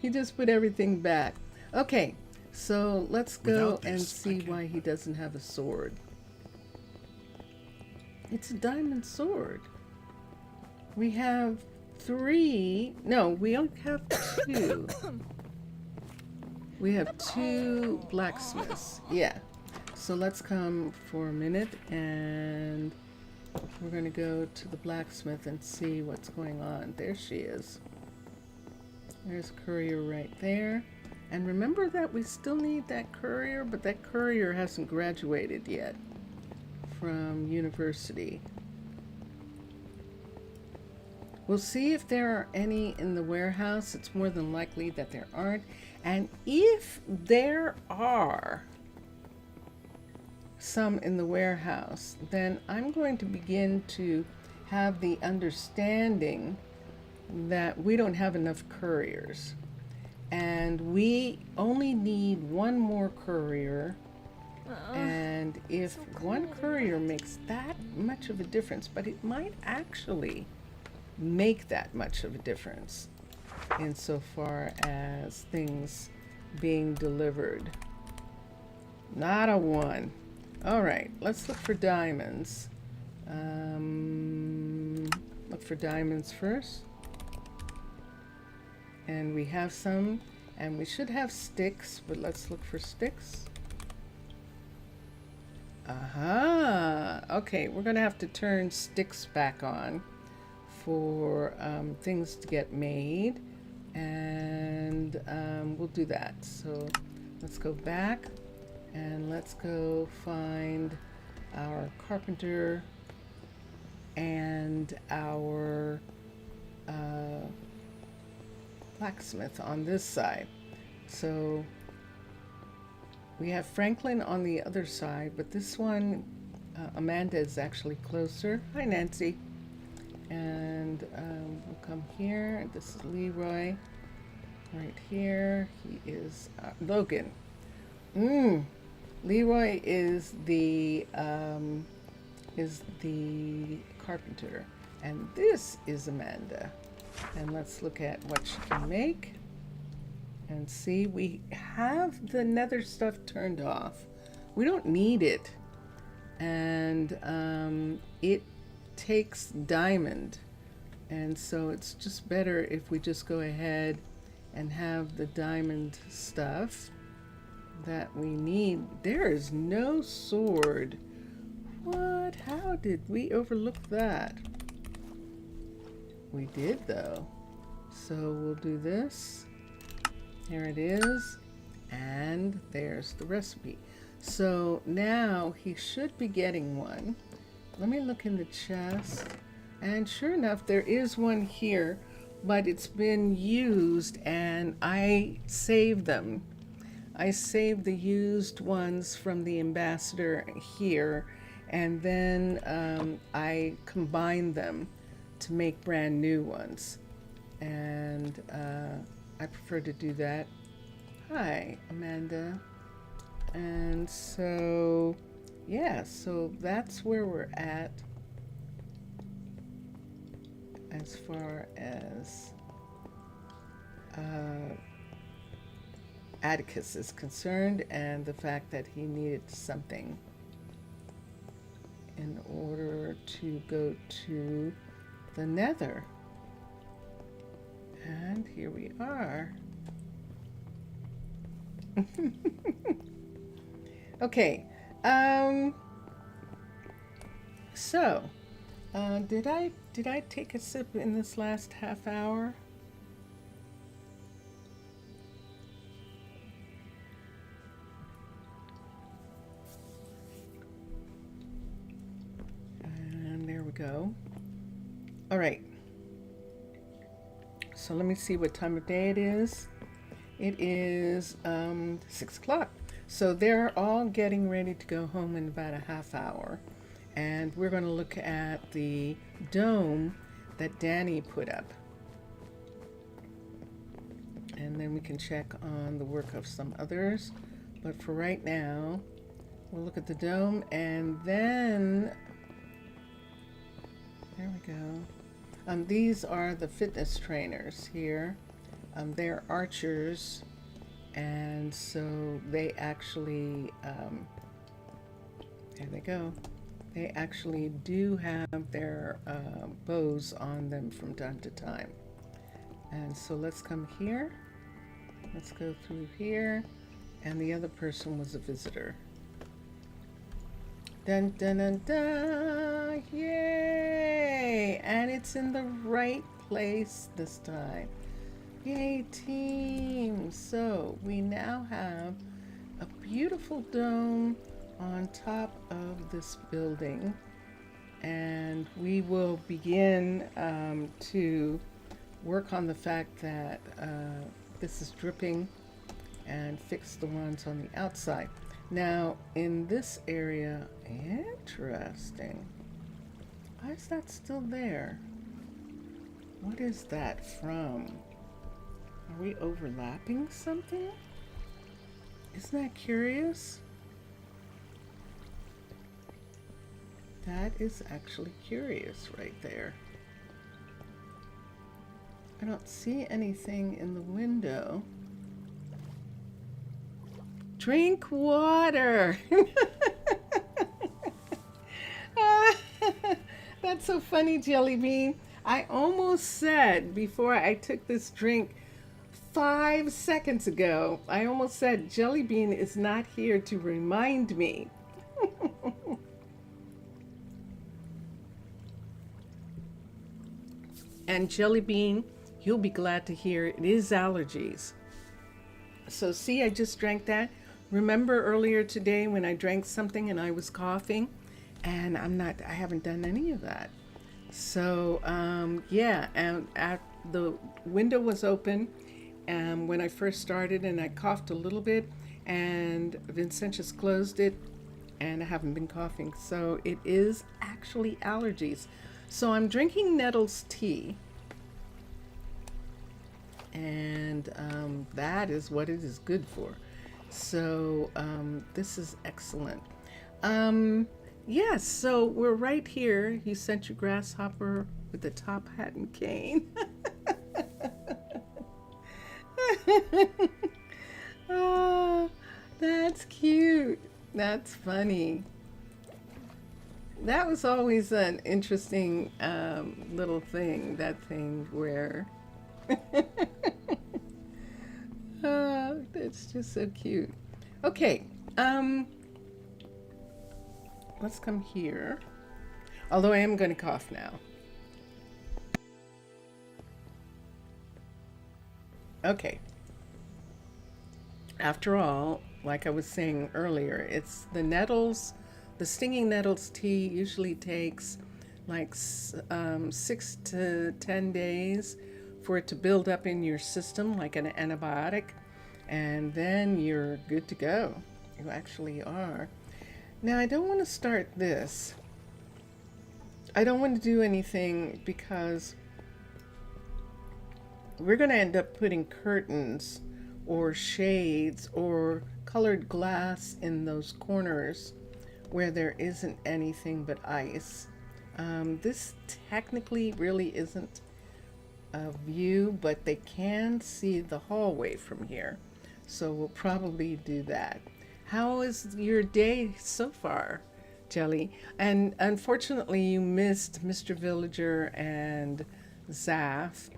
Speaker 1: He just put everything back. Okay, so let's go and see why he doesn't have a sword. It's a diamond sword. We have 3. No, we only have 2. We have 2 blacksmiths. Yeah. So let's come for a minute and we're going to go to the blacksmith and see what's going on. There she is. There's courier right there. And remember that we still need that courier, but that courier hasn't graduated yet from university. We'll see if there are any in the warehouse. It's more than likely that there aren't. And if there are some in the warehouse, then I'm going to begin to have the understanding that we don't have enough couriers. And we only need 1 more courier. And if 1 courier makes that much of a difference, but it might actually make that much of a difference insofar as things being delivered. Not a 1. All right, let's look for diamonds. Look for diamonds first. And we have some, and we should have sticks, but let's look for sticks. Aha! Okay, we're going to have to turn sticks back on for things to get made, and we'll do that. So let's go back and let's go find our carpenter and our blacksmith on this side. So we have Franklin on the other side, but this one, Amanda is actually closer. Hi, Nancy. And we'll come here. This is Leroy right here. He is Logan. Leroy is the carpenter, and this is Amanda. And let's look at what she can make and see. We have the nether stuff turned off. We don't need it, and it takes diamond, and so it's just better if we just go ahead and have the diamond stuff that we need. There is no sword. What? How did we overlook that? We did, though. So we'll do this. Here it is, and there's the recipe. So now he should be getting one. Let me look in the chest, and sure enough, there is one here, but it's been used, and I saved them. I saved the used ones from the ambassador here, and then I combined them to make brand new ones, and I prefer to do that. Hi, Amanda. And so yeah, so that's where we're at as far as Atticus is concerned, and the fact that he needed something in order to go to the Nether. And here we are. Okay. So, did I take a sip in this last half hour? And there we go. All right. So let me see what time of day it is. It is 6 o'clock. So they're all getting ready to go home in about a half hour. And we're going to look at the dome that Danny put up. And then we can check on the work of some others. But for right now, We'll look at the dome, and then there we go. These are the fitness trainers here. They're archers, and so they actually, there they go. They actually do have their bows on them from time to time. And so let's come here. Let's go through here. And the other person was a visitor. Dun dun dun dun! Yay! And it's in the right place this time. Yay, team! So we now have a beautiful dome on top of this building, and we will begin to work on the fact that this is dripping and fix the ones on the outside. Now in this area, interesting. Why is that still there? What is that from? Are we overlapping something? Isn't that curious? That is actually curious right there. I don't see anything in the window. Drink water! That's so funny, Jelly Bean. I almost said before I took this drink 5 seconds ago, I almost said Jelly Bean is not here to remind me. And Jelly Bean, you'll be glad to hear it is allergies. So see, I just drank that. Remember earlier today when I drank something and I was coughing? And I haven't done any of that. So yeah, and the window was open when I first started, and I coughed a little bit, and Vincentius closed it, and I haven't been coughing. So it is actually allergies. So I'm drinking Nettles tea, and that is what it is good for. So this is excellent. Yes, so we're right here. You sent your grasshopper with the top hat and cane. Oh, that's cute. That's funny. That was always an interesting little thing, that thing where... Oh, that's just so cute. Okay, let's come here. Although I am going to cough now. Okay. After all, like I was saying earlier, it's the nettles. The stinging nettles tea usually takes like 6 to 10 days for it to build up in your system like an antibiotic, and then you're good to go. You actually are. Now, I don't want to start this. I don't want to do anything because we're going to end up putting curtains or shades or colored glass in those corners where there isn't anything but ice. This technically really isn't a view, but they can see the hallway from here. So we'll probably do that. How is your day so far, Jelly? And unfortunately, you missed Mr. Villager and Zaf.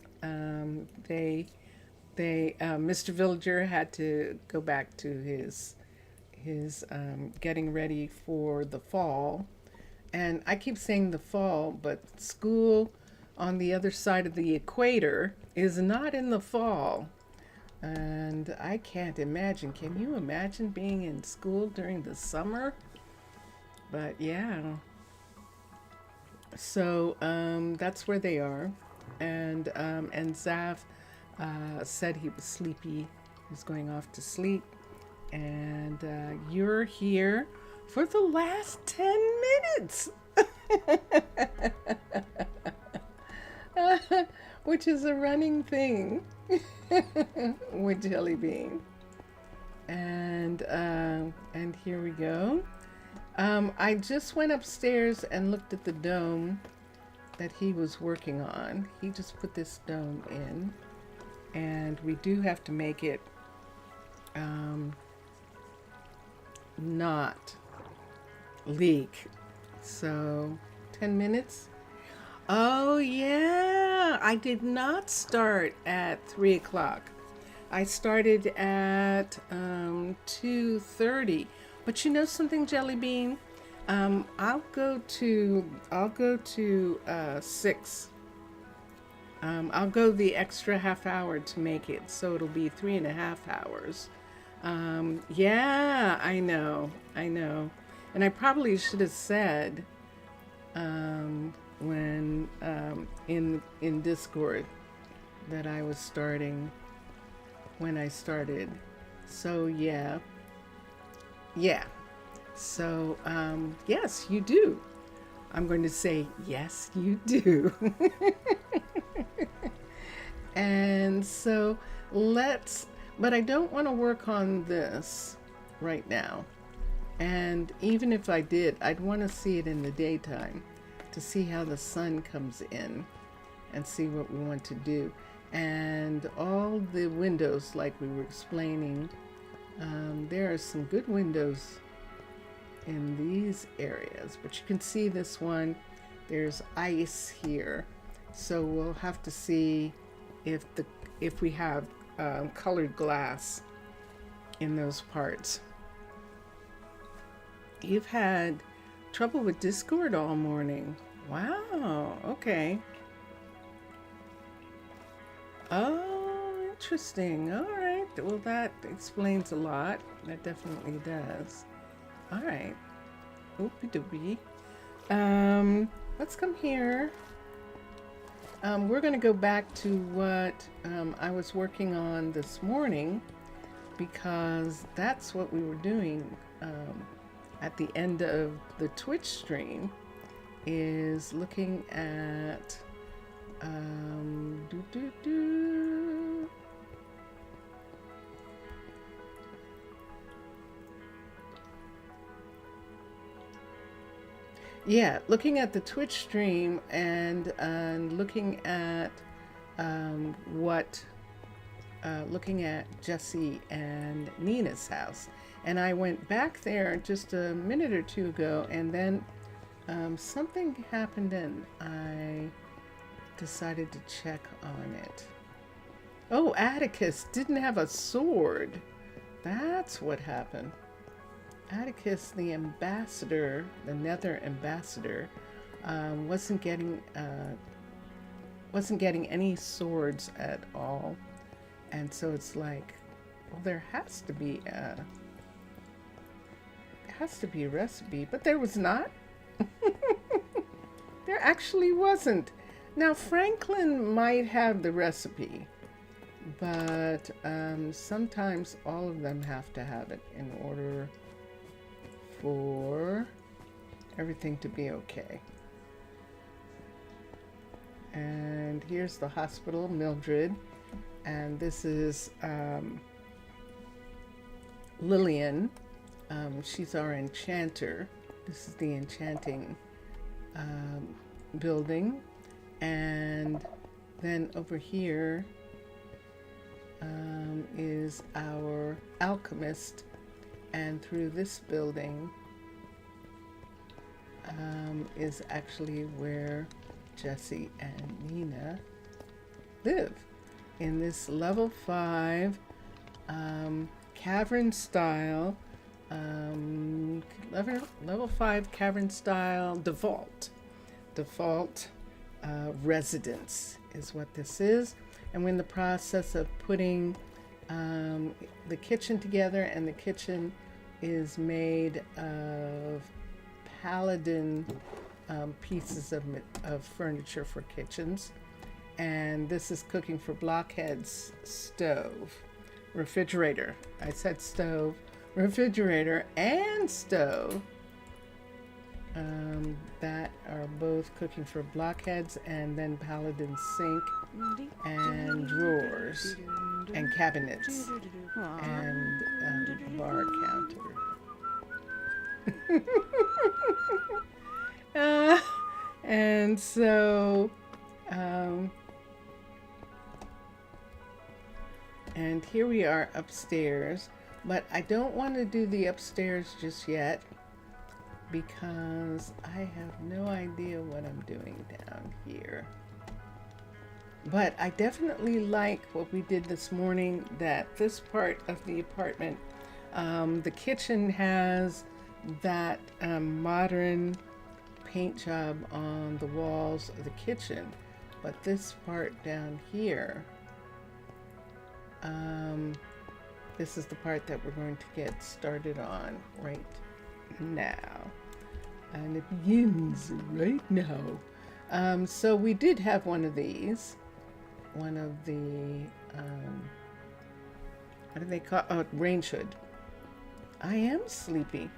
Speaker 1: Mr. Villager had to go back to his getting ready for the fall. And I keep saying the fall, but school on the other side of the equator is not in the fall. And I can't imagine. Can you imagine being in school during the summer? But yeah. So that's where they are. And Zav said he was sleepy. He was going off to sleep. And you're here for the last 10 minutes. Which is a running thing with Jelly Bean. And here we go. I just went upstairs and looked at the dome that he was working on. He just put this dome in, and we do have to make it not leak. So 10 minutes. Oh yeah, I did not start at 3 o'clock. I started at 2:30. But you know something, Jelly Bean? I'll go to 6. I'll go the extra half hour to make it, so it'll be 3.5 hours. Yeah, I know. And I probably should have said when in Discord that I was starting when I started. So yeah. So yes, you do. I'm going to say yes, you do. And so but I don't want to work on this right now. And even if I did, I'd want to see it in the daytime to see how the sun comes in and see what we want to do. And all the windows, like we were explaining, there are some good windows in these areas, but you can see this one, there's ice here. So we'll have to see if we have colored glass in those parts. You've had trouble with Discord all morning. Wow, okay. Oh, interesting. All right. Well, that explains a lot. That definitely does. All right. Oopie doopie. Let's come here. We're going to go back to what I was working on this morning, because that's what we were doing at the end of the Twitch stream, is looking at yeah, looking at the Twitch stream and looking at looking at Jesse and Nina's house. And I went back there just a minute or two ago, and then something happened and I decided to check on it. Oh, Atticus didn't have a sword. That's what happened. Atticus, the ambassador, the Nether ambassador, wasn't getting any swords at all, and so it's like, well, there has to be a recipe, but there was not. There actually wasn't. Now Franklin might have the recipe, but sometimes all of them have to have it in order for everything to be okay. And here's the hospital, Mildred, and this is Lillian. She's our enchanter. This is the enchanting building, and then over here is our alchemist. And through this building is actually where Jesse and Nina live, in this level 5 Cavern Style, level 5 Cavern Style default residence is what this is. And we're in the process of putting the kitchen together, and the kitchen is made of Paladin pieces of furniture for kitchens. And this is cooking for Blockheads stove, refrigerator. I said stove, refrigerator, and stove. That are both cooking for Blockheads, and then Paladin sink and drawers and cabinets and bar counter. And so, and here we are upstairs, but I don't want to do the upstairs just yet because I have no idea what I'm doing down here. But I definitely like what we did this morning, that this part of the apartment, the kitchen has that modern paint job on the walls of the kitchen, but this part down here, this is the part that we're going to get started on right now, and it begins right now. So we did have one of these, one of the what do they call, range hood. I am sleepy,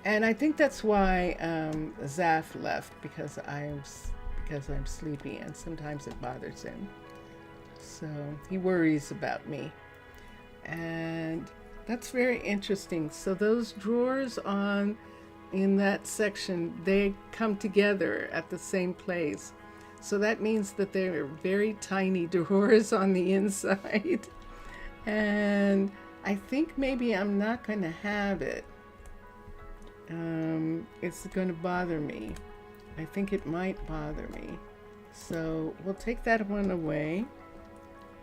Speaker 1: and I think that's why Zaf left, because I'm sleepy, and sometimes it bothers him, so he worries about me. And that's very interesting. So those drawers in that section, they come together at the same place. So that means that they're very tiny drawers on the inside. And I think maybe I'm not going to have it. It's going to bother me. I think it might bother me. So we'll take that one away,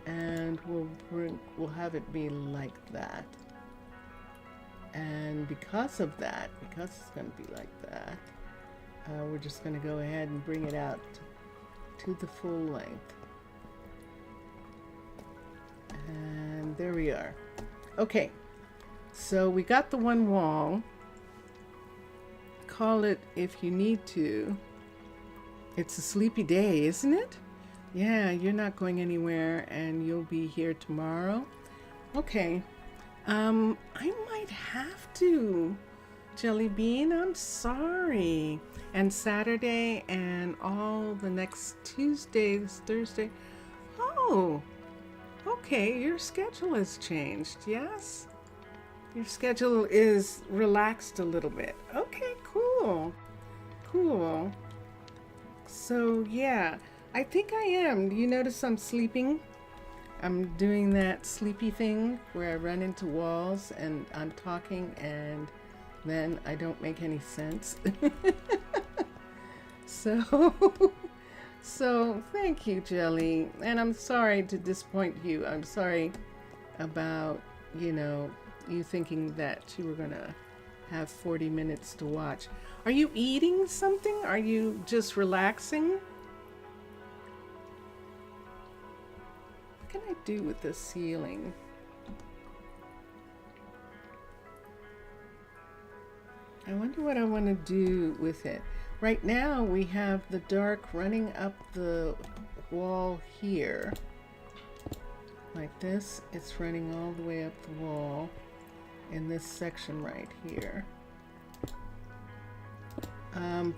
Speaker 1: and we'll have it be like that. And because of that, because it's going to be like that, we're just going to go ahead and bring it out to the full length. And there we are. Okay, so we got the one wall. Call it if you need to. It's a sleepy day, isn't it? Yeah, you're not going anywhere, and you'll be here tomorrow. Okay. I might have to, Jelly Bean. I'm sorry. And Saturday and all the next Tuesdays, Thursday. Oh, okay. Your schedule has changed, yes? Your schedule is relaxed a little bit. Okay, cool. Cool. So, yeah, I think I am. You notice I'm sleeping? I'm doing that sleepy thing where I run into walls and I'm talking and then I don't make any sense. So thank you, Jelly. And I'm sorry to disappoint you. I'm sorry about, you thinking that you were going to have 40 minutes to watch. Are you eating something? Are you just relaxing? What can I do with this ceiling? I wonder what I want to do with it. Right now we have the dark running up the wall here. Like this. It's running all the way up the wall in this section right here.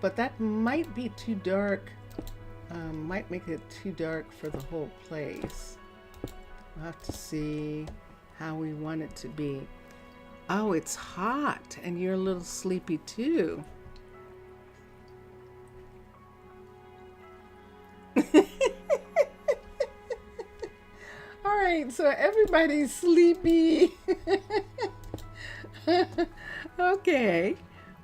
Speaker 1: But that might be too dark. Might make it too dark for the whole place. We'll have to see how we want it to be. Oh, it's hot, and you're a little sleepy too. All right, so everybody's sleepy. Okay.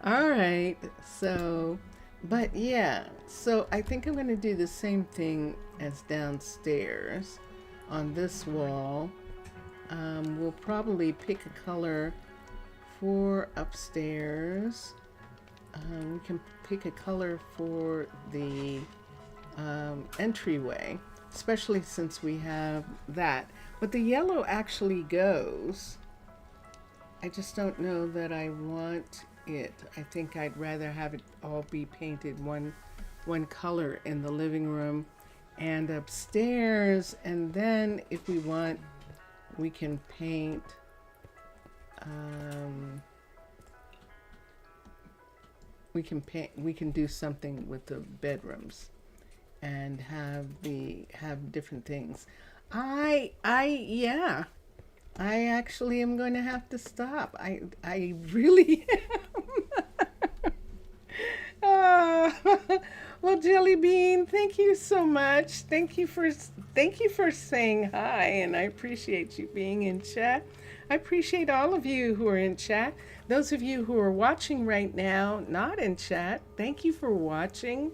Speaker 1: All right. So, but yeah, so I think I'm going to do the same thing as downstairs on this wall. We'll probably pick a color for upstairs. We can pick a color for the entryway, especially since we have that. But the yellow actually goes. I just don't know that I want it. I think I'd rather have it all be painted one color in the living room and upstairs, and then if we want, we can paint we can do something with the bedrooms and have different things. I actually am going to have to stop. I really am. Well, Jelly Bean, thank you so much. Thank you for saying hi, and I appreciate you being in chat. I appreciate all of you who are in chat. Those of you who are watching right now, not in chat, thank you for watching.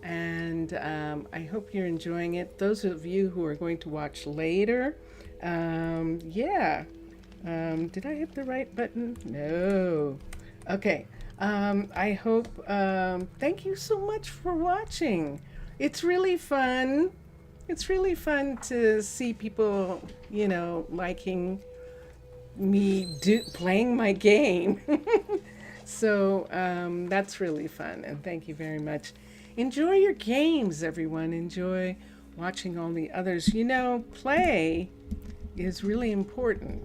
Speaker 1: And I hope you're enjoying it. Those of you who are going to watch later, yeah. Did I hit the right button? No. Okay. I hope, thank you so much for watching. It's really fun. It's really fun to see people, you know, liking me playing my game. So that's really fun, and thank you very much. Enjoy your games, everyone. Enjoy watching all the others. You know, play is really important.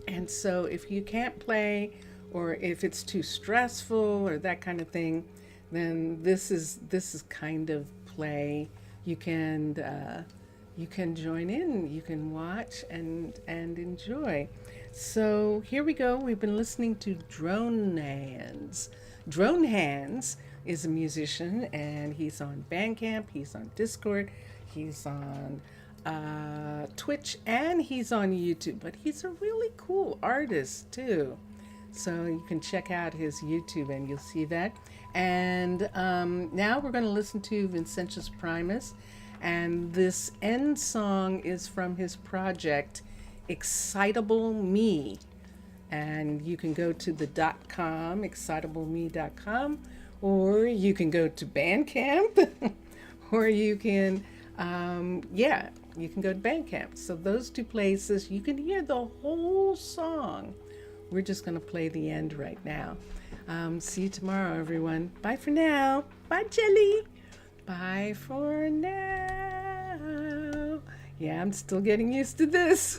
Speaker 1: And so if you can't play, or if it's too stressful or that kind of thing, then this is kind of play. You can join in, you can watch and enjoy. So here we go. We've been listening to Drone Hands. Drone Hands is a musician, and he's on Bandcamp, he's on Discord, he's on Twitch, and he's on YouTube. But he's a really cool artist too. So you can check out his YouTube and you'll see that. And now we're going to listen to Vincentius Primus. And this end song is from his project, Excitable Me. And you can go to the .com, excitableme.com, or you can go to Bandcamp, or you can, you can go to Bandcamp. So those two places, you can hear the whole song. We're just going to play the end right now. See you tomorrow, everyone. Bye for now. Bye, Jelly. Bye for now. Yeah, I'm still getting used to this.